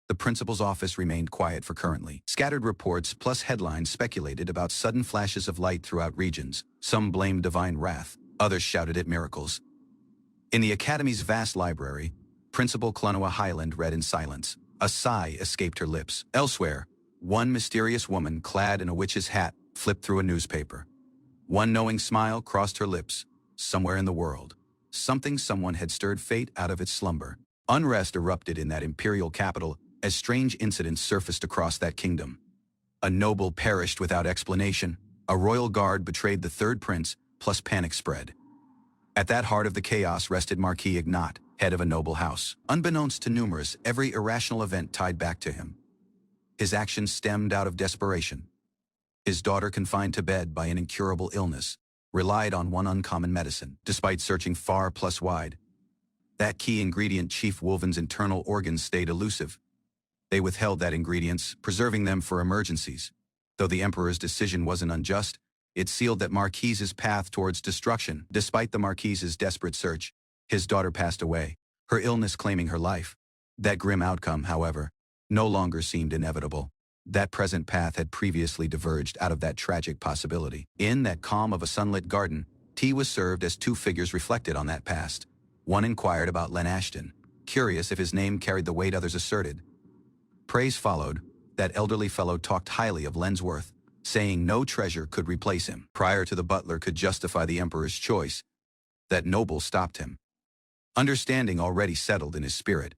The principal's office remained quiet for currently. Scattered reports plus headlines speculated about sudden flashes of light throughout regions. Some blamed divine wrath, others shouted at miracles. In the Academy's vast library, Principal Clunoa Highland read in silence. A sigh escaped her lips. Elsewhere, one mysterious woman clad in a witch's hat flipped through a newspaper. One knowing smile crossed her lips. Somewhere in the world, someone had stirred fate out of its slumber. Unrest erupted in that imperial capital as strange incidents surfaced across that kingdom. A noble perished without explanation. A royal guard betrayed the third prince, plus panic spread. At that heart of the chaos rested Marquis Ignat, head of a noble house. Unbeknownst to numerous, every irrational event tied back to him. His actions stemmed out of desperation. His daughter, confined to bed by an incurable illness, relied on one uncommon medicine. Despite searching far plus wide, that key ingredient, Chief Wolven's internal organs, stayed elusive. They withheld that ingredients, preserving them for emergencies. Though the Emperor's decision wasn't unjust, it sealed that Marquise's path towards destruction. Despite the Marquise's desperate search, his daughter passed away, her illness claiming her life. That grim outcome, however, no longer seemed inevitable. That present path had previously diverged out of that tragic possibility. In that calm of a sunlit garden, tea was served as two figures reflected on that past. One inquired about Len Ashton, curious if his name carried the weight others asserted. Praise followed. that elderly fellow talked highly of Len's worth, saying no treasure could replace him. Prior to the butler could justify the emperor's choice, that noble stopped him. Understanding already settled in his spirit.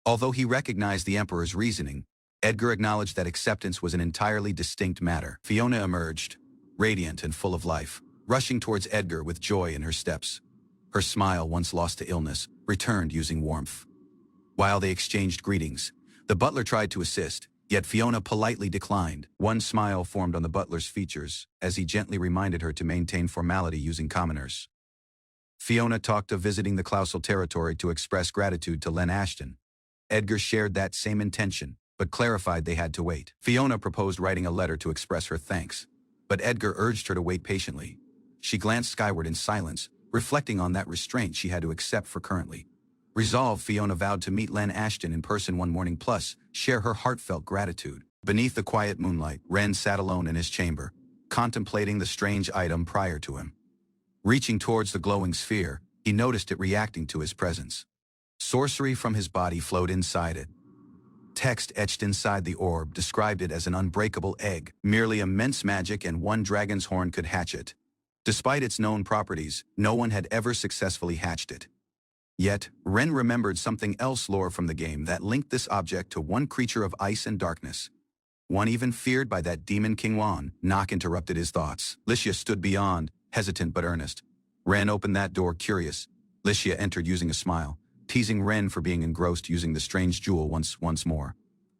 Although he recognized the emperor's reasoning, Edgar acknowledged that acceptance was an entirely distinct matter. Fiona emerged, radiant and full of life, rushing towards Edgar with joy in her steps. Her smile, once lost to illness, returned using warmth. While they exchanged greetings, the butler tried to assist, yet Fiona politely declined. One smile formed on the butler's features as he gently reminded her to maintain formality using commoners. Fiona talked of visiting the Clausel territory to express gratitude to Len Ashton. Edgar shared that same intention, but clarified they had to wait. Fiona proposed writing a letter to express her thanks, but Edgar urged her to wait patiently. She glanced skyward in silence, reflecting on that restraint she had to accept for currently. Resolved, Fiona vowed to meet Len Ashton in person one morning plus share her heartfelt gratitude. Beneath the quiet moonlight, Ren sat alone in his chamber, contemplating the strange item prior to him. Reaching towards the glowing sphere, he noticed it reacting to his presence. Sorcery from his body flowed inside it. Text etched inside the orb described it as an unbreakable egg, merely immense magic and one dragon's horn could hatch it. Despite its known properties, no one had ever successfully hatched it. Yet, Ren remembered something else lore from the game that linked this object to one creature of ice and darkness. One even feared by that demon King Wan. Knock interrupted his thoughts. Licia stood beyond, hesitant but earnest. Ren opened that door curious. Licia entered using a smile, teasing Ren for being engrossed using the strange jewel once more.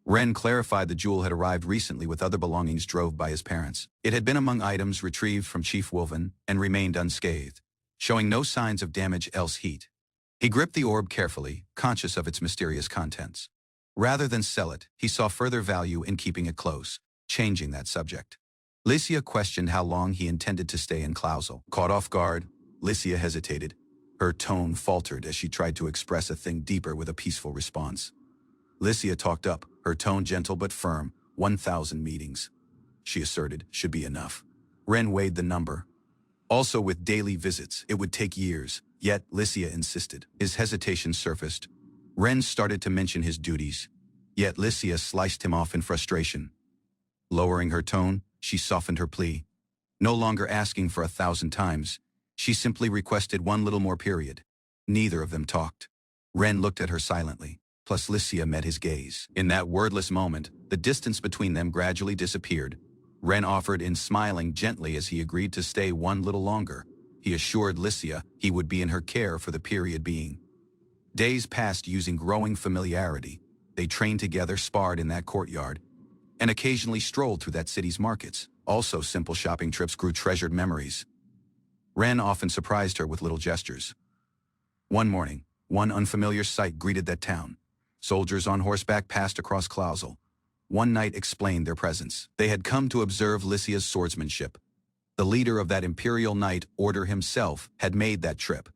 Ren clarified the jewel had arrived recently with other belongings drove by his parents. It had been among items retrieved from Chief Wolven and remained unscathed, showing no signs of damage else heat. He gripped the orb carefully, conscious of its mysterious contents. Rather than sell it, he saw further value in keeping it close, changing that subject. Licia questioned how long he intended to stay in Clausel. Caught off guard, Licia hesitated. Her tone faltered as she tried to express a thing deeper with a peaceful response. Licia talked up, her tone gentle but firm. 1,000 meetings, she asserted, should be enough. Ren weighed the number. Also with daily visits, it would take years, yet Licia insisted. His hesitation surfaced. Ren started to mention his duties, yet Licia sliced him off in frustration. Lowering her tone, she softened her plea. No longer asking for 1,000 times, she simply requested one little more period. Neither of them talked. Ren looked at her silently, plus Licia met his gaze. In that wordless moment, the distance between them gradually disappeared. Ren offered in, smiling gently as he agreed to stay one little longer. He assured Licia he would be in her care for the period being. Days passed using growing familiarity. They trained together, sparred in that courtyard, and occasionally strolled through that city's markets. Also, simple shopping trips grew treasured memories. Ren often surprised her with little gestures. One morning, one unfamiliar sight greeted that town. Soldiers on horseback passed across Clausel. One knight explained their presence. They had come to observe Licia's swordsmanship. The leader of that imperial knight order himself had made that trip.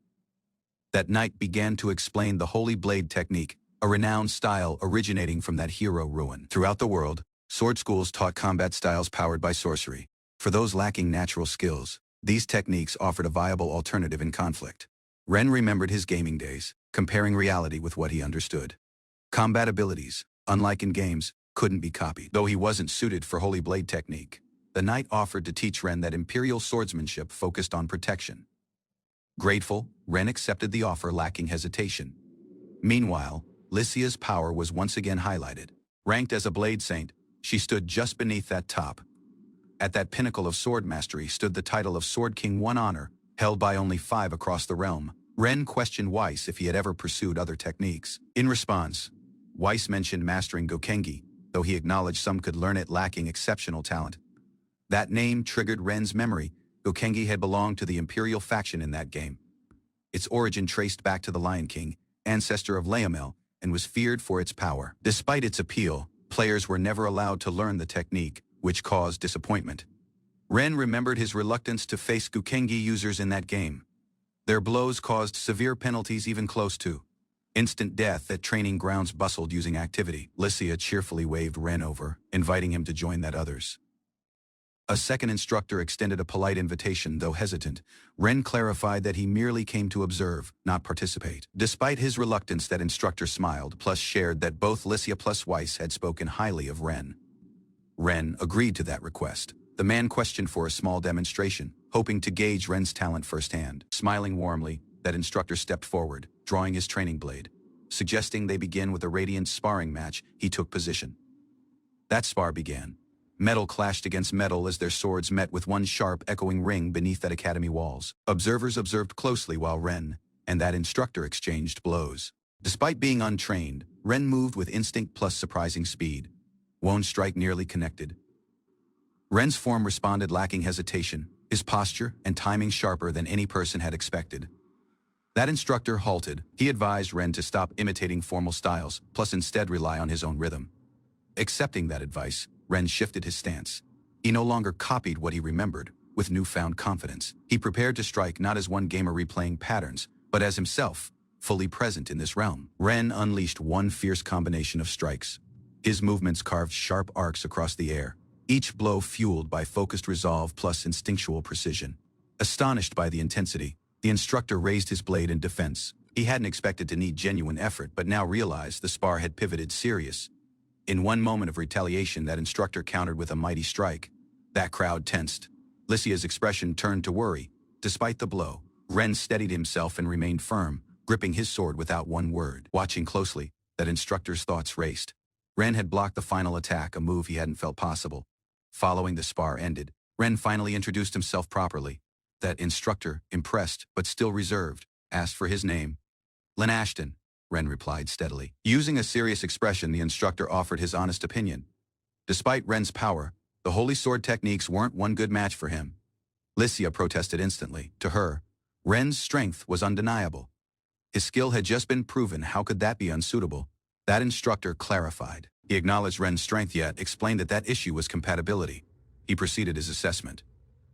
That knight began to explain the holy blade technique, a renowned style originating from that hero ruin. Throughout the world, sword schools taught combat styles powered by sorcery. For those lacking natural skills, these techniques offered a viable alternative in conflict. Ren remembered his gaming days, comparing reality with what he understood. Combat abilities, unlike in games, couldn't be copied. Though he wasn't suited for holy blade technique, the knight offered to teach Ren that imperial swordsmanship focused on protection. Grateful, Ren accepted the offer, lacking hesitation. Meanwhile, Licia's power was once again highlighted. Ranked as a blade saint, she stood just beneath that top. At that pinnacle of sword mastery stood the title of Sword King, one honor, held by only 5 across the realm. Ren questioned Weiss if he had ever pursued other techniques. In response, Weiss mentioned mastering Gokengi, though he acknowledged some could learn it lacking exceptional talent. That name triggered Ren's memory. Gokengi had belonged to the Imperial faction in that game. Its origin traced back to the Lion King, ancestor of Leomel, and was feared for its power. Despite its appeal, players were never allowed to learn the technique, which caused disappointment. Ren remembered his reluctance to face Gokengi users in that game. Their blows caused severe penalties, even close to instant death. At training grounds bustled using activity. Licia cheerfully waved Ren over, inviting him to join that others. A second instructor extended a polite invitation, though hesitant. Ren clarified that he merely came to observe, not participate. Despite his reluctance, that instructor smiled, plus shared that both Licia plus Weiss had spoken highly of Ren. Ren agreed to that request. The man questioned for a small demonstration, hoping to gauge Ren's talent firsthand. Smiling warmly, that instructor stepped forward, drawing his training blade. Suggesting they begin with a radiant sparring match, he took position. That spar began. Metal clashed against metal as their swords met with one sharp, echoing ring beneath that academy walls. Observers observed closely while Ren and that instructor exchanged blows. Despite being untrained, Ren moved with instinct plus surprising speed. One strike nearly connected. Ren's form responded lacking hesitation, his posture and timing sharper than any person had expected. That instructor halted. He advised Ren to stop imitating formal styles, plus instead rely on his own rhythm. Accepting that advice, Ren shifted his stance. He no longer copied what he remembered. With newfound confidence, he prepared to strike not as one gamer replaying patterns, but as himself, fully present in this realm. Ren unleashed one fierce combination of strikes. His movements carved sharp arcs across the air, each blow fueled by focused resolve plus instinctual precision. Astonished by the intensity, the instructor raised his blade in defense. He hadn't expected to need genuine effort, but now realized the spar had pivoted serious. In one moment of retaliation, that instructor countered with a mighty strike. That crowd tensed. Lycia's expression turned to worry. Despite the blow, Ren steadied himself and remained firm, gripping his sword without one word. Watching closely, that instructor's thoughts raced. Ren had blocked the final attack, a move he hadn't felt possible. Following the spar ended, Ren finally introduced himself properly. That instructor, impressed but still reserved, asked for his name. Len Ashton, Ren replied steadily. Using a serious expression, the instructor offered his honest opinion. Despite Ren's power, the holy sword techniques weren't one good match for him. Lycia protested instantly. To her, Ren's strength was undeniable. His skill had just been proven. How could that be unsuitable? That instructor clarified. He acknowledged Ren's strength yet explained that issue was compatibility. He proceeded his assessment.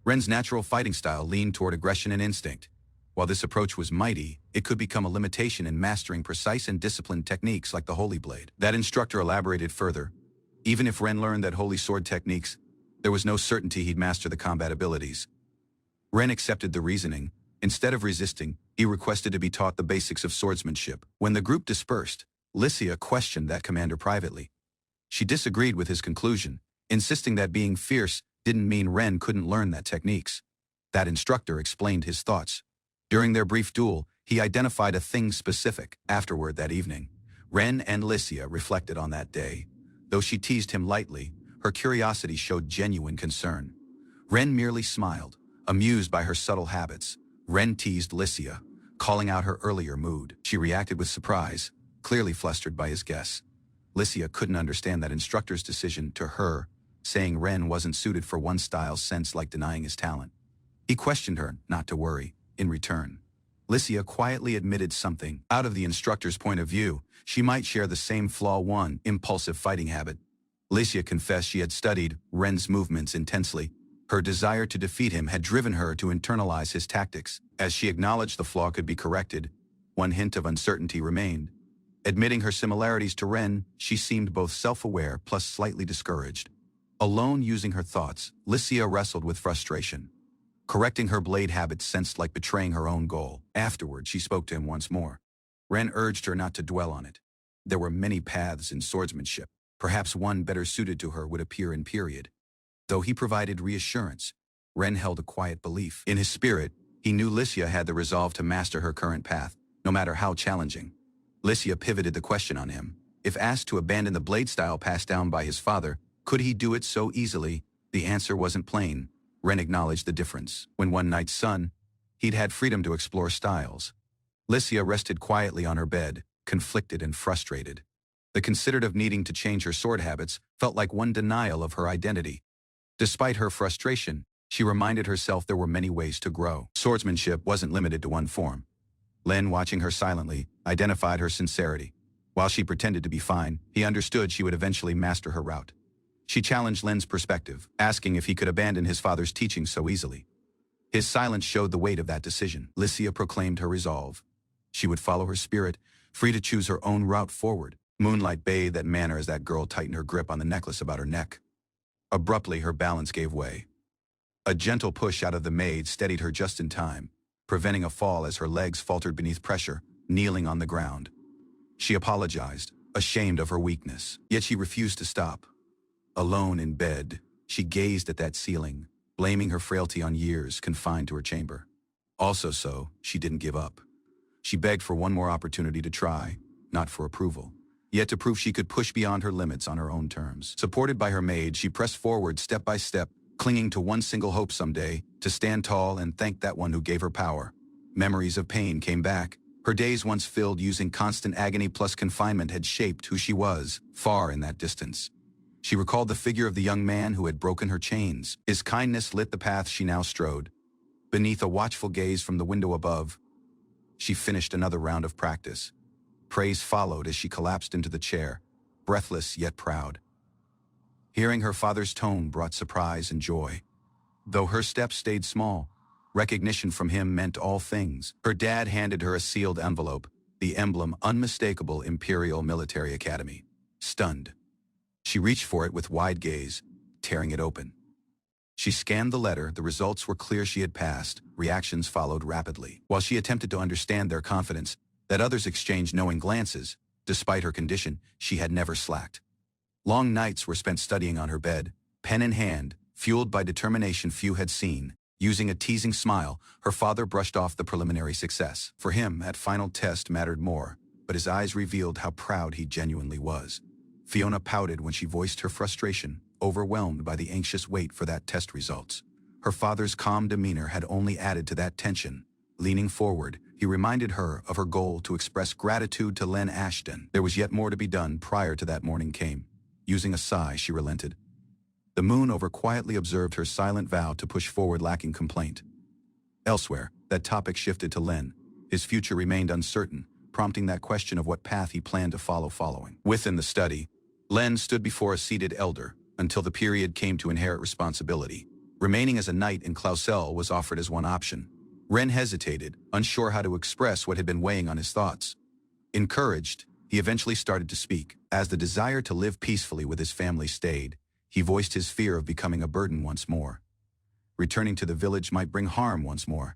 Ren's natural fighting style leaned toward aggression and instinct. While this approach was mighty, it could become a limitation in mastering precise and disciplined techniques like the Holy Blade. That instructor elaborated further. Even if Ren learned that holy sword techniques, there was no certainty he'd master the combat abilities. Ren accepted the reasoning. Instead of resisting, he requested to be taught the basics of swordsmanship. When the group dispersed, Lycia questioned that commander privately. She disagreed with his conclusion, insisting that being fierce didn't mean Ren couldn't learn that techniques. That instructor explained his thoughts. During their brief duel, he identified a thing specific. Afterward that evening, Ren and Lycia reflected on that day. Though she teased him lightly, her curiosity showed genuine concern. Ren merely smiled, amused by her subtle habits. Ren teased Lycia, calling out her earlier mood. She reacted with surprise, clearly flustered by his guess. Lycia couldn't understand that instructor's decision. To her, saying Ren wasn't suited for one style sense like denying his talent. He questioned her not to worry. In return, Lycia quietly admitted something. Out of the instructor's point of view, she might share the same flaw, one impulsive fighting habit. Lycia confessed she had studied Ren's movements intensely. Her desire to defeat him had driven her to internalize his tactics. As she acknowledged the flaw could be corrected, one hint of uncertainty remained. Admitting her similarities to Ren, she seemed both self-aware plus slightly discouraged. Alone using her thoughts, Lycia wrestled with frustration. Correcting her blade habits sensed like betraying her own goal. Afterward, she spoke to him once more. Ren urged her not to dwell on it. There were many paths in swordsmanship. Perhaps one better suited to her would appear in period. Though he provided reassurance, Ren held a quiet belief. In his spirit, he knew Lycia had the resolve to master her current path, no matter how challenging. Lycia pivoted the question on him. If asked to abandon the blade style passed down by his father, could he do it so easily? The answer wasn't plain. Ren acknowledged the difference. When one night's son, he'd had freedom to explore styles. Lycia rested quietly on her bed, conflicted and frustrated. The considered of needing to change her sword habits felt like one denial of her identity. Despite her frustration, she reminded herself there were many ways to grow. Swordsmanship wasn't limited to one form. Len, watching her silently, identified her sincerity. While she pretended to be fine, he understood she would eventually master her route. She challenged Len's perspective, asking if he could abandon his father's teaching so easily. His silence showed the weight of that decision. Lycia proclaimed her resolve. She would follow her spirit, free to choose her own route forward. Moonlight bathed that manner as that girl tightened her grip on the necklace about her neck. Abruptly, her balance gave way. A gentle push out of the maid steadied her just in time, preventing a fall as her legs faltered beneath pressure, kneeling on the ground. She apologized, ashamed of her weakness, yet she refused to stop. Alone in bed, she gazed at that ceiling, blaming her frailty on years confined to her chamber. Also so, she didn't give up. She begged for one more opportunity to try, not for approval, yet to prove she could push beyond her limits on her own terms. Supported by her maid, she pressed forward step by step, clinging to one single hope someday, to stand tall and thank that one who gave her power. Memories of pain came back. Her days once filled using constant agony plus confinement had shaped who she was, far in that distance. She recalled the figure of the young man who had broken her chains. His kindness lit the path she now strode. Beneath a watchful gaze from the window above, she finished another round of practice. Praise followed as she collapsed into the chair, breathless yet proud. Hearing her father's tone brought surprise and joy. Though her steps stayed small, recognition from him meant all things. Her dad handed her a sealed envelope, the emblem unmistakable Imperial Military Academy. Stunned, she reached for it with wide gaze, tearing it open. She scanned the letter. The results were clear. She had passed. Reactions followed rapidly. While she attempted to understand their confidence, that others exchanged knowing glances, despite her condition, she had never slacked. Long nights were spent studying on her bed, pen in hand, fueled by determination few had seen. Using a teasing smile, her father brushed off the preliminary success. For him, that final test mattered more, but his eyes revealed how proud he genuinely was. Fiona pouted when she voiced her frustration, overwhelmed by the anxious wait for that test results. Her father's calm demeanor had only added to that tension. Leaning forward, he reminded her of her goal to express gratitude to Len Ashton. There was yet more to be done prior to that morning came. Using a sigh, she relented. The moon over quietly observed her silent vow to push forward lacking complaint. Elsewhere, that topic shifted to Len. His future remained uncertain, prompting that question of what path he planned to follow following. Within the study, Len stood before a seated elder until the period came to inherit responsibility. Remaining as a knight in Clausel was offered as one option. Ren hesitated, unsure how to express what had been weighing on his thoughts. Encouraged, he eventually started to speak. As the desire to live peacefully with his family stayed, he voiced his fear of becoming a burden once more. Returning to the village might bring harm once more.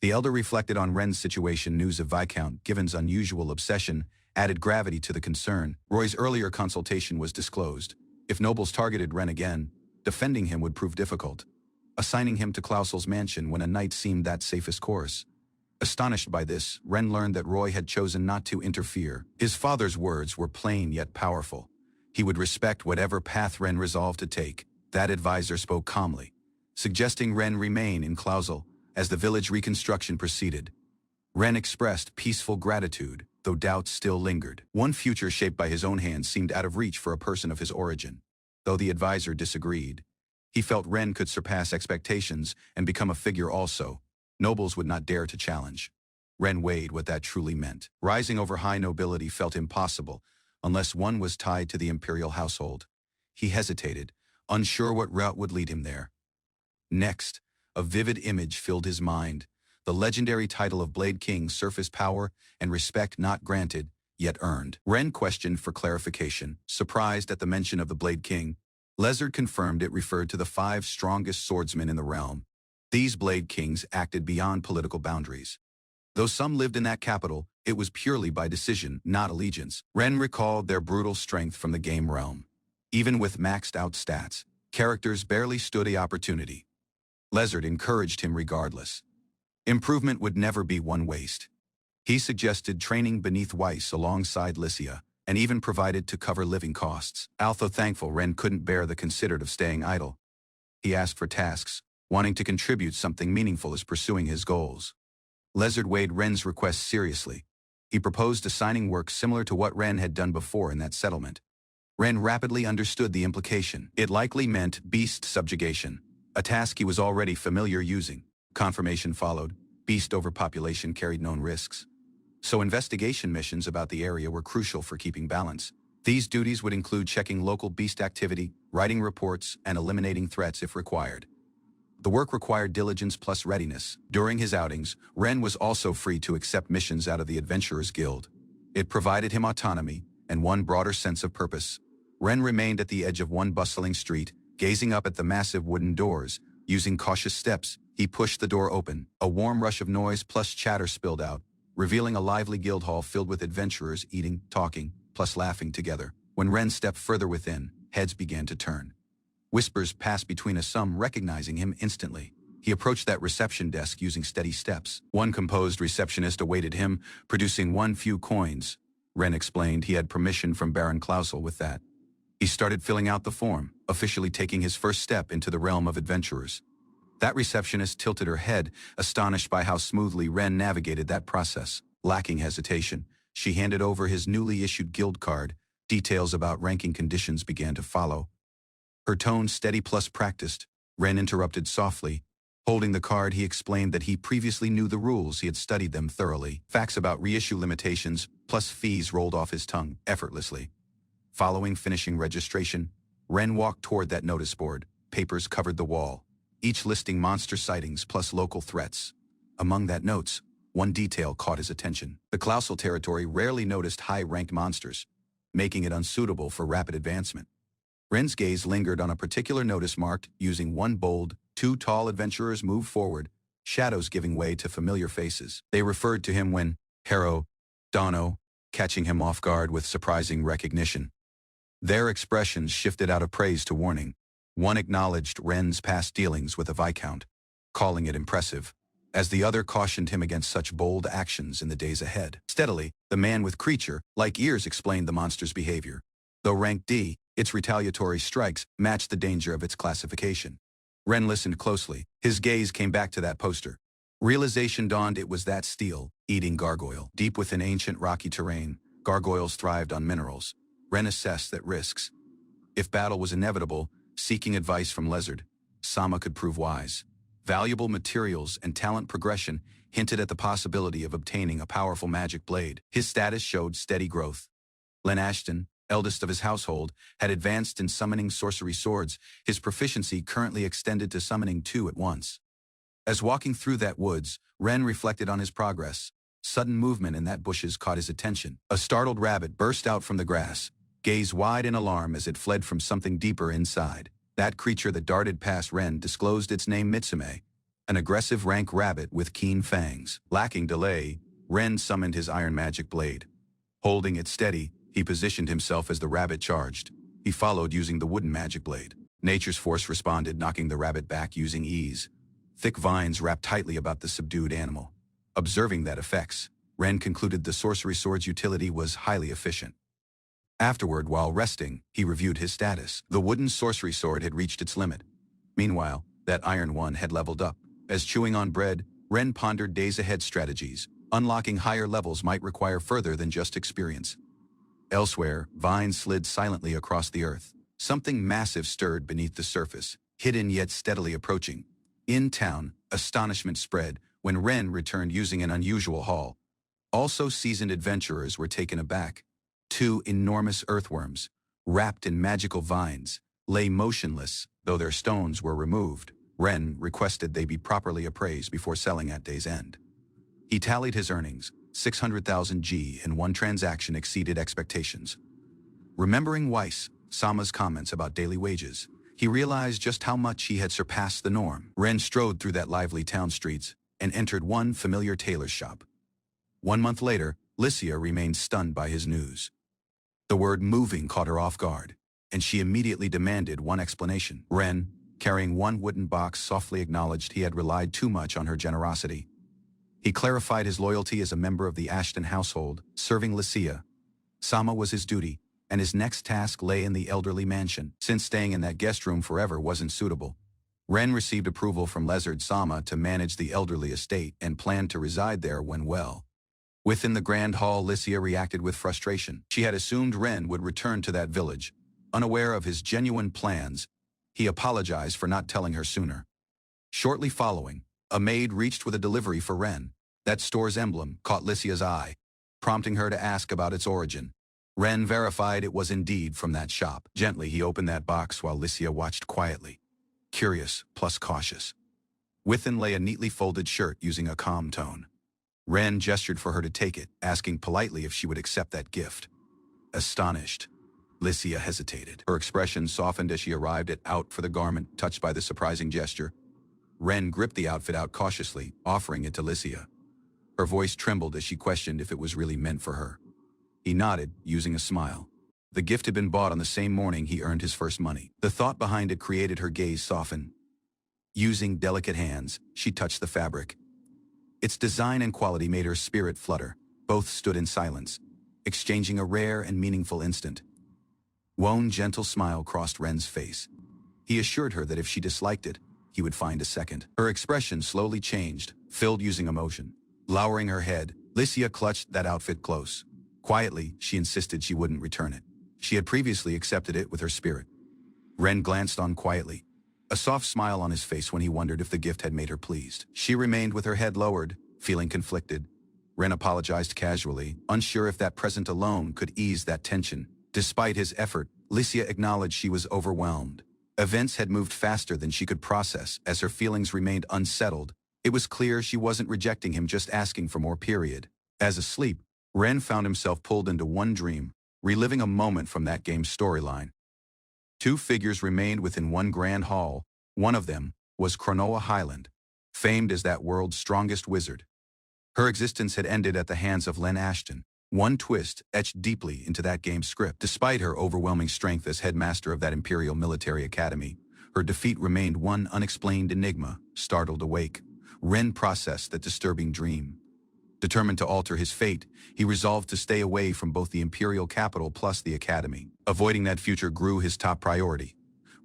The elder reflected on Ren's situation. News of Viscount Given's unusual obsession added gravity to the concern. Roy's earlier consultation was disclosed. If nobles targeted Ren again, defending him would prove difficult. Assigning him to Clausel's mansion when a knight seemed that safest course. Astonished by this, Ren learned that Roy had chosen not to interfere. His father's words were plain yet powerful. He would respect whatever path Ren resolved to take. That advisor spoke calmly, suggesting Ren remain in Clausel as the village reconstruction proceeded. Ren expressed peaceful gratitude, though doubts still lingered. One future shaped by his own hands seemed out of reach for a person of his origin. Though the advisor disagreed, he felt Ren could surpass expectations and become a figure also. Nobles would not dare to challenge. Ren weighed what that truly meant. Rising over high nobility felt impossible, unless one was tied to the imperial household. He hesitated, unsure what route would lead him there. Next, a vivid image filled his mind. The legendary title of Blade King surfaced, power and respect not granted, yet earned. Ren questioned for clarification, surprised at the mention of the Blade King. Lezard confirmed it referred to the 5 strongest swordsmen in the realm. These Blade Kings acted beyond political boundaries. Though some lived in that capital, it was purely by decision, not allegiance. Ren recalled their brutal strength from the game realm. Even with maxed-out stats, characters barely stood the opportunity. Lezard encouraged him regardless. Improvement would never be one waste. He suggested training beneath Weiss alongside Lycia, and even provided to cover living costs. Although thankful Ren couldn't bear the considered of staying idle. He asked for tasks, wanting to contribute something meaningful as pursuing his goals. Lezard weighed Ren's request seriously. He proposed assigning work similar to what Ren had done before in that settlement. Ren rapidly understood the implication. It likely meant beast subjugation, a task he was already familiar using. Confirmation followed. Beast overpopulation carried known risks. So investigation missions about the area were crucial for keeping balance. These duties would include checking local beast activity, writing reports, and eliminating threats if required. The work required diligence plus readiness. During his outings, Ren was also free to accept missions out of the Adventurers Guild. It provided him autonomy and one broader sense of purpose. Ren remained at the edge of one bustling street, gazing up at the massive wooden doors. Using cautious steps, he pushed the door open. A warm rush of noise plus chatter spilled out, revealing a lively guild hall filled with adventurers eating, talking, plus laughing together. When Ren stepped further within, heads began to turn. Whispers passed between us, some recognizing him instantly. He approached that reception desk using steady steps. One composed receptionist awaited him, producing one few coins. Ren explained he had permission from Baron Clausel with that. He started filling out the form, officially taking his first step into the realm of adventurers. That receptionist tilted her head, astonished by how smoothly Ren navigated that process. Lacking hesitation, she handed over his newly issued guild card. Details about ranking conditions began to follow. Her tone steady plus practiced. Ren interrupted softly. Holding the card, he explained that he previously knew the rules, he had studied them thoroughly. Facts about reissue limitations plus fees rolled off his tongue effortlessly. Following finishing registration, Ren walked toward that notice board. Papers covered the wall, each listing monster sightings plus local threats. Among that notes, one detail caught his attention. The Clausel territory rarely noticed high-ranked monsters, making it unsuitable for rapid advancement. Ren's gaze lingered on a particular notice marked, using one bold, two tall adventurers moved forward, shadows giving way to familiar faces. They referred to him when Hero, Dono, catching him off guard with surprising recognition. Their expressions shifted out of praise to warning. One acknowledged Ren's past dealings with a Viscount, calling it impressive, as the other cautioned him against such bold actions in the days ahead. Steadily, the man with creature-like ears explained the monster's behavior. Though ranked D, its retaliatory strikes matched the danger of its classification. Ren listened closely. His gaze came back to that poster. Realization dawned, it was that steel-eating gargoyle. Deep within ancient rocky terrain, gargoyles thrived on minerals. Ren assessed that risks. If battle was inevitable, seeking advice from Lizard, Sama could prove wise. Valuable materials and talent progression hinted at the possibility of obtaining a powerful magic blade. His status showed steady growth. Len Ashton, eldest of his household, had advanced in summoning sorcery swords. His proficiency currently extended to summoning two at once. As walking through that woods, Ren reflected on his progress. Sudden movement in that bushes caught his attention. A startled rabbit burst out from the grass, gaze wide in alarm as it fled from something deeper inside. That creature that darted past Ren disclosed its name, Mitsume, an aggressive rank rabbit with keen fangs. Lacking delay, Ren summoned his iron magic blade. Holding it steady, he positioned himself as the rabbit charged. He followed using the wooden magic blade. Nature's force responded, knocking the rabbit back using ease. Thick vines wrapped tightly about the subdued animal. Observing that effects, Ren concluded the sorcery sword's utility was highly efficient. Afterward, while resting, he reviewed his status. The wooden sorcery sword had reached its limit. Meanwhile, that iron one had leveled up. As chewing on bread, Ren pondered days-ahead strategies. Unlocking higher levels might require further than just experience. Elsewhere, vines slid silently across the earth. Something massive stirred beneath the surface, hidden yet steadily approaching. In town, astonishment spread when Ren returned using an unusual haul. Also seasoned adventurers were taken aback. Two enormous earthworms, wrapped in magical vines, lay motionless, though their stones were removed. Ren requested they be properly appraised before selling at day's end. He tallied his earnings. 600,000 G in one transaction exceeded expectations. Remembering Weiss, Sama's comments about daily wages, he realized just how much he had surpassed the norm. Ren strode through that lively town streets and entered one familiar tailor's shop. 1 month later, Lycia remained stunned by his news. The word moving caught her off guard, and she immediately demanded one explanation. Ren, carrying one wooden box, softly acknowledged he had relied too much on her generosity. He clarified his loyalty as a member of the Ashton household, serving Lycia. Sama was his duty, and his next task lay in the elderly mansion. Since staying in that guest room forever wasn't suitable, Ren received approval from Lizard Sama to manage the elderly estate and planned to reside there when well. Within the grand hall, Lycia reacted with frustration. She had assumed Ren would return to that village. Unaware of his genuine plans, he apologized for not telling her sooner. Shortly following, a maid reached with a delivery for Ren. That store's emblem caught Lycia's eye, prompting her to ask about its origin. Ren verified it was indeed from that shop. Gently, he opened that box while Lycia watched quietly, curious plus cautious. Within lay a neatly folded shirt using a calm tone. Ren gestured for her to take it, asking politely if she would accept that gift. Astonished, Lycia hesitated. Her expression softened as she arrived out for the garment, touched by the surprising gesture. Ren gripped the outfit out cautiously, offering it to Lycia. Her voice trembled as she questioned if it was really meant for her. He nodded, using a smile. The gift had been bought on the same morning he earned his first money. The thought behind it created her gaze soften. Using delicate hands, she touched the fabric. Its design and quality made her spirit flutter. Both stood in silence, exchanging a rare and meaningful instant. One gentle smile crossed Ren's face. He assured her that if she disliked it, he would find a second. Her expression slowly changed, filled using emotion. Lowering her head, Licia clutched that outfit close. Quietly, she insisted she wouldn't return it. She had previously accepted it with her spirit. Ren glanced on quietly, a soft smile on his face when he wondered if the gift had made her pleased. She remained with her head lowered, feeling conflicted. Ren apologized casually, unsure if that present alone could ease that tension. Despite his effort, Licia acknowledged she was overwhelmed. Events had moved faster than she could process as her feelings remained unsettled. It was clear she wasn't rejecting him, just asking for more period. As asleep, Ren found himself pulled into one dream, reliving a moment from that game's storyline. Two figures remained within one grand hall. One of them was Cronoa Highland, famed as that world's strongest wizard. Her existence had ended at the hands of Len Ashton. One twist etched deeply into that game's script. Despite her overwhelming strength as headmaster of that Imperial Military Academy, her defeat remained one unexplained enigma. Startled awake, Ren processed that disturbing dream. Determined to alter his fate, he resolved to stay away from both the Imperial capital plus the Academy. Avoiding that future grew his top priority.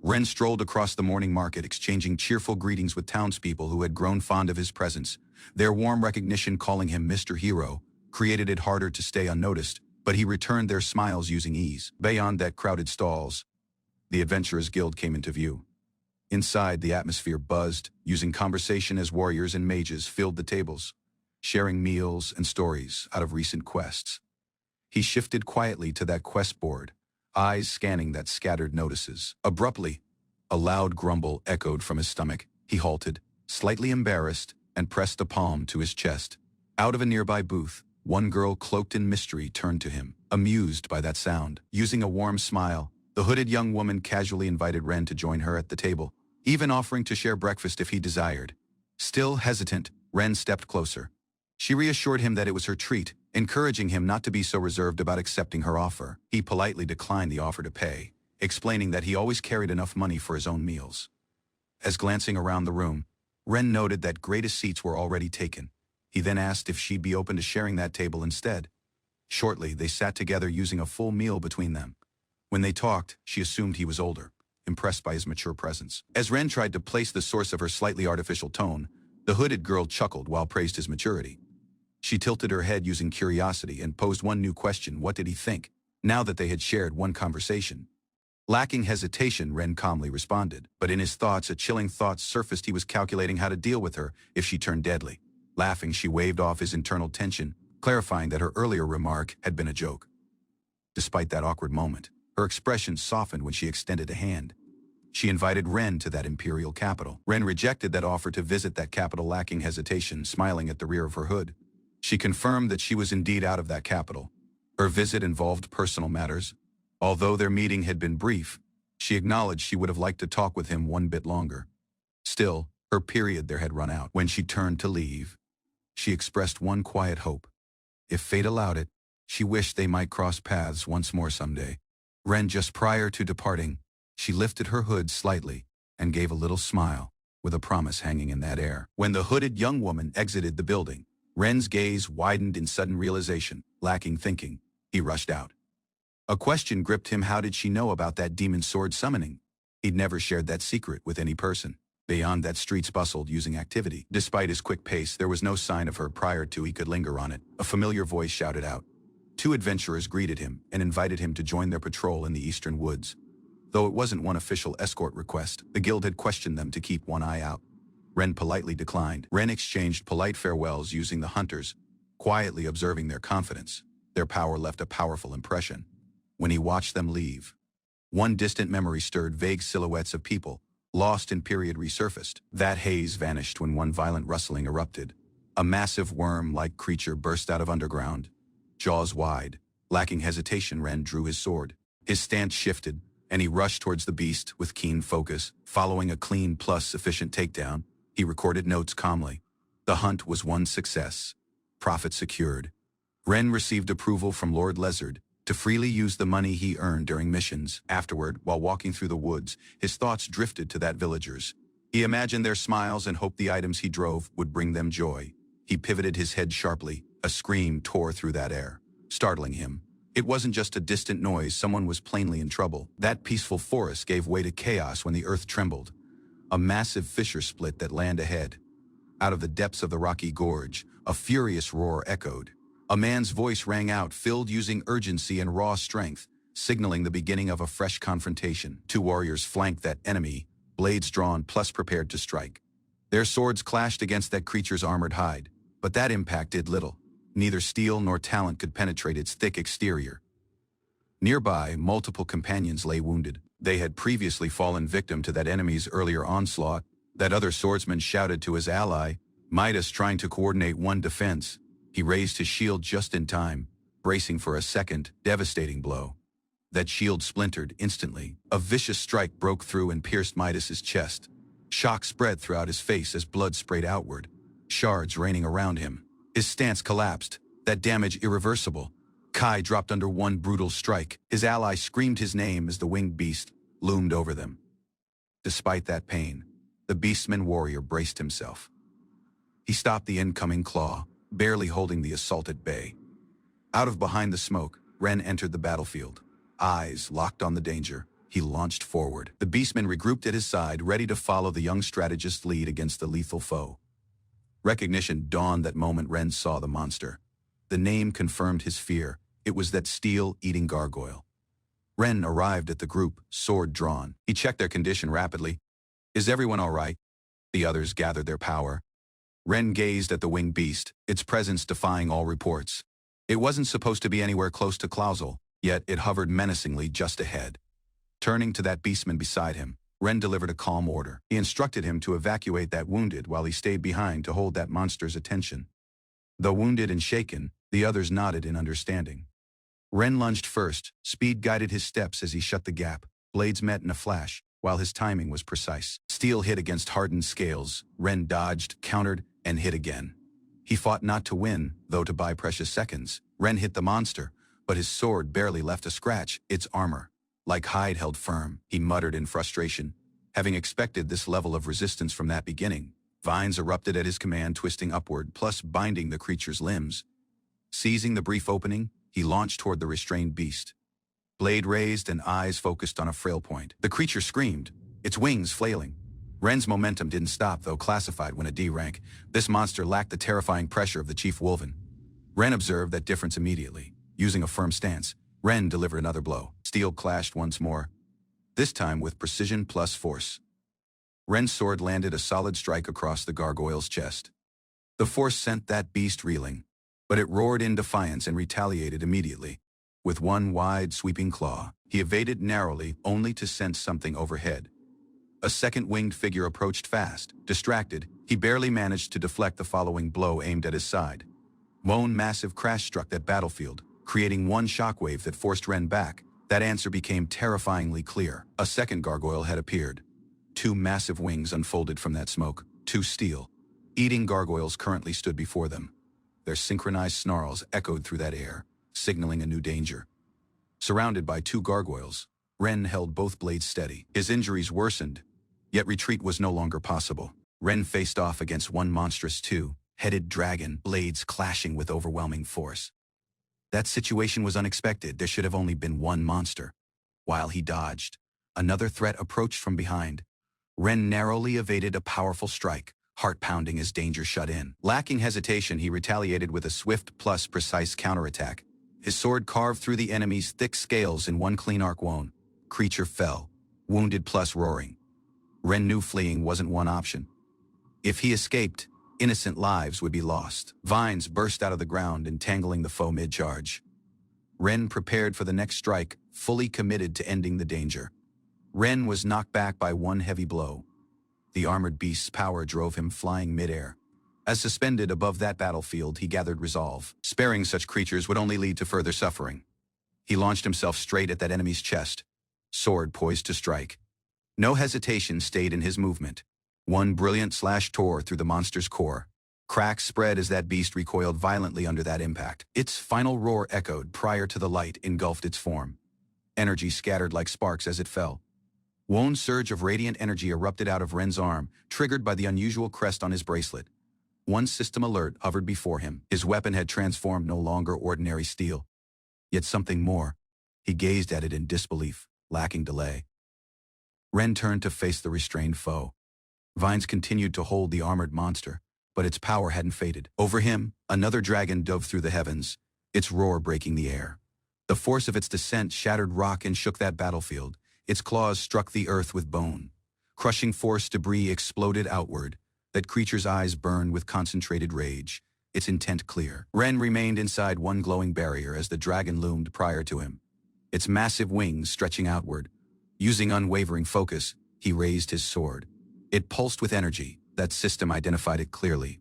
Ren strolled across the morning market, exchanging cheerful greetings with townspeople who had grown fond of his presence. Their warm recognition, calling him Mr. Hero, created it harder to stay unnoticed, but he returned their smiles using ease. Beyond that crowded stalls, the Adventurers Guild came into view. Inside, the atmosphere buzzed, using conversation as warriors and mages filled the tables, sharing meals and stories out of recent quests. He shifted quietly to that quest board, eyes scanning that scattered notices. Abruptly, a loud grumble echoed from his stomach. He halted, slightly embarrassed, and pressed a palm to his chest. Out of a nearby booth, one girl cloaked in mystery turned to him, amused by that sound. Using a warm smile, the hooded young woman casually invited Ren to join her at the table, even offering to share breakfast if he desired. Still hesitant, Ren stepped closer. She reassured him that it was her treat, encouraging him not to be so reserved about accepting her offer. He politely declined the offer to pay, explaining that he always carried enough money for his own meals. As glancing around the room, Ren noted that greatest seats were already taken. He then asked if she'd be open to sharing that table instead. Shortly, they sat together using a full meal between them. When they talked, she assumed he was older, impressed by his mature presence. As Ren tried to place the source of her slightly artificial tone, the hooded girl chuckled while praised his maturity. She tilted her head using curiosity and posed one new question: what did he think, now that they had shared one conversation? Lacking hesitation, Ren calmly responded, but in his thoughts a chilling thought surfaced. He was calculating how to deal with her if she turned deadly. Laughing, she waved off his internal tension, clarifying that her earlier remark had been a joke. Despite that awkward moment, her expression softened when she extended a hand. She invited Ren to that Imperial capital. Ren rejected that offer to visit that capital, lacking hesitation, smiling at the rear of her hood. She confirmed that she was indeed out of that capital. Her visit involved personal matters. Although their meeting had been brief, she acknowledged she would have liked to talk with him one bit longer. Still, her period there had run out. When she turned to leave, she expressed one quiet hope. If fate allowed it, she wished they might cross paths once more someday. Ren, just prior to departing, she lifted her hood slightly and gave a little smile, with a promise hanging in that air. When the hooded young woman exited the building, Ren's gaze widened in sudden realization. Lacking thinking, he rushed out. A question gripped him: how did she know about that demon sword summoning? He'd never shared that secret with any person. Beyond that, streets bustled, using activity. Despite his quick pace, there was no sign of her prior to he could linger on it. A familiar voice shouted out. Two adventurers greeted him and invited him to join their patrol in the eastern woods. Though it wasn't one official escort request, the guild had questioned them to keep one eye out. Ren politely declined. Ren exchanged polite farewells using the hunters, quietly observing their confidence. Their power left a powerful impression. When he watched them leave, one distant memory stirred. Vague silhouettes of people, lost in period, resurfaced. That haze vanished when one violent rustling erupted. A massive worm-like creature burst out of underground, jaws wide. Lacking hesitation, Ren drew his sword. His stance shifted, and he rushed towards the beast with keen focus. Following a clean plus efficient takedown, he recorded notes calmly. The hunt was one success. Profit secured. Ren received approval from Lord Lezard, to freely use the money he earned during missions. Afterward, while walking through the woods, his thoughts drifted to that villagers. He imagined their smiles and hoped the items he drove would bring them joy. He pivoted his head sharply. A scream tore through that air, startling him. It wasn't just a distant noise, someone was plainly in trouble. That peaceful forest gave way to chaos when the earth trembled. A massive fissure split that land ahead. Out of the depths of the rocky gorge, a furious roar echoed. A man's voice rang out, filled using urgency and raw strength, signaling the beginning of a fresh confrontation. Two warriors flanked that enemy, blades drawn plus prepared to strike. Their swords clashed against that creature's armored hide, but that impact did little. Neither steel nor talent could penetrate its thick exterior. Nearby, multiple companions lay wounded. They had previously fallen victim to that enemy's earlier onslaught. That other swordsman shouted to his ally, Midas trying to coordinate one defense. He raised his shield just in time, bracing for a second, devastating blow. That shield splintered instantly. A vicious strike broke through and pierced Midas's chest. Shock spread throughout his face as blood sprayed outward, shards raining around him. His stance collapsed, that damage irreversible. Kai dropped under one brutal strike. His ally screamed his name as the winged beast loomed over them. Despite that pain, the beastman warrior braced himself. He stopped the incoming claw, barely holding the assault at bay. Out of behind the smoke, Ren entered the battlefield. Eyes locked on the danger, he launched forward. The beastman regrouped at his side, ready to follow the young strategist's lead against the lethal foe. Recognition dawned that moment Ren saw the monster. The name confirmed his fear. It was that steel-eating gargoyle. Ren arrived at the group, sword drawn. He checked their condition rapidly. Is everyone all right? The others gathered their power. Ren gazed at the winged beast, its presence defying all reports. It wasn't supposed to be anywhere close to Clausel, yet it hovered menacingly just ahead. Turning to that beastman beside him, Ren delivered a calm order. He instructed him to evacuate that wounded while he stayed behind to hold that monster's attention. Though wounded and shaken, the others nodded in understanding. Ren lunged first, speed guided his steps as he shut the gap. Blades met in a flash, while his timing was precise. Steel hit against hardened scales. Ren dodged, countered, and hit again. He fought not to win, though to buy precious seconds. Ren hit the monster, but his sword barely left a scratch. Its armor, like hide, held firm. He muttered in frustration. Having expected this level of resistance from that beginning, vines erupted at his command, twisting upward, plus binding the creature's limbs. Seizing the brief opening, he launched toward the restrained beast. Blade raised and eyes focused on a frail point. The creature screamed, its wings flailing. Ren's momentum didn't stop, though classified when a D rank. This monster lacked the terrifying pressure of the chief Wolven. Ren observed that difference immediately. Using a firm stance, Ren delivered another blow. Steel clashed once more, this time with precision plus force. Ren's sword landed a solid strike across the gargoyle's chest. The force sent that beast reeling, but it roared in defiance and retaliated immediately. With one wide, sweeping claw, he evaded narrowly, only to sense something overhead. A second winged figure approached fast. Distracted, he barely managed to deflect the following blow aimed at his side. One massive crash struck that battlefield, creating one shockwave that forced Ren back. That answer became terrifyingly clear. A second gargoyle had appeared. Two massive wings unfolded from that smoke. Two steel-eating gargoyles currently stood before them. Their synchronized snarls echoed through that air, signaling a new danger. Surrounded by two gargoyles, Ren held both blades steady. His injuries worsened, yet retreat was no longer possible. Ren faced off against one monstrous two-headed dragon, blades clashing with overwhelming force. That situation was unexpected. There should have only been one monster. While he dodged, another threat approached from behind. Ren narrowly evaded a powerful strike, heart pounding as danger shut in. Lacking hesitation, he retaliated with a swift plus precise counterattack. His sword carved through the enemy's thick scales in one clean arc wound. Creature fell, wounded plus roaring. Ren knew fleeing wasn't one option. If he escaped, innocent lives would be lost. Vines burst out of the ground, entangling the foe mid-charge. Ren prepared for the next strike, fully committed to ending the danger. Ren was knocked back by one heavy blow. The armored beast's power drove him flying mid-air. As suspended above that battlefield, he gathered resolve. Sparing such creatures would only lead to further suffering. He launched himself straight at that enemy's chest, sword poised to strike. No hesitation stayed in his movement. One brilliant slash tore through the monster's core, Cracks spread as that beast recoiled violently under that impact. Its final roar echoed prior to the light engulfed its form. Energy scattered like sparks as it fell. One surge of radiant energy erupted out of Ren's arm, triggered by the unusual crest on his bracelet. One system alert hovered before him. His weapon had transformed no longer ordinary steel. Yet something more. He gazed at it in disbelief, lacking delay. Ren turned to face the restrained foe. Vines continued to hold the armored monster, but its power hadn't faded. Over him, another dragon dove through the heavens, its roar breaking the air. The force of its descent shattered rock and shook that battlefield. Its claws struck the earth with bone. Crushing force debris exploded outward. That creature's eyes burned with concentrated rage, its intent clear. Ren remained inside one glowing barrier as the dragon loomed prior to him, its massive wings stretching outward. Using unwavering focus, he raised his sword. It pulsed with energy. That system identified it clearly.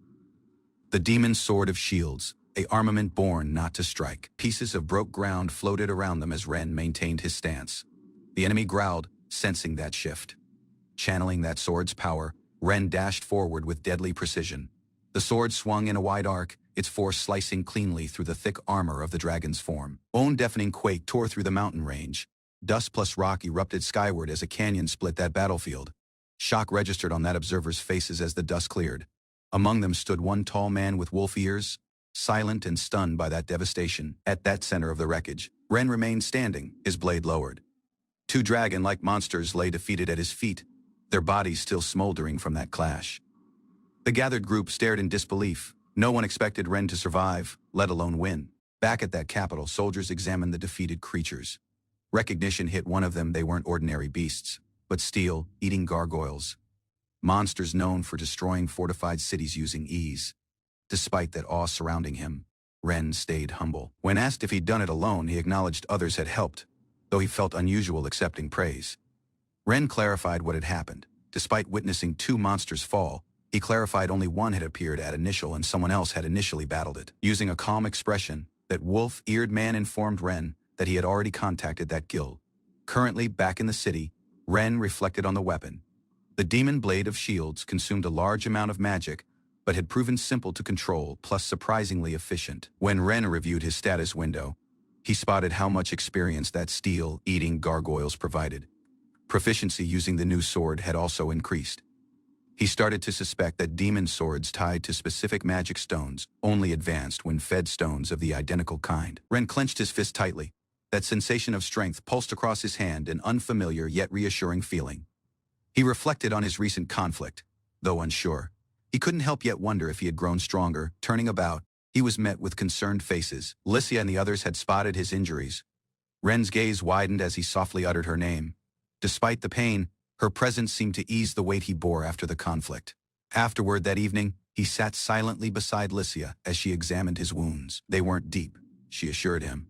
The demon's sword of shields, a armament born not to strike. Pieces of broke ground floated around them as Ren maintained his stance. The enemy growled, sensing that shift. Channeling that sword's power, Ren dashed forward with deadly precision. The sword swung in a wide arc, its force slicing cleanly through the thick armor of the dragon's form. A deafening quake tore through the mountain range. Dust plus rock erupted skyward as a canyon split that battlefield. Shock registered on that observer's faces as the dust cleared. Among them stood one tall man with wolf ears, silent and stunned by that devastation. At that center of the wreckage, Ren remained standing, his blade lowered. Two dragon-like monsters lay defeated at his feet, their bodies still smoldering from that clash. The gathered group stared in disbelief. No one expected Ren to survive, let alone win. Back at that capital, soldiers examined the defeated creatures. Recognition hit one of them. They weren't ordinary beasts, but steel-eating gargoyles. Monsters known for destroying fortified cities using ease. Despite that awe surrounding him, Ren stayed humble. When asked if he'd done it alone, he acknowledged others had helped, though he felt unusual accepting praise. Ren clarified what had happened. Despite witnessing two monsters fall, he clarified only one had appeared at initial and someone else had initially battled it. Using a calm expression, that wolf-eared man informed Ren that he had already contacted that guild. Currently back in the city, Ren reflected on the weapon. The demon blade of shields consumed a large amount of magic, but had proven simple to control plus surprisingly efficient. When Ren reviewed his status window, he spotted how much experience that steel-eating gargoyles provided. Proficiency using the new sword had also increased. He started to suspect that demon swords tied to specific magic stones only advanced when fed stones of the identical kind. Ren clenched his fist tightly. That sensation of strength pulsed across his hand, an unfamiliar yet reassuring feeling. He reflected on his recent conflict, though unsure. He couldn't help yet wonder if he had grown stronger. Turning about, he was met with concerned faces. Lycia and the others had spotted his injuries. Ren's gaze widened as he softly uttered her name. Despite the pain, her presence seemed to ease the weight he bore after the conflict. Afterward that evening, he sat silently beside Lycia as she examined his wounds. They weren't deep, she assured him.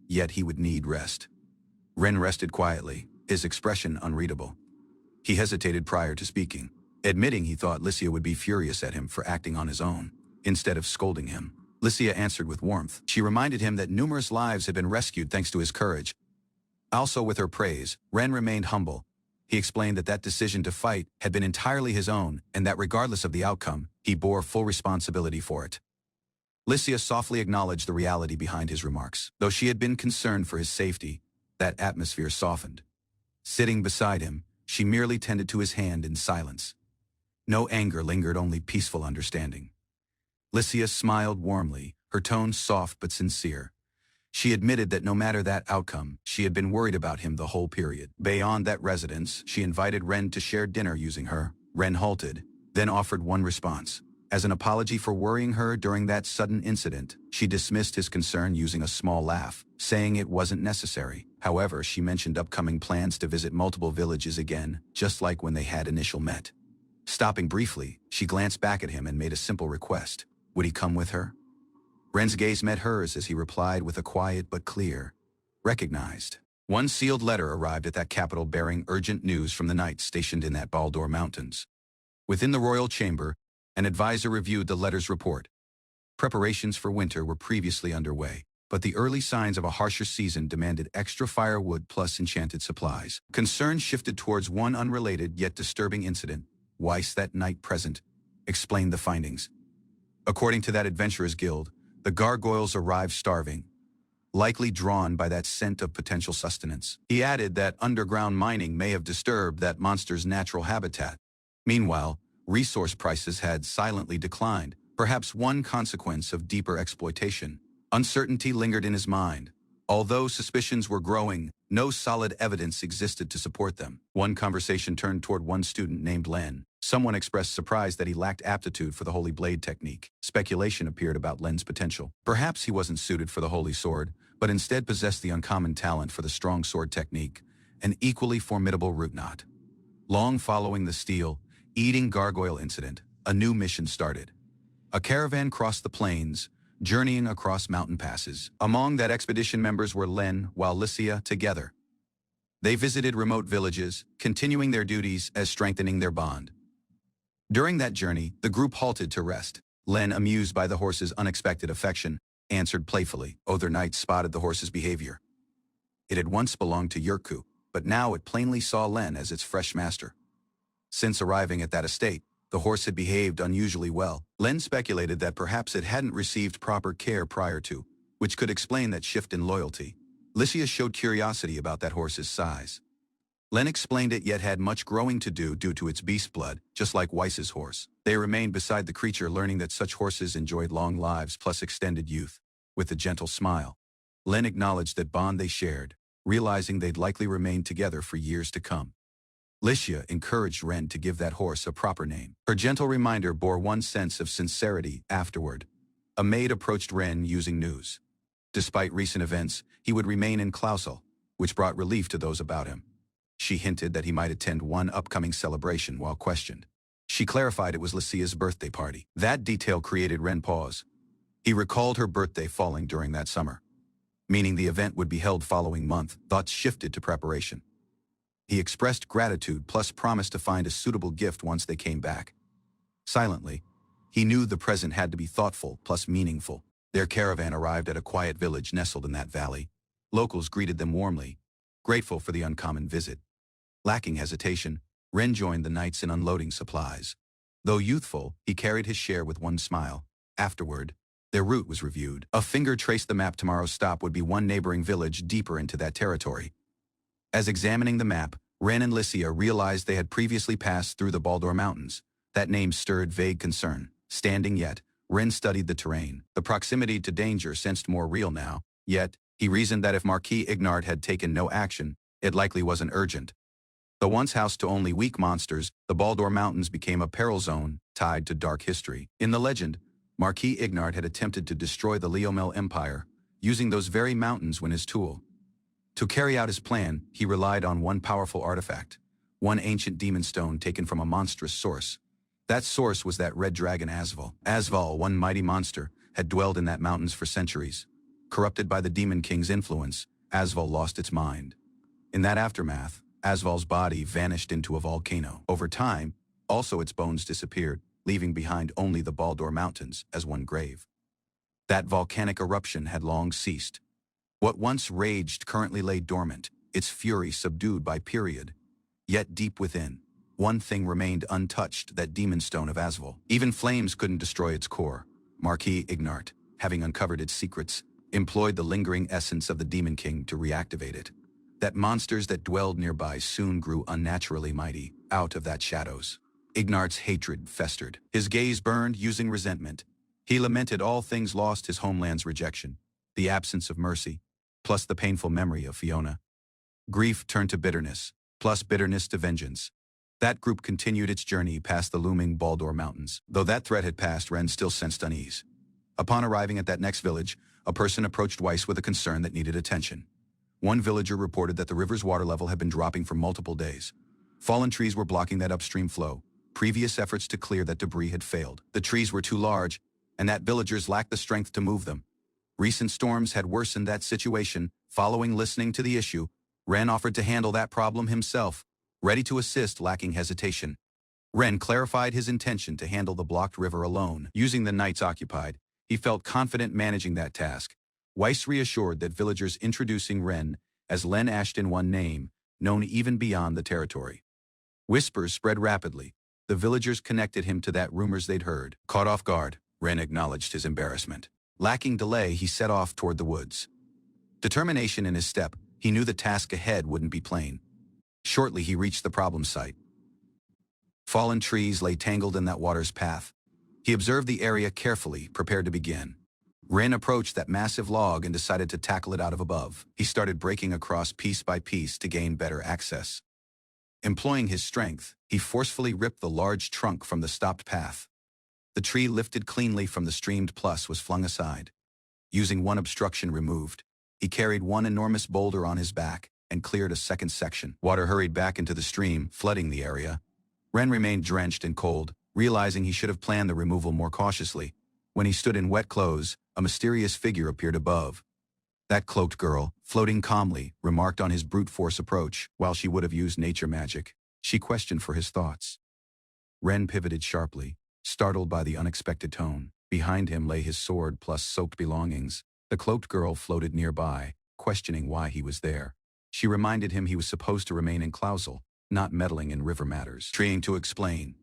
Yet he would need rest. Ren rested quietly, his expression unreadable. He hesitated prior to speaking, admitting he thought Lycia would be furious at him for acting on his own, instead of scolding him. Lycia answered with warmth. She reminded him that numerous lives had been rescued thanks to his courage. Also with her praise, Ren remained humble. He explained that that decision to fight had been entirely his own and that regardless of the outcome, he bore full responsibility for it. Lycia softly acknowledged the reality behind his remarks. Though she had been concerned for his safety, that atmosphere softened. Sitting beside him, she merely tended to his hand in silence. No anger lingered, only peaceful understanding. Lycia smiled warmly, her tone soft but sincere. She admitted that no matter that outcome, she had been worried about him the whole period. Beyond that residence, she invited Ren to share dinner using her. Ren halted, then offered one response. As an apology for worrying her during that sudden incident, she dismissed his concern using a small laugh, saying it wasn't necessary. However, she mentioned upcoming plans to visit multiple villages again, just like when they had initially met. Stopping briefly, she glanced back at him and made a simple request. Would he come with her? Ren's gaze met hers as he replied with a quiet but clear, recognized. One sealed letter arrived at that capital bearing urgent news from the knights stationed in that Baldur Mountains. Within the royal chamber, an advisor reviewed the letter's report. Preparations for winter were previously underway, but the early signs of a harsher season demanded extra firewood plus enchanted supplies. Concern shifted towards one unrelated yet disturbing incident. Weiss, that knight present, explained the findings. According to that adventurers guild, the gargoyles arrived starving, likely drawn by that scent of potential sustenance. He added that underground mining may have disturbed that monster's natural habitat. Meanwhile, resource prices had silently declined, perhaps one consequence of deeper exploitation. Uncertainty lingered in his mind. Although suspicions were growing, no solid evidence existed to support them. One conversation turned toward one student named Len. Someone expressed surprise that he lacked aptitude for the holy blade technique. Speculation appeared about Len's potential. Perhaps he wasn't suited for the holy sword, but instead possessed the uncommon talent for the strong sword technique, an equally formidable root knot. Long following the steel, eating gargoyle incident, a new mission started. A caravan crossed the plains, journeying across mountain passes. Among that expedition members were Len, while Lycia together. They visited remote villages, continuing their duties as strengthening their bond. During that journey, the group halted to rest. Len, amused by the horse's unexpected affection, answered playfully. Other knights spotted the horse's behavior. It had once belonged to Yurku, but now it plainly saw Len as its fresh master. Since arriving at that estate, the horse had behaved unusually well. Len speculated that perhaps it hadn't received proper care prior to, which could explain that shift in loyalty. Lycia showed curiosity about that horse's size. Len explained it yet had much growing to do due to its beast blood, just like Weiss's horse. They remained beside the creature, learning that such horses enjoyed long lives plus extended youth. With a gentle smile, Len acknowledged that bond they shared, realizing they'd likely remain together for years to come. Lycia encouraged Ren to give that horse a proper name. Her gentle reminder bore one sense of sincerity. Afterward, a maid approached Ren using news. Despite recent events, he would remain in Clausel, which brought relief to those about him. She hinted that he might attend one upcoming celebration while questioned. She clarified it was Lycia's birthday party. That detail created Ren pause. He recalled her birthday falling during that summer, meaning the event would be held following month. Thoughts shifted to preparation. He expressed gratitude plus promised to find a suitable gift once they came back. Silently, he knew the present had to be thoughtful plus meaningful. Their caravan arrived at a quiet village nestled in that valley. Locals greeted them warmly, grateful for the uncommon visit. Lacking hesitation, Ren joined the knights in unloading supplies. Though youthful, he carried his share with one smile. Afterward, their route was reviewed. A finger traced the map. Tomorrow's stop would be one neighboring village deeper into that territory. As examining the map, Ren and Lycia realized they had previously passed through the Baldur Mountains. That name stirred vague concern. Standing yet, Ren studied the terrain. The proximity to danger sensed more real now, yet, he reasoned that if Marquis Ignard had taken no action, it likely wasn't urgent. Though once housed to only weak monsters, the Baldur Mountains became a peril zone tied to dark history. In the legend, Marquis Ignard had attempted to destroy the Leomel Empire, using those very mountains when his tool. To carry out his plan, he relied on one powerful artifact, one ancient demon stone taken from a monstrous source. That source was that red dragon Asval. Asval, one mighty monster, had dwelled in that mountains for centuries. Corrupted by the Demon King's influence, Asval lost its mind. In that aftermath, Asval's body vanished into a volcano. Over time, also its bones disappeared, leaving behind only the Baldur Mountains as one grave. That volcanic eruption had long ceased. What once raged currently lay dormant, its fury subdued by period. Yet deep within, one thing remained untouched, that demon stone of Asval. Even flames couldn't destroy its core. Marquis Ignard, having uncovered its secrets, employed the lingering essence of the Demon King to reactivate it. That monsters that dwelled nearby soon grew unnaturally mighty. Out of that shadows, Ignard's hatred festered. His gaze burned, using resentment. He lamented all things lost, his homeland's rejection, the absence of mercy, plus the painful memory of Fiona. Grief turned to bitterness, plus bitterness to vengeance. That group continued its journey past the looming Baldur Mountains. Though that threat had passed, Ren still sensed unease. Upon arriving at that next village, a person approached Weiss with a concern that needed attention. One villager reported that the river's water level had been dropping for multiple days. Fallen trees were blocking that upstream flow. Previous efforts to clear that debris had failed. The trees were too large, and that villagers lacked the strength to move them. Recent storms had worsened that situation. Following listening to the issue, Ren offered to handle that problem himself, ready to assist, lacking hesitation. Ren clarified his intention to handle the blocked river alone. Using the knights occupied, he felt confident managing that task. Weiss reassured that villagers introducing Ren as Len Ashton, one name, known even beyond the territory. Whispers spread rapidly. The villagers connected him to that rumors they'd heard. Caught off guard, Ren acknowledged his embarrassment. Lacking delay, he set off toward the woods. Determination in his step, he knew the task ahead wouldn't be plain. Shortly, he reached the problem site. Fallen trees lay tangled in that water's path. He observed the area carefully, prepared to begin. Ren approached that massive log and decided to tackle it out of above. He started breaking across piece by piece to gain better access. Employing his strength, he forcefully ripped the large trunk from the stopped path. The tree lifted cleanly from the streamed plus was flung aside. Using one obstruction removed, he carried one enormous boulder on his back and cleared a second section. Water hurried back into the stream, flooding the area. Ren remained drenched and cold, realizing he should have planned the removal more cautiously. When he stood in wet clothes, a mysterious figure appeared above. That cloaked girl, floating calmly, remarked on his brute force approach, while she would have used nature magic. She questioned for his thoughts. Ren pivoted sharply, startled by the unexpected tone. Behind him lay his sword plus soaked belongings. The cloaked girl floated nearby, questioning why he was there. She reminded him he was supposed to remain in Clausel, not meddling in river matters. Trying to explain,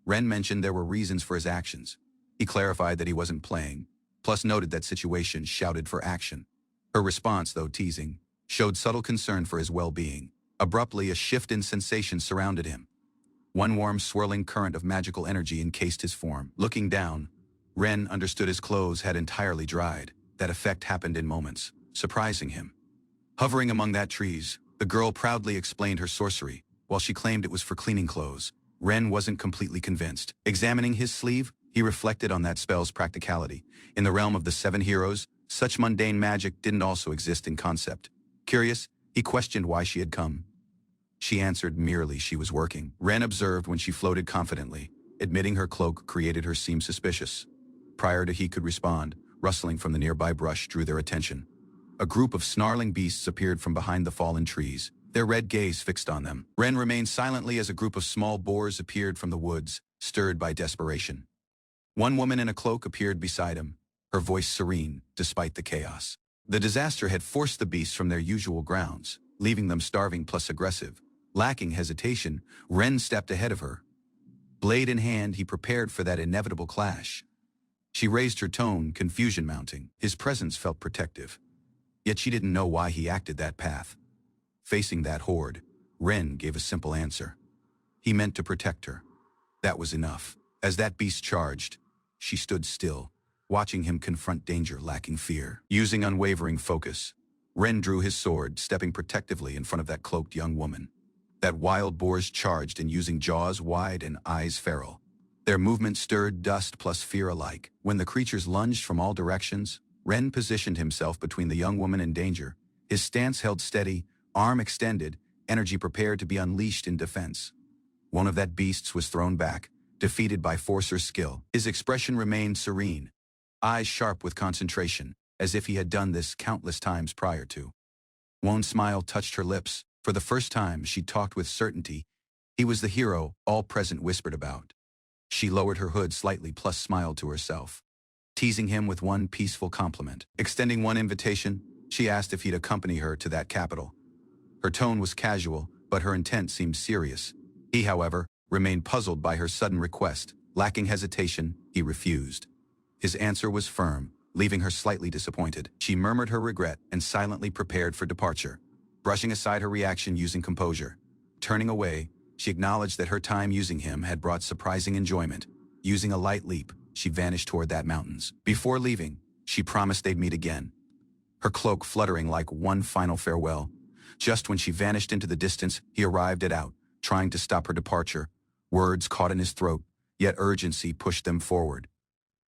Ren mentioned there were reasons for his actions. He clarified that he wasn't playing, plus noted that situation shouted for action. Her response, though teasing, showed subtle concern for his well-being. Abruptly, a shift in sensation surrounded him. One warm, swirling current of magical energy encased his form. Looking down, Ren understood his clothes had entirely dried. That effect happened in moments, surprising him. Hovering among that trees, the girl proudly explained her sorcery. While she claimed it was for cleaning clothes, Ren wasn't completely convinced. Examining his sleeve, he reflected on that spell's practicality. In the realm of the 7 heroes, such mundane magic didn't also exist in concept. Curious, he questioned why she had come. She answered merely she was working. Ren observed when she floated confidently. Admitting her cloak created her seem suspicious. Prior to he could respond, rustling from the nearby brush drew their attention. A group of snarling beasts appeared from behind the fallen trees, their red gaze fixed on them. Ren remained silently as a group of small boars appeared from the woods, stirred by desperation. One woman in a cloak appeared beside him, her voice serene, despite the chaos. The disaster had forced the beasts from their usual grounds, leaving them starving plus aggressive. Lacking hesitation, Ren stepped ahead of her. Blade in hand, he prepared for that inevitable clash. She raised her tone, confusion mounting. His presence felt protective. Yet she didn't know why he acted that path. Facing that horde, Ren gave a simple answer. He meant to protect her. That was enough. As that beast charged, she stood still, watching him confront danger, lacking fear. Using unwavering focus, Ren drew his sword, stepping protectively in front of that cloaked young woman. That wild boars charged in using jaws wide and eyes feral. Their movement stirred dust plus fear alike. When the creatures lunged from all directions, Ren positioned himself between the young woman and danger. His stance held steady, arm extended, energy prepared to be unleashed in defense. One of that beasts was thrown back, defeated by force or skill. His expression remained serene, eyes sharp with concentration, as if he had done this countless times prior to. One smile touched her lips. For the first time, she talked with certainty. He was the hero all present whispered about. She lowered her hood slightly plus smiled to herself, teasing him with one peaceful compliment. Extending one invitation, she asked if he'd accompany her to that capital. Her tone was casual, but her intent seemed serious. He, however, remained puzzled by her sudden request. Lacking hesitation, he refused. His answer was firm, leaving her slightly disappointed. She murmured her regret and silently prepared for departure, brushing aside her reaction using composure. Turning away, she acknowledged that her time using him had brought surprising enjoyment. Using a light leap, she vanished toward that mountains. Before leaving, she promised they'd meet again, her cloak fluttering like one final farewell. Just when she vanished into the distance, he arrived out, trying to stop her departure. Words caught in his throat, yet urgency pushed them forward.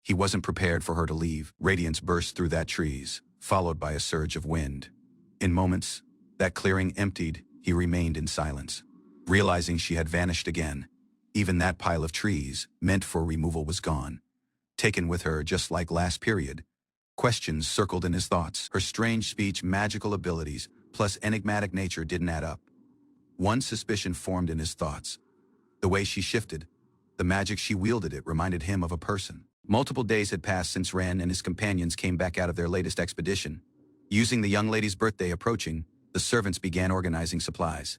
He wasn't prepared for her to leave. Radiance burst through that trees, followed by a surge of wind. In moments, that clearing emptied, he remained in silence, realizing she had vanished again. Even that pile of trees, meant for removal, was gone, taken with her just like last period. Questions circled in his thoughts. Her strange speech, magical abilities, plus enigmatic nature didn't add up. One suspicion formed in his thoughts. The way she shifted, the magic she wielded, it reminded him of a person. Multiple days had passed since Ren and his companions came back out of their latest expedition. Using the young lady's birthday approaching, the servants began organizing supplies.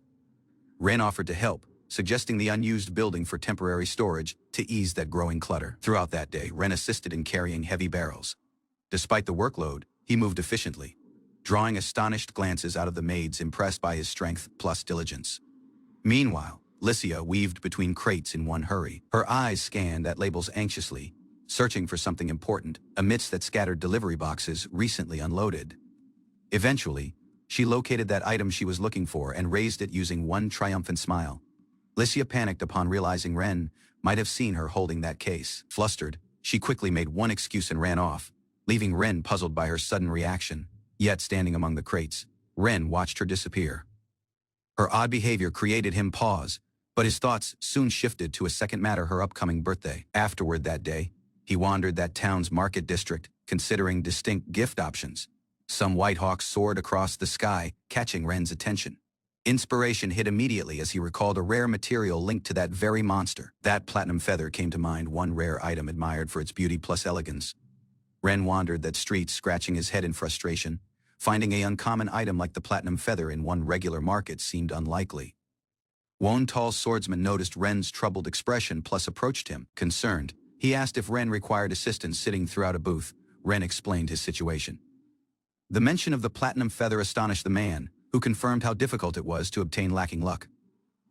Ren offered to help, suggesting the unused building for temporary storage to ease that growing clutter. Throughout that day, Ren assisted in carrying heavy barrels. Despite the workload, he moved efficiently, drawing astonished glances out of the maids impressed by his strength plus diligence. Meanwhile, Lycia weaved between crates in one hurry. Her eyes scanned at labels anxiously, searching for something important amidst that scattered delivery boxes recently unloaded. Eventually, she located that item she was looking for and raised it using one triumphant smile. Lycia panicked upon realizing Ren might have seen her holding that case. Flustered, she quickly made one excuse and ran off, leaving Ren puzzled by her sudden reaction. Yet standing among the crates, Ren watched her disappear. Her odd behavior created him pause, but his thoughts soon shifted to a second matter: her upcoming birthday. Afterward that day, he wandered that town's market district, considering distinct gift options. Some white hawks soared across the sky, catching Ren's attention. Inspiration hit immediately as he recalled a rare material linked to that very monster. That platinum feather came to mind, one rare item admired for its beauty plus elegance. Ren wandered that street, scratching his head in frustration. Finding an uncommon item like the platinum feather in one regular market seemed unlikely. One tall swordsman noticed Ren's troubled expression plus approached him. Concerned, he asked if Ren required assistance sitting throughout a booth. Ren explained his situation. The mention of the platinum feather astonished the man, who confirmed how difficult it was to obtain, lacking luck.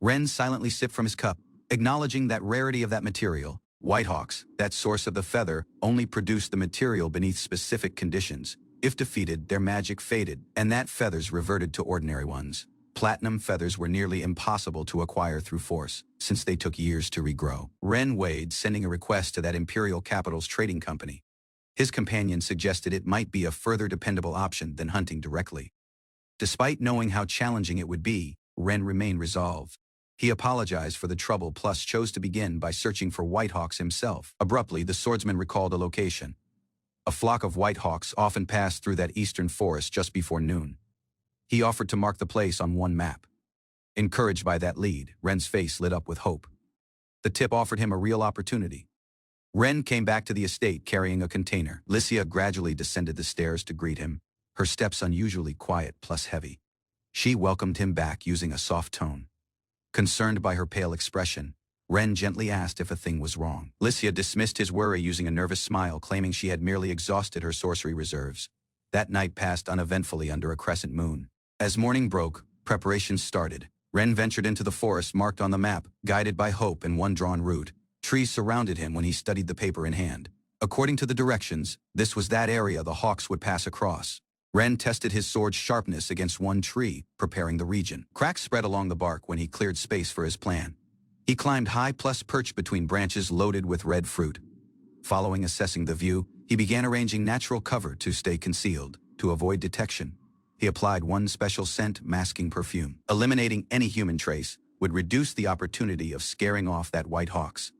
Ren silently sipped from his cup, acknowledging that rarity of that material. Whitehawks, that source of the feather, only produced the material beneath specific conditions. If defeated, their magic faded, and that feathers reverted to ordinary ones. Platinum feathers were nearly impossible to acquire through force, since they took years to regrow. Ren weighed sending a request to that Imperial Capital's trading company. His companion suggested it might be a further dependable option than hunting directly. Despite knowing how challenging it would be, Ren remained resolved. He apologized for the trouble plus chose to begin by searching for whitehawks himself. Abruptly, the swordsman recalled a location. A flock of whitehawks often passed through that eastern forest just before noon. He offered to mark the place on one map. Encouraged by that lead, Ren's face lit up with hope. The tip offered him a real opportunity. Ren came back to the estate carrying a container. Lycia gradually descended the stairs to greet him, her steps unusually quiet plus heavy. She welcomed him back using a soft tone. Concerned by her pale expression, Ren gently asked if a thing was wrong. Lycia dismissed his worry using a nervous smile, claiming she had merely exhausted her sorcery reserves. That night passed uneventfully under a crescent moon. As morning broke, preparations started. Ren ventured into the forest marked on the map, guided by hope and one drawn route. Trees surrounded him when he studied the paper in hand. According to the directions, this was that area the hawks would pass across. Ren tested his sword's sharpness against one tree, preparing the region. Cracks spread along the bark when he cleared space for his plan. He climbed high plus perched between branches loaded with red fruit. Following assessing the view, he began arranging natural cover to stay concealed. To avoid detection, he applied one special scent masking perfume. Eliminating any human trace would reduce the opportunity of scaring off that white hawks.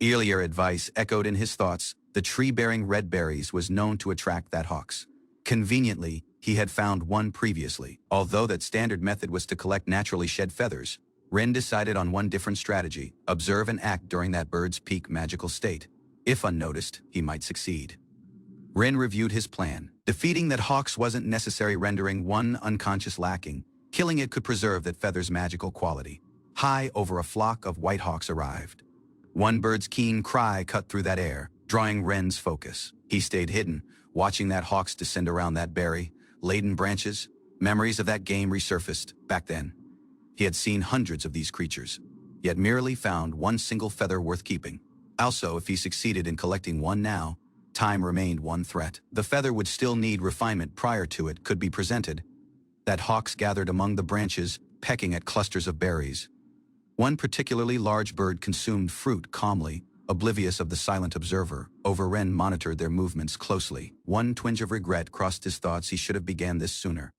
Earlier advice echoed in his thoughts. The tree bearing red berries was known to attract that hawks. Conveniently, he had found one previously. Although that standard method was to collect naturally shed feathers, Ren decided on one different strategy: observe and act during that bird's peak magical state. If unnoticed, he might succeed. Ren reviewed his plan. Defeating that hawks wasn't necessary, rendering one unconscious lacking. Killing it could preserve that feather's magical quality. High over a flock of white hawks arrived. One bird's keen cry cut through that air, drawing Ren's focus. He stayed hidden, watching that hawks descend around that berry-laden branches. Memories of that game resurfaced. Back then, he had seen hundreds of these creatures, yet merely found one single feather worth keeping. Also, if he succeeded in collecting one now, time remained one threat. The feather would still need refinement prior to it could be presented. That hawks gathered among the branches, pecking at clusters of berries. One particularly large bird consumed fruit calmly, oblivious of the silent observer. Ren monitored their movements closely. One twinge of regret crossed his thoughts. He should have began this sooner.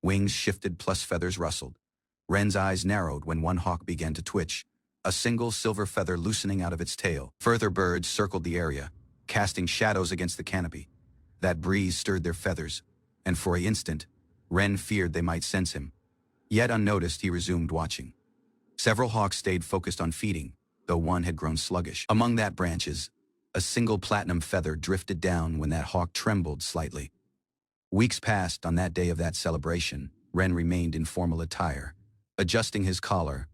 Wings shifted plus feathers rustled. Ren's eyes narrowed when one hawk began to twitch, a single silver feather loosening out of its tail. Further birds circled the area, casting shadows against the canopy. That breeze stirred their feathers, and for an instant, Ren feared they might sense him. Yet unnoticed, he resumed watching. Several hawks stayed focused on feeding, though one had grown sluggish. Among that branches, a single platinum feather drifted down when that hawk trembled slightly. Weeks passed. On that day of that celebration, Ren remained in formal attire, adjusting his collar,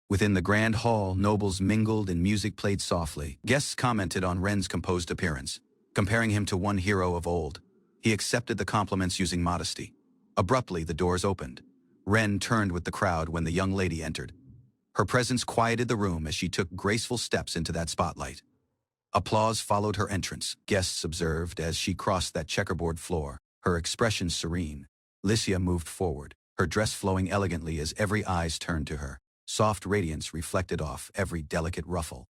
Within the grand hall, nobles mingled and music played softly. Guests commented on Ren's composed appearance, comparing him to one hero of old. He accepted the compliments using modesty. Abruptly, the doors opened. Ren turned with the crowd when the young lady entered. Her presence quieted the room as she took graceful steps into that spotlight. Applause followed her entrance. Guests observed as she crossed that checkerboard floor, her expression serene. Licia moved forward, her dress flowing elegantly as every eyes turned to her. Soft radiance reflected off every delicate ruffle.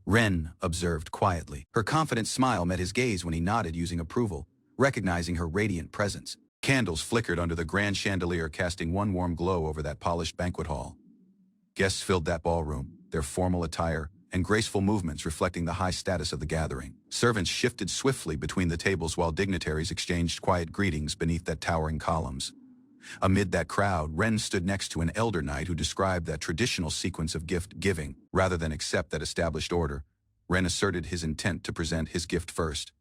Ren observed quietly. Her confident smile met his gaze when he nodded using approval, recognizing her radiant presence. Candles flickered under the grand chandelier, casting one warm glow over that polished banquet hall. Guests filled that ballroom, their formal attire and graceful movements reflecting the high status of the gathering. Servants shifted swiftly between the tables while dignitaries exchanged quiet greetings beneath that towering columns. Amid that crowd, Ren stood next to an elder knight who described that traditional sequence of gift giving. Rather than accept that established order, Ren asserted his intent to present his gift first.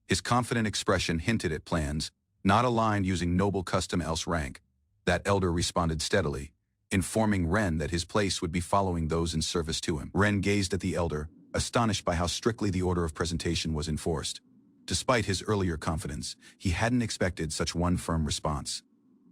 His confident expression hinted at plans not aligned using noble custom else rank. That elder responded steadily, informing Ren that his place would be following those in service to him. Ren gazed at the elder, astonished by how strictly the order of presentation was enforced. Despite his earlier confidence, he hadn't expected such one firm response.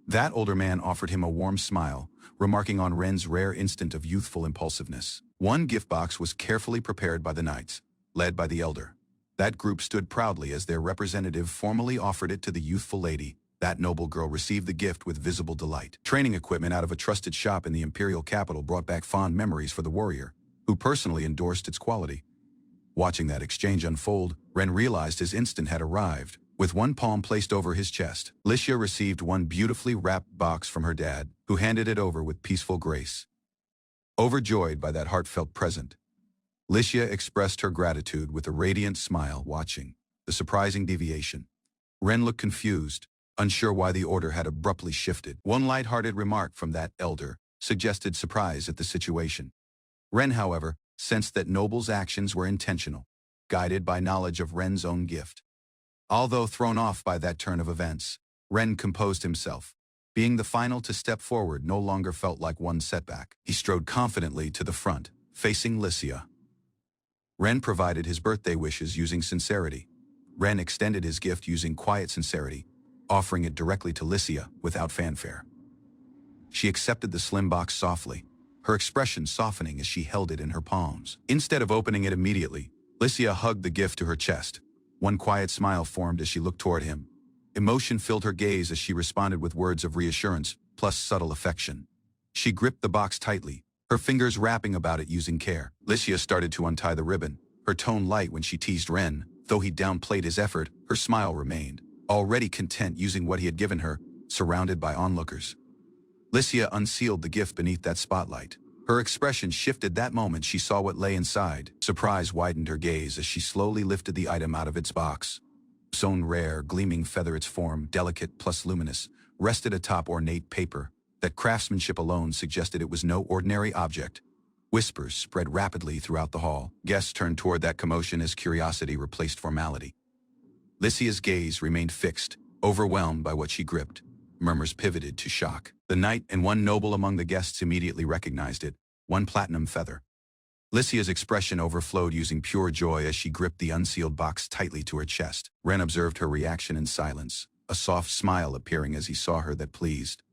That older man offered him a warm smile, remarking on Ren's rare instant of youthful impulsiveness. One gift box was carefully prepared by the knights, led by the elder. That group stood proudly as their representative formally offered it to the youthful lady. That noble girl received the gift with visible delight. Training equipment out of a trusted shop in the imperial capital brought back fond memories for the warrior, who personally endorsed its quality. Watching that exchange unfold, Ren realized his instant had arrived. With one palm placed over his chest, Licia received one beautifully wrapped box from her dad, who handed it over with peaceful grace. Overjoyed by that heartfelt present, Licia expressed her gratitude with a radiant smile. Watching the surprising deviation, Ren looked confused, unsure why the order had abruptly shifted. One light-hearted remark from that elder suggested surprise at the situation. Ren, however, sensed that Noble's actions were intentional, guided by knowledge of Ren's own gift. Although thrown off by that turn of events, Ren composed himself. Being the final to step forward no longer felt like one setback. He strode confidently to the front, facing Licia. Ren provided his birthday wishes using sincerity. Ren extended his gift using quiet sincerity, offering it directly to Licia without fanfare. She accepted the slim box softly, her expression softening as she held it in her palms. Instead of opening it immediately, Licia hugged the gift to her chest. One quiet smile formed as she looked toward him. Emotion filled her gaze as she responded with words of reassurance, plus subtle affection. She gripped the box tightly, her fingers wrapping about it using care. Licia started to untie the ribbon, her tone light when she teased Ren. Though he downplayed his effort, her smile remained, already content using what he had given her, surrounded by onlookers. Licia unsealed the gift beneath that spotlight. Her expression shifted that moment she saw what lay inside. Surprise widened her gaze as she slowly lifted the item out of its box. Sewn rare, gleaming feather, its form, delicate plus luminous, rested atop ornate paper. That craftsmanship alone suggested it was no ordinary object. Whispers spread rapidly throughout the hall. Guests turned toward that commotion as curiosity replaced formality. Licia's gaze remained fixed, overwhelmed by what she gripped. Murmurs pivoted to shock. The knight and one noble among the guests immediately recognized it, one platinum feather. Licia's expression overflowed using pure joy as she gripped the unsealed box tightly to her chest. Ren observed her reaction in silence, a soft smile appearing as he saw her that pleased.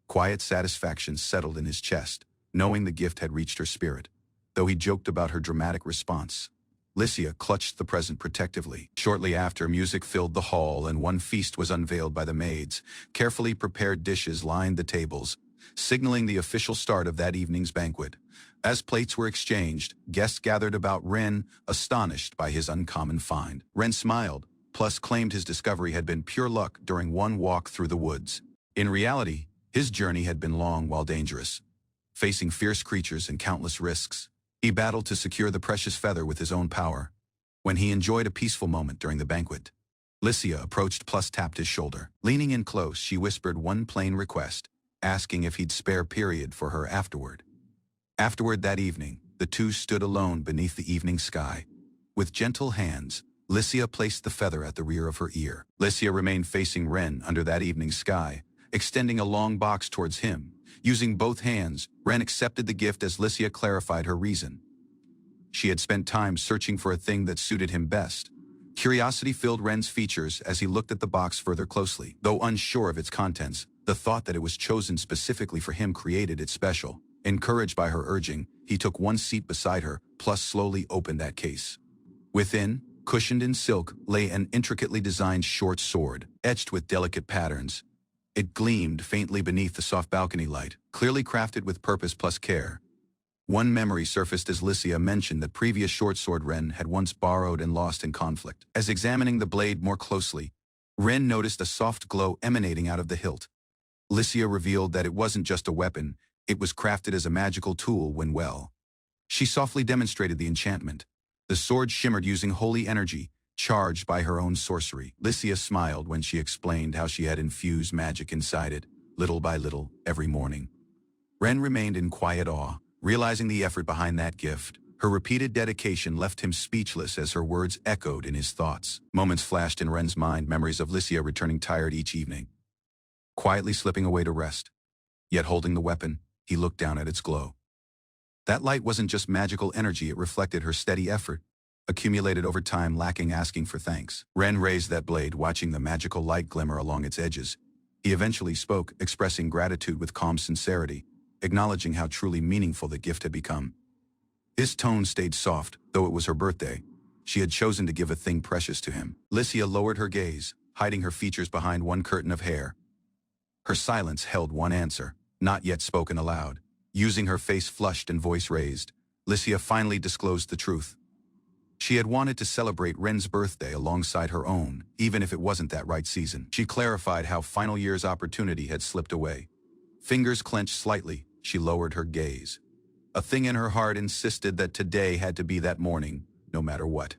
Quiet satisfaction settled in his chest, knowing the gift had reached her spirit. Though he joked about her dramatic response, Licia clutched the present protectively. Shortly after, music filled the hall and one feast was unveiled by the maids. Carefully prepared dishes lined the tables, signaling the official start of that evening's banquet. As plates were exchanged, guests gathered about Ren, astonished by his uncommon find. Ren smiled, plus claimed his discovery had been pure luck during one walk through the woods. In reality, his journey had been long while dangerous. Facing fierce creatures and countless risks, he battled to secure the precious feather with his own power. When he enjoyed a peaceful moment during the banquet, Licia approached plus tapped his shoulder. Leaning in close, she whispered one plain request, asking if he'd spare period for her afterward. Afterward that evening, the two stood alone beneath the evening sky. With gentle hands, Licia placed the feather at the rear of her ear. Licia remained facing Ren under that evening sky, extending a long box towards him, Using both hands, Ren accepted the gift as Lycia clarified her reason. She had spent time searching for a thing that suited him best. Curiosity filled Ren's features as he looked at the box further closely. Though unsure of its contents, the thought that it was chosen specifically for him created it special. Encouraged by her urging, he took one seat beside her, plus slowly opened that case. Within, cushioned in silk, lay an intricately designed short sword, etched with delicate patterns. It gleamed faintly beneath the soft balcony light, clearly crafted with purpose plus care. One memory surfaced as Lycia mentioned that previous short sword Ren had once borrowed and lost in conflict. As examining the blade more closely, Ren noticed a soft glow emanating out of the hilt. Lycia revealed that it wasn't just a weapon, it was crafted as a magical tool when well. She softly demonstrated the enchantment. The sword shimmered using holy energy, charged by her own sorcery. Lycia smiled when she explained how she had infused magic inside it, little by little, every morning. Ren remained in quiet awe, realizing the effort behind that gift. Her repeated dedication left him speechless as her words echoed in his thoughts. Moments flashed in Ren's mind, memories of Lycia returning tired each evening, quietly slipping away to rest. Yet holding the weapon, he looked down at its glow. That light wasn't just magical energy, it reflected her steady effort, accumulated over time, lacking asking for thanks. Ren raised that blade, watching the magical light glimmer along its edges. He eventually spoke, expressing gratitude with calm sincerity, acknowledging how truly meaningful the gift had become. His tone stayed soft, though it was her birthday. She had chosen to give a thing precious to him. Lycia lowered her gaze, hiding her features behind one curtain of hair. Her silence held one answer, not yet spoken aloud. Using her face flushed and voice raised, Lycia finally disclosed the truth. She had wanted to celebrate Ren's birthday alongside her own, even if it wasn't that right season. She clarified how final year's opportunity had slipped away. Fingers clenched slightly, she lowered her gaze. A thing in her heart insisted that today had to be that morning, no matter what.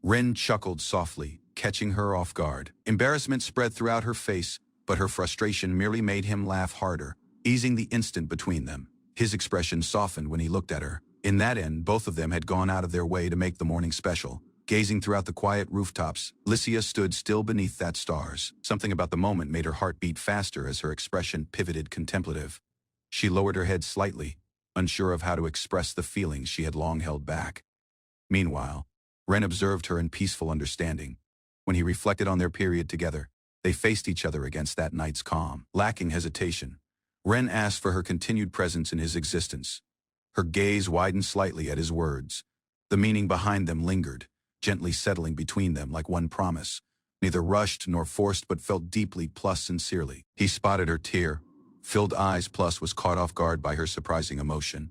Ren chuckled softly, catching her off guard. Embarrassment spread throughout her face, but her frustration merely made him laugh harder, easing the instant between them. His expression softened when he looked at her. In that end, both of them had gone out of their way to make the morning special. Gazing throughout the quiet rooftops, Lycia stood still beneath that stars. Something about the moment made her heart beat faster as her expression pivoted contemplative. She lowered her head slightly, unsure of how to express the feelings she had long held back. Meanwhile, Ren observed her in peaceful understanding. When he reflected on their period together, they faced each other against that night's calm. Lacking hesitation, Ren asked for her continued presence in his existence. Her gaze widened slightly at his words. The meaning behind them lingered, gently settling between them like one promise, neither rushed nor forced but felt deeply plus sincerely. He spotted her tear-filled eyes plus was caught off guard by her surprising emotion,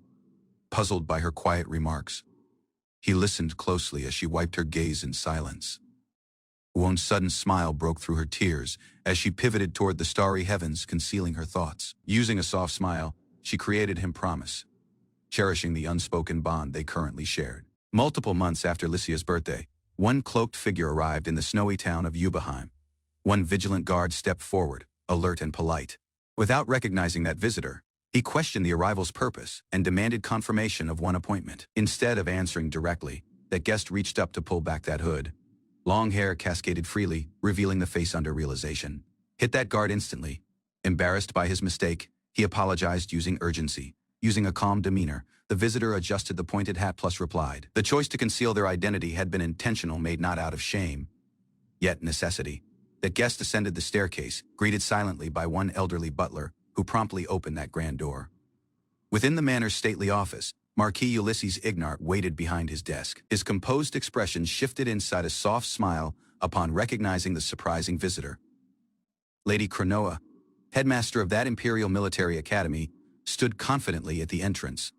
puzzled by her quiet remarks. He listened closely as she wiped her gaze in silence. One sudden smile broke through her tears as she pivoted toward the starry heavens, concealing her thoughts. Using a soft smile, she created him promise, cherishing the unspoken bond they currently shared. Multiple months after Lycia's birthday, one cloaked figure arrived in the snowy town of Ubeheim. One vigilant guard stepped forward, alert and polite. Without recognizing that visitor, he questioned the arrival's purpose and demanded confirmation of one appointment. Instead of answering directly, that guest reached up to pull back that hood. Long hair cascaded freely, revealing the face under realization. Hit that guard instantly. Embarrassed by his mistake, he apologized using urgency. Using a calm demeanor, the visitor adjusted the pointed hat plus replied. The choice to conceal their identity had been intentional, made not out of shame, yet necessity. That guest ascended the staircase, greeted silently by one elderly butler, who promptly opened that grand door. Within the manor's stately office, Marquis Ulysses Ignart waited behind his desk. His composed expression shifted inside a soft smile upon recognizing the surprising visitor. Lady Cronoa, headmaster of that Imperial Military Academy, stood confidently at the entrance.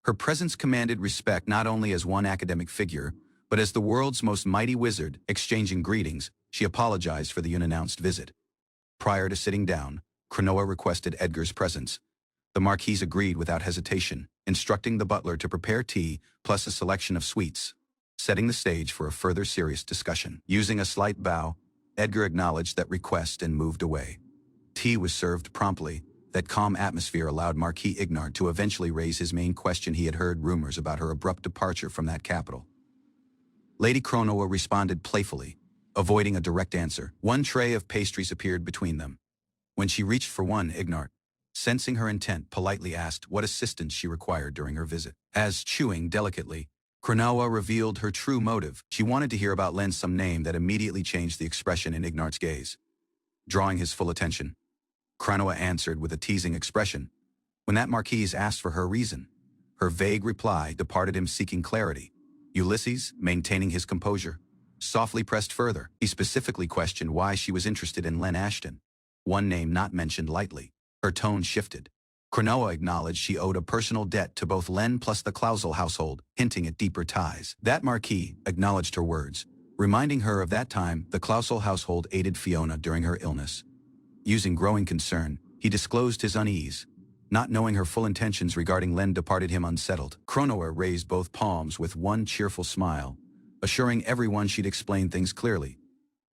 Her presence commanded respect not only as one academic figure, but as the world's most mighty wizard. Exchanging greetings, she apologized for the unannounced visit. Prior to sitting down, Cronoa requested Edgar's presence. The Marquise agreed without hesitation, instructing the butler to prepare tea plus a selection of sweets, setting the stage for a further serious discussion. Using a slight bow, Edgar acknowledged that request and moved away. Tea was served promptly. That calm atmosphere allowed Marquis Ignart to eventually raise his main question. He had heard rumors about her abrupt departure from that capital. Lady Cronoa responded playfully, avoiding a direct answer. One tray of pastries appeared between them. When she reached for one, Ignart sensing her intent, politely asked what assistance she required during her visit. As chewing delicately, Cronoa revealed her true motive. She wanted to hear about Len's some name that immediately changed the expression in Ignart's gaze, drawing his full attention. Cronoa answered with a teasing expression. When that marquise asked for her reason, her vague reply departed him seeking clarity. Ulysses, maintaining his composure, softly pressed further. He specifically questioned why she was interested in Len Ashton, one name not mentioned lightly. Her tone shifted. Cronoa acknowledged she owed a personal debt to both Len plus the Clausel household, hinting at deeper ties. That marquis acknowledged her words, reminding her of that time the Clausel household aided Fiona during her illness. Using growing concern, he disclosed his unease. Not knowing her full intentions regarding Len departed him unsettled. Cronoa raised both palms with one cheerful smile, assuring everyone she'd explain things clearly.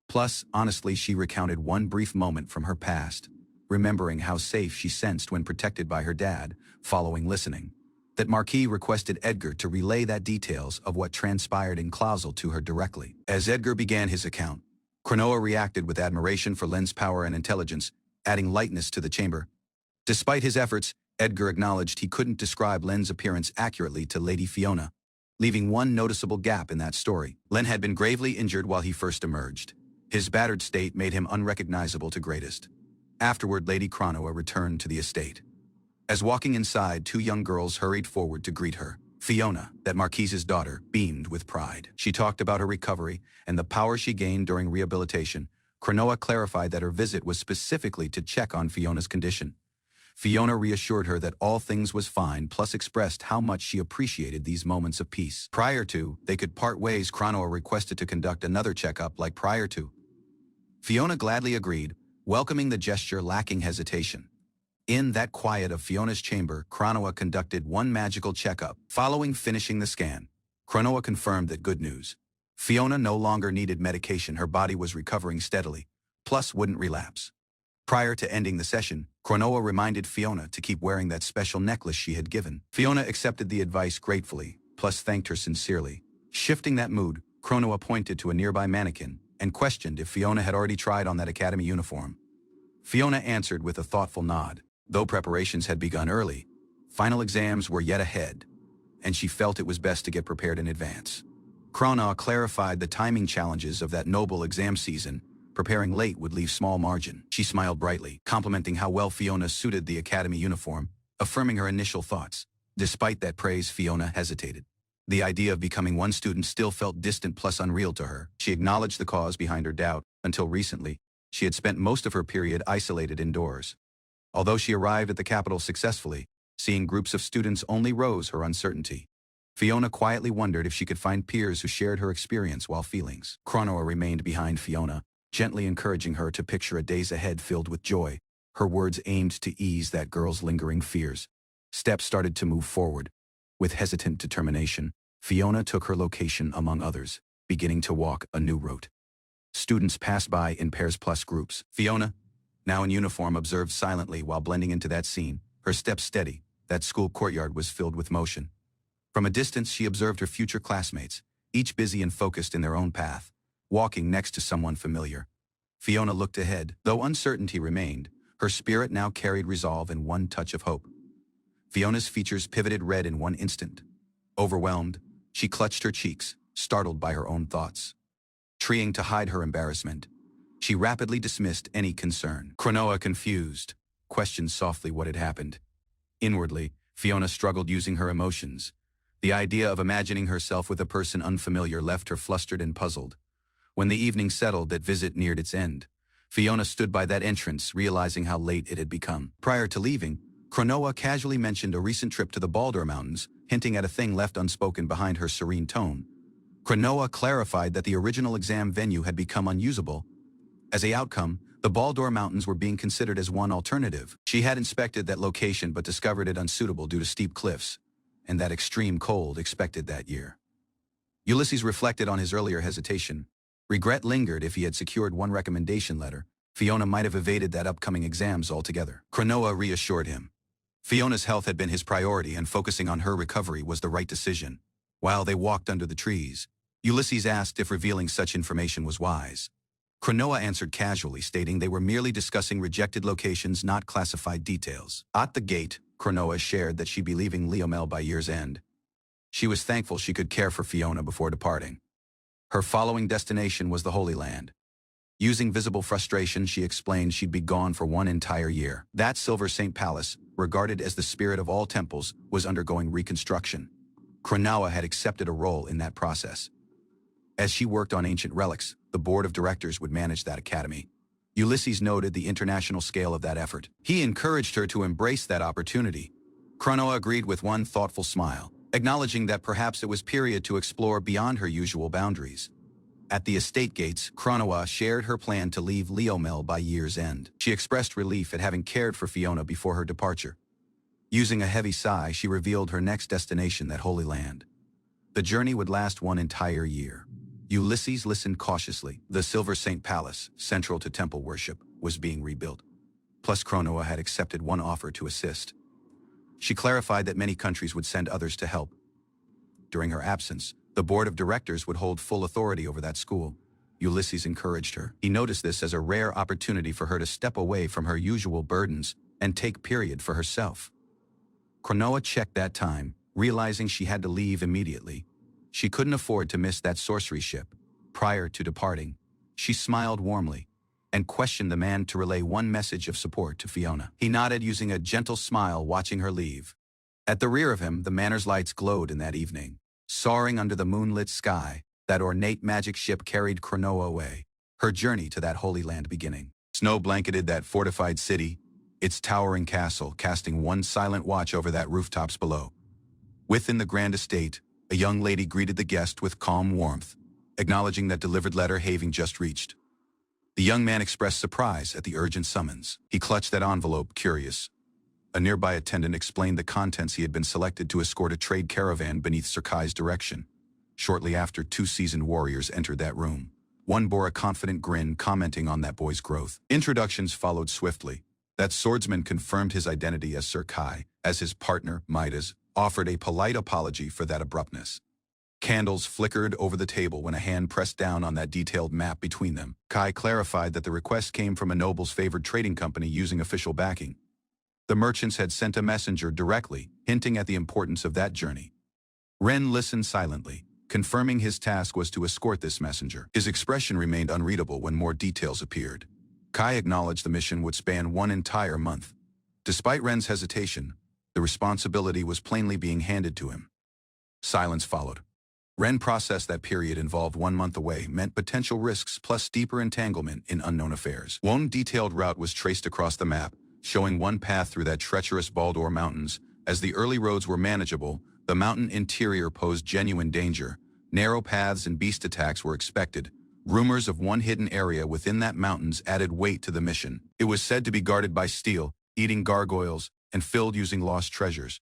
Plus, honestly, she recounted one brief moment from her past, remembering how safe she sensed when protected by her dad, following listening. That Marquis requested Edgar to relay that details of what transpired in Clausel to her directly. As Edgar began his account, Cronoa reacted with admiration for Len's power and intelligence, adding lightness to the chamber. Despite his efforts, Edgar acknowledged he couldn't describe Len's appearance accurately to Lady Fiona, leaving one noticeable gap in that story. Len had been gravely injured while he first emerged. His battered state made him unrecognizable to greatest. Afterward, Lady Cronoa returned to the estate. As walking inside, two young girls hurried forward to greet her. Fiona, that Marquise's daughter, beamed with pride. She talked about her recovery and the power she gained during rehabilitation. Cronoa clarified that her visit was specifically to check on Fiona's condition. Fiona reassured her that all things was fine, plus expressed how much she appreciated these moments of peace. Prior to they could part ways, Cronoa requested to conduct another checkup like prior to. Fiona gladly agreed, welcoming the gesture lacking hesitation. In that quiet of Fiona's chamber, Cronoa conducted one magical checkup. Following finishing the scan, Cronoa confirmed that good news. Fiona no longer needed medication, her body was recovering steadily, plus wouldn't relapse. Prior to ending the session, Cronoa reminded Fiona to keep wearing that special necklace she had given. Fiona accepted the advice gratefully, plus thanked her sincerely. Shifting that mood, Cronoa pointed to a nearby mannequin and questioned if Fiona had already tried on that academy uniform. Fiona answered with a thoughtful nod. Though preparations had begun early, final exams were yet ahead, and she felt it was best to get prepared in advance. Cronoa clarified the timing challenges of that noble exam season. Preparing late would leave small margin. She smiled brightly, complimenting how well Fiona suited the academy uniform, affirming her initial thoughts. Despite that praise, Fiona hesitated. The idea of becoming one student still felt distant plus unreal to her. She acknowledged the cause behind her doubt. Until recently, she had spent most of her period isolated indoors. Although she arrived at the capital successfully, seeing groups of students only rose her uncertainty. Fiona quietly wondered if she could find peers who shared her experience while feelings. Cronoa remained behind Fiona, gently encouraging her to picture a days ahead filled with joy. Her words aimed to ease that girl's lingering fears. Steps started to move forward. With hesitant determination, Fiona took her location among others, beginning to walk a new route. Students passed by in pairs plus groups. Fiona, now in uniform, observed silently while blending into that scene, her steps steady. That school courtyard was filled with motion. From a distance, she observed her future classmates, each busy and focused in their own path, walking next to someone familiar. Fiona looked ahead. Though uncertainty remained, her spirit now carried resolve and one touch of hope. Fiona's features pivoted red in one instant. Overwhelmed, she clutched her cheeks, startled by her own thoughts. Trying to hide her embarrassment, she rapidly dismissed any concern. Cronoa, confused, questioned softly what had happened. Inwardly, Fiona struggled using her emotions. The idea of imagining herself with a person unfamiliar left her flustered and puzzled. When the evening settled, that visit neared its end. Fiona stood by that entrance, realizing how late it had become. Prior to leaving, Cronoa casually mentioned a recent trip to the Baldur Mountains, hinting at a thing left unspoken behind her serene tone. Cronoa clarified that the original exam venue had become unusable. As a outcome, the Baldur Mountains were being considered as one alternative. She had inspected that location but discovered it unsuitable due to steep cliffs, and that extreme cold expected that year. Ulysses reflected on his earlier hesitation. Regret lingered. If he had secured one recommendation letter, Fiona might have evaded that upcoming exams altogether. Cronoa reassured him. Fiona's health had been his priority, and focusing on her recovery was the right decision. While they walked under the trees, Ulysses asked if revealing such information was wise. Cronoa answered casually, stating they were merely discussing rejected locations, not classified details. At the gate, Cronoa shared that she'd be leaving Leomel by year's end. She was thankful she could care for Fiona before departing. Her following destination was the Holy Land. Using visible frustration, she explained she'd be gone for one entire year. That Silver Saint Palace, regarded as the spirit of all temples, was undergoing reconstruction. Cronoa had accepted a role in that process. As she worked on ancient relics, the board of directors would manage that academy. Ulysses noted the international scale of that effort. He encouraged her to embrace that opportunity. Cronoa agreed with one thoughtful smile, acknowledging that perhaps it was period to explore beyond her usual boundaries. At the estate gates, Cronoa shared her plan to leave Leomel by year's end. She expressed relief at having cared for Fiona before her departure. Using a heavy sigh, she revealed her next destination, that Holy Land. The journey would last one entire year. Ulysses listened cautiously. The Silver Saint Palace, central to temple worship, was being rebuilt. Plus, Cronoa had accepted one offer to assist. She clarified that many countries would send others to help. During her absence, the board of directors would hold full authority over that school. Ulysses encouraged her. He noticed this as a rare opportunity for her to step away from her usual burdens and take period for herself. Cronoa checked that time, realizing she had to leave immediately. She couldn't afford to miss that sorcery ship. Prior to departing, she smiled warmly and questioned the man to relay one message of support to Fiona. He nodded, using a gentle smile, watching her leave. At the rear of him, the manor's lights glowed in that evening. Soaring under the moonlit sky, that ornate magic ship carried Cronoa away, her journey to that Holy Land beginning. Snow blanketed that fortified city, its towering castle casting one silent watch over that rooftops below. Within the grand estate, a young lady greeted the guest with calm warmth, acknowledging that delivered letter having just reached. The young man expressed surprise at the urgent summons. He clutched that envelope, curious. A nearby attendant explained the contents. He had been selected to escort a trade caravan beneath Sir Kai's direction. Shortly after, two seasoned warriors entered that room. One bore a confident grin, commenting on that boy's growth. Introductions followed swiftly. That swordsman confirmed his identity as Sir Kai, as his partner, Midas, offered a polite apology for that abruptness. Candles flickered over the table when a hand pressed down on that detailed map between them. Kai clarified that the request came from a noble's favored trading company using official backing. The merchants had sent a messenger directly, hinting at the importance of that journey. Ren listened silently, confirming his task was to escort this messenger. His expression remained unreadable when more details appeared. Kai acknowledged the mission would span one entire month. Despite Ren's hesitation, the responsibility was plainly being handed to him. Silence followed. Ren processed that period involved 1 month away meant potential risks plus deeper entanglement in unknown affairs. One detailed route was traced across the map, showing one path through that treacherous Baldur Mountains. As the early roads were manageable, the mountain interior posed genuine danger. Narrow paths and beast attacks were expected. Rumors of one hidden area within that mountains added weight to the mission. It was said to be guarded by steel, eating gargoyles, and filled using lost treasures.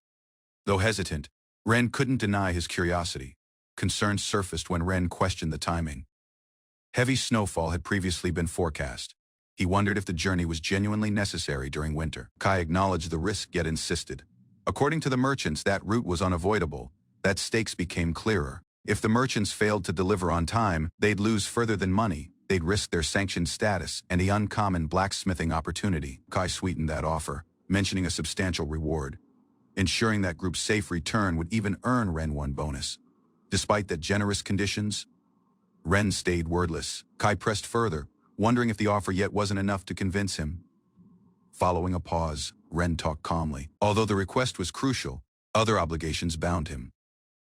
Though hesitant, Ren couldn't deny his curiosity. Concerns surfaced when Ren questioned the timing. Heavy snowfall had previously been forecast. He wondered if the journey was genuinely necessary during winter. Kai acknowledged the risk yet insisted. According to the merchants, that route was unavoidable. That stakes became clearer. If the merchants failed to deliver on time, they'd lose further than money. They'd risk their sanctioned status and the uncommon blacksmithing opportunity. Kai sweetened that offer, mentioning a substantial reward. Ensuring that group's safe return would even earn Ren one bonus. Despite the generous conditions, Ren stayed wordless. Kai pressed further, wondering if the offer yet wasn't enough to convince him. Following a pause, Ren talked calmly. Although the request was crucial, other obligations bound him.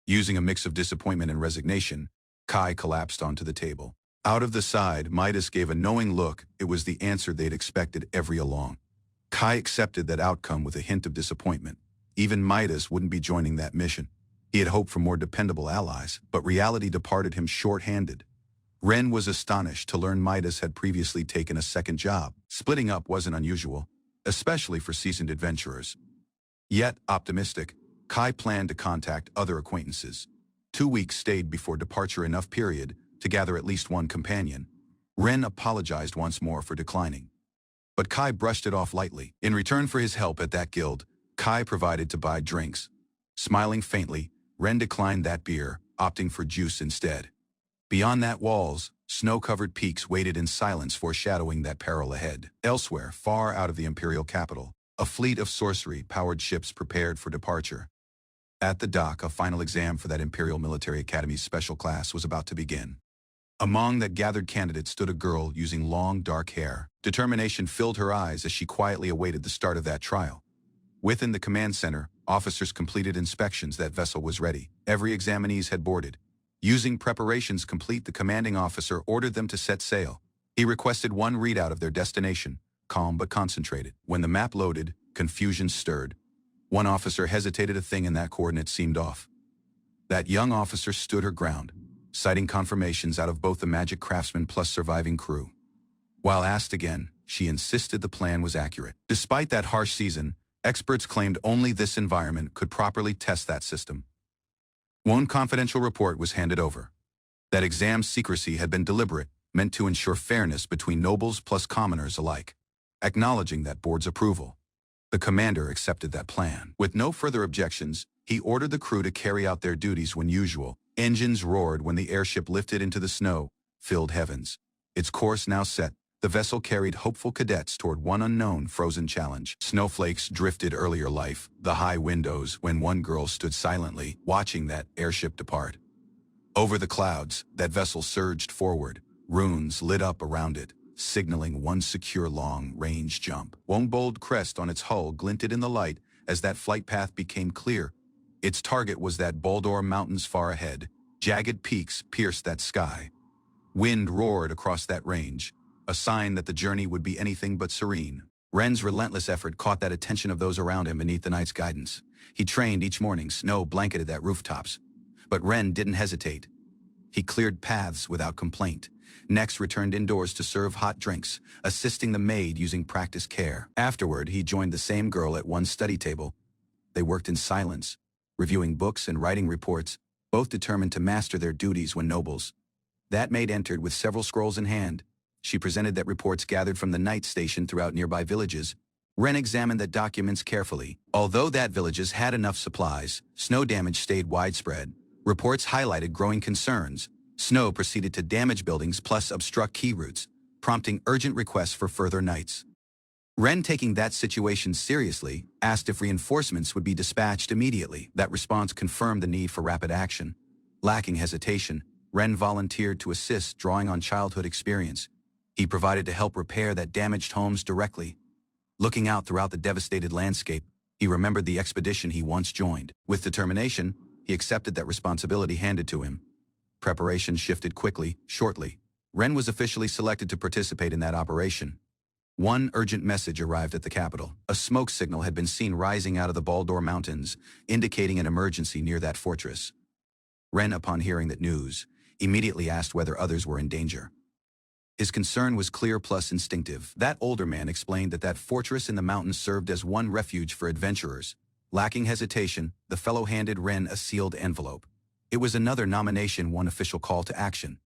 Using a mix of disappointment and resignation, Kai collapsed onto the table. Out of the side, Midas gave a knowing look. It was the answer they'd expected every along. Kai accepted that outcome with a hint of disappointment. Even Midas wouldn't be joining that mission. He had hoped for more dependable allies, but reality departed him short-handed. Ren was astonished to learn Midas had previously taken a second job. Splitting up wasn't unusual, especially for seasoned adventurers. Yet, optimistic, Kai planned to contact other acquaintances. 2 weeks stayed before departure, enough period to gather at least one companion. Ren apologized once more for declining. But Kai brushed it off lightly. In return for his help at that guild, Kai provided to buy drinks. Smiling faintly, Ren declined that beer, opting for juice instead. Beyond that walls, snow-covered peaks waited in silence, foreshadowing that peril ahead. Elsewhere, far out of the imperial capital, a fleet of sorcery-powered ships prepared for departure. At the dock, a final exam for that Imperial Military Academy's special class was about to begin. Among that gathered candidates stood a girl using long, dark hair. Determination filled her eyes as she quietly awaited the start of that trial. Within the command center, officers completed inspections that vessel was ready. Every examinees had boarded. Using preparations complete, the commanding officer ordered them to set sail. He requested one readout of their destination, calm but concentrated. When the map loaded, confusion stirred. One officer hesitated. A thing in that coordinate seemed off. That young officer stood her ground, citing confirmations out of both the magic craftsman plus surviving crew. While asked again, she insisted the plan was accurate. Despite that harsh season, experts claimed only this environment could properly test that system. One confidential report was handed over. That exam secrecy had been deliberate, meant to ensure fairness between nobles plus commoners alike. Acknowledging that board's approval, the commander accepted that plan. With no further objections, he ordered the crew to carry out their duties when usual. Engines roared when the airship lifted into the snow-filled heavens. Its course now set, the vessel carried hopeful cadets toward one unknown frozen challenge. Snowflakes drifted earlier life, the high windows, when one girl stood silently, watching that airship depart. Over the clouds, that vessel surged forward. Runes lit up around it, signaling one secure long-range jump. One bold crest on its hull glinted in the light as that flight path became clear. Its target was that Baldur Mountains far ahead. Jagged peaks pierced that sky. Wind roared across that range, a sign that the journey would be anything but serene. Ren's relentless effort caught that attention of those around him beneath the night's guidance. He trained each morning, snow blanketed that rooftops. But Ren didn't hesitate. He cleared paths without complaint. Next returned indoors to serve hot drinks, assisting the maid using practiced care. Afterward, he joined the same girl at one study table. They worked in silence, reviewing books and writing reports, both determined to master their duties when nobles. That maid entered with several scrolls in hand. She presented that reports gathered from the night station throughout nearby villages. Ren examined the documents carefully. Although that villages had enough supplies, snow damage stayed widespread. Reports highlighted growing concerns. Snow proceeded to damage buildings plus obstruct key routes, prompting urgent requests for further nights. Ren, taking that situation seriously, asked if reinforcements would be dispatched immediately. That response confirmed the need for rapid action. Lacking hesitation, Ren volunteered to assist, drawing on childhood experience. He provided to help repair that damaged homes directly. Looking out throughout the devastated landscape, he remembered the expedition he once joined. With determination, he accepted that responsibility handed to him. Preparation shifted quickly. Shortly, Ren was officially selected to participate in that operation. One urgent message arrived at the capital. A smoke signal had been seen rising out of the Baldur Mountains, indicating an emergency near that fortress. Ren, upon hearing that news, immediately asked whether others were in danger. His concern was clear plus instinctive. That older man explained that fortress in the mountains served as one refuge for adventurers. Lacking hesitation, the fellow handed Ren a sealed envelope. It was another nomination, one official call to action.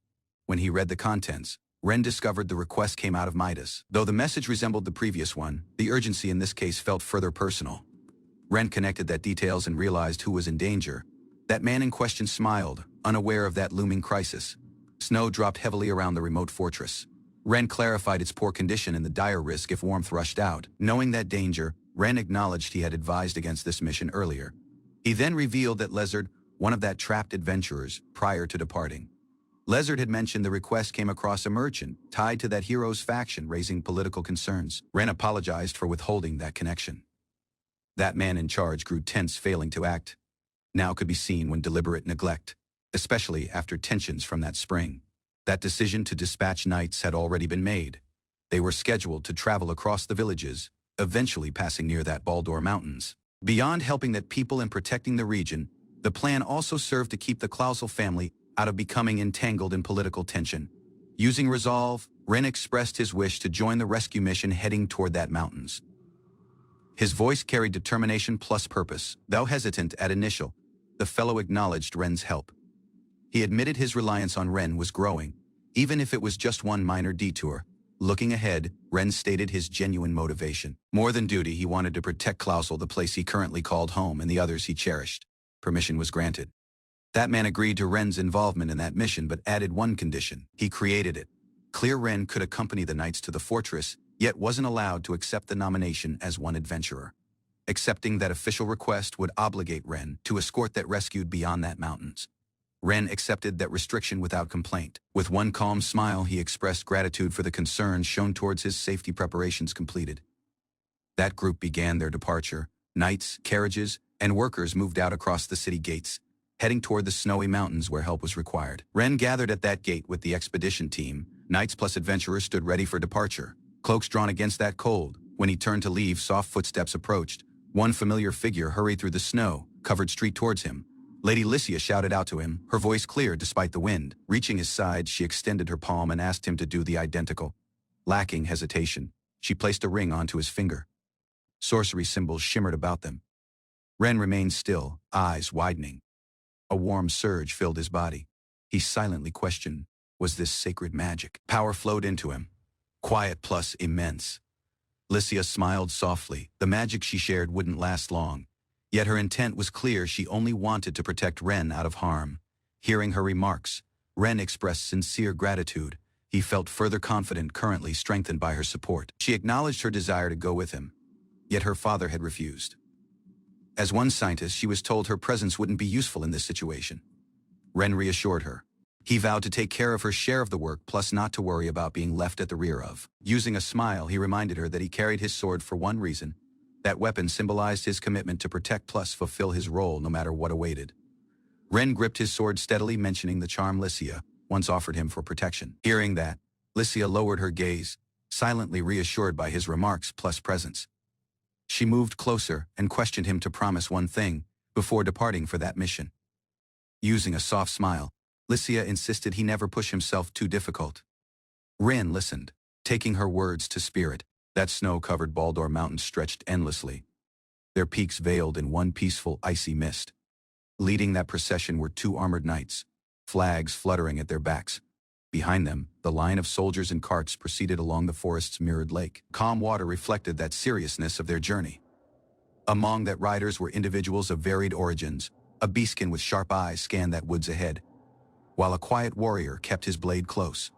When he read the contents, Ren discovered the request came out of Midas. Though the message resembled the previous one, the urgency in this case felt further personal. Ren connected that details and realized who was in danger. That man in question smiled, unaware of that looming crisis. Snow dropped heavily around the remote fortress. Ren clarified its poor condition and the dire risk if warmth rushed out. Knowing that danger, Ren acknowledged he had advised against this mission earlier. He then revealed that Lezard, one of that trapped adventurers, prior to departing. Lezard had mentioned the request came across a merchant tied to that hero's faction, raising political concerns. Ren apologized for withholding that connection. That man in charge grew tense, failing to act. Now could be seen when deliberate neglect, especially after tensions from that spring. That decision to dispatch knights had already been made. They were scheduled to travel across the villages, eventually passing near that Baldur Mountains. Beyond helping that people and protecting the region, the plan also served to keep the Clausel family out of becoming entangled in political tension. Using resolve, Ren expressed his wish to join the rescue mission heading toward that mountains. His voice carried determination plus purpose. Though hesitant at initial, the fellow acknowledged Ren's help. He admitted his reliance on Ren was growing, even if it was just one minor detour. Looking ahead, Ren stated his genuine motivation. More than duty, he wanted to protect Clausel, the place he currently called home, and the others he cherished. Permission was granted. That man agreed to Ren's involvement in that mission but added one condition. He created it. Clear Ren could accompany the knights to the fortress, yet wasn't allowed to accept the nomination as one adventurer. Accepting that official request would obligate Ren to escort that rescued beyond that mountains. Ren accepted that restriction without complaint. With one calm smile, he expressed gratitude for the concern shown towards his safety preparations completed. That group began their departure. Knights, carriages, and workers moved out across the city gates, heading toward the snowy mountains where help was required. Ren gathered at that gate with the expedition team. Knights plus adventurers stood ready for departure, cloaks drawn against that cold. When he turned to leave, soft footsteps approached. One familiar figure hurried through the snow-covered street towards him. Lady Lycia shouted out to him, her voice clear despite the wind. Reaching his side, she extended her palm and asked him to do the identical. Lacking hesitation, she placed a ring onto his finger. Sorcery symbols shimmered about them. Ren remained still, eyes widening. A warm surge filled his body. He silently questioned, was this sacred magic? Power flowed into him. Quiet plus immense. Lycia smiled softly. The magic she shared wouldn't last long. Yet her intent was clear. She only wanted to protect Ren out of harm. Hearing her remarks, Ren expressed sincere gratitude. He felt further confident, currently strengthened by her support. She acknowledged her desire to go with him. Yet her father had refused. As one scientist, she was told her presence wouldn't be useful in this situation. Ren reassured her. He vowed to take care of her share of the work, plus not to worry about being left at the rear of. Using a smile, he reminded her that he carried his sword for one reason. That weapon symbolized his commitment to protect plus fulfill his role no matter what awaited. Ren gripped his sword steadily, mentioning the charm Lycia once offered him for protection. Hearing that, Lycia lowered her gaze, silently reassured by his remarks plus presence. She moved closer and questioned him to promise one thing before departing for that mission. Using a soft smile, Lycia insisted he never push himself too difficult. Ren listened, taking her words to spirit. That snow-covered Baldur Mountains stretched endlessly, their peaks veiled in one peaceful, icy mist. Leading that procession were two armored knights, flags fluttering at their backs. Behind them, the line of soldiers and carts proceeded along the forest's mirrored lake. Calm water reflected that seriousness of their journey. Among that riders were individuals of varied origins. A beastkin with sharp eyes scanned that woods ahead, while a quiet warrior kept his blade close.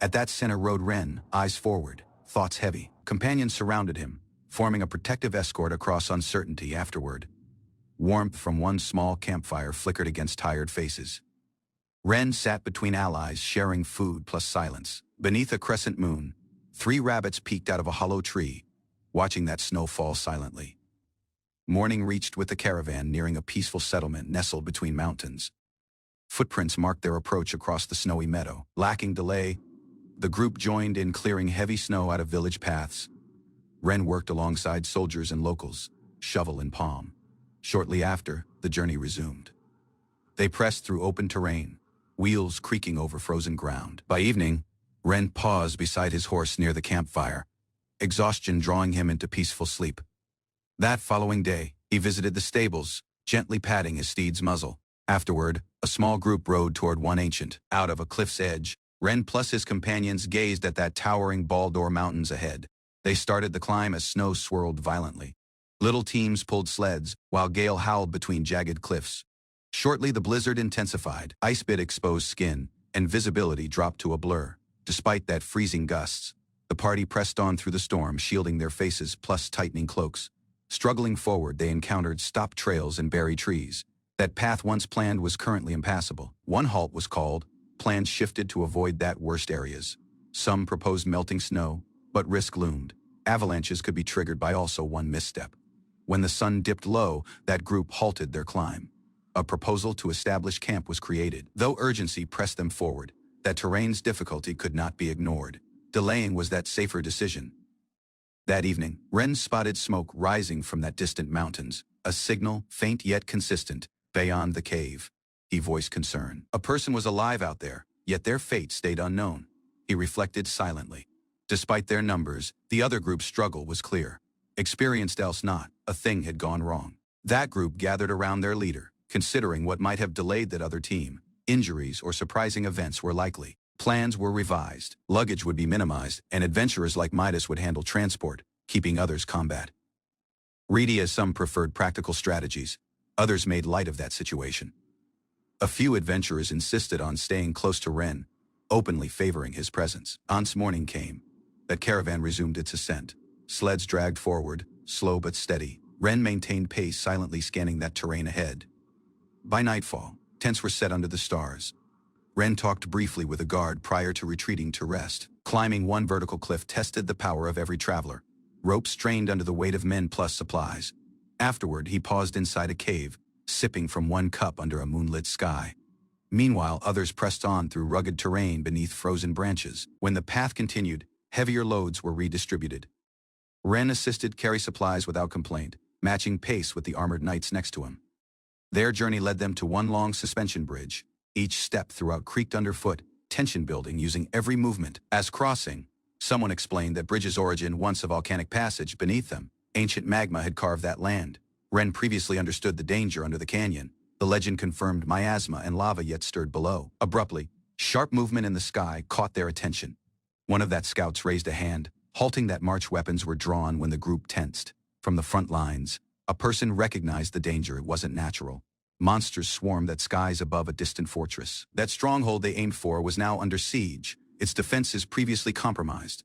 At that center rode Ren, eyes forward, thoughts heavy. Companions surrounded him, forming a protective escort across uncertainty afterward. Warmth from one small campfire flickered against tired faces. Ren sat between allies, sharing food plus silence. Beneath a crescent moon, 3 rabbits peeked out of a hollow tree, watching that snow fall silently. Morning reached with the caravan nearing a peaceful settlement nestled between mountains. Footprints marked their approach across the snowy meadow. Lacking delay, the group joined in clearing heavy snow out of village paths. Ren worked alongside soldiers and locals, shovel in palm. Shortly after, the journey resumed. They pressed through open terrain, wheels creaking over frozen ground. By evening, Ren paused beside his horse near the campfire, exhaustion drawing him into peaceful sleep. That following day, he visited the stables, gently patting his steed's muzzle. Afterward, a small group rode toward one ancient. Out of a cliff's edge, Ren plus his companions gazed at that towering Baldur Mountains ahead. They started the climb as snow swirled violently. Little teams pulled sleds, while gale howled between jagged cliffs. Shortly, the blizzard intensified. Ice bit exposed skin, and visibility dropped to a blur. Despite that freezing gusts, the party pressed on through the storm, shielding their faces plus tightening cloaks. Struggling forward, they encountered stopped trails and buried trees. That path once planned was currently impassable. One halt was called. Plans shifted to avoid that worst areas. Some proposed melting snow, but risk loomed. Avalanches could be triggered by also one misstep. When the sun dipped low, that group halted their climb. A proposal to establish camp was created. Though urgency pressed them forward, that terrain's difficulty could not be ignored. Delaying was that safer decision. That evening, Ren spotted smoke rising from that distant mountains, a signal, faint yet consistent, beyond the cave. He voiced concern. A person was alive out there, yet their fate stayed unknown. He reflected silently. Despite their numbers, the other group's struggle was clear. Experienced else not, a thing had gone wrong. That group gathered around their leader, considering what might have delayed that other team. Injuries or surprising events were likely. Plans were revised, luggage would be minimized, and adventurers like Midas would handle transport, keeping others combat. Ready as some preferred practical strategies, others made light of that situation. A few adventurers insisted on staying close to Ren, openly favoring his presence. Once morning came, that caravan resumed its ascent. Sleds dragged forward, slow but steady. Ren maintained pace, silently scanning that terrain ahead. By nightfall, tents were set under the stars. Ren talked briefly with a guard prior to retreating to rest. Climbing one vertical cliff tested the power of every traveler. Ropes strained under the weight of men plus supplies. Afterward, he paused inside a cave, sipping from one cup under a moonlit sky. Meanwhile, others pressed on through rugged terrain beneath frozen branches. When the path continued, heavier loads were redistributed. Ren assisted carry supplies without complaint, matching pace with the armored knights next to him. Their journey led them to one long suspension bridge. Each step throughout creaked underfoot, tension building using every movement. As crossing, someone explained that bridge's origin once a volcanic passage beneath them. Ancient magma had carved that land. Ren previously understood the danger under the canyon. The legend confirmed miasma and lava yet stirred below. Abruptly, sharp movement in the sky caught their attention. One of that scouts raised a hand, halting that march. Weapons were drawn when the group tensed. From the front lines, a person recognized the danger. It wasn't natural. Monsters swarmed that skies above a distant fortress. That stronghold they aimed for was now under siege, its defenses previously compromised.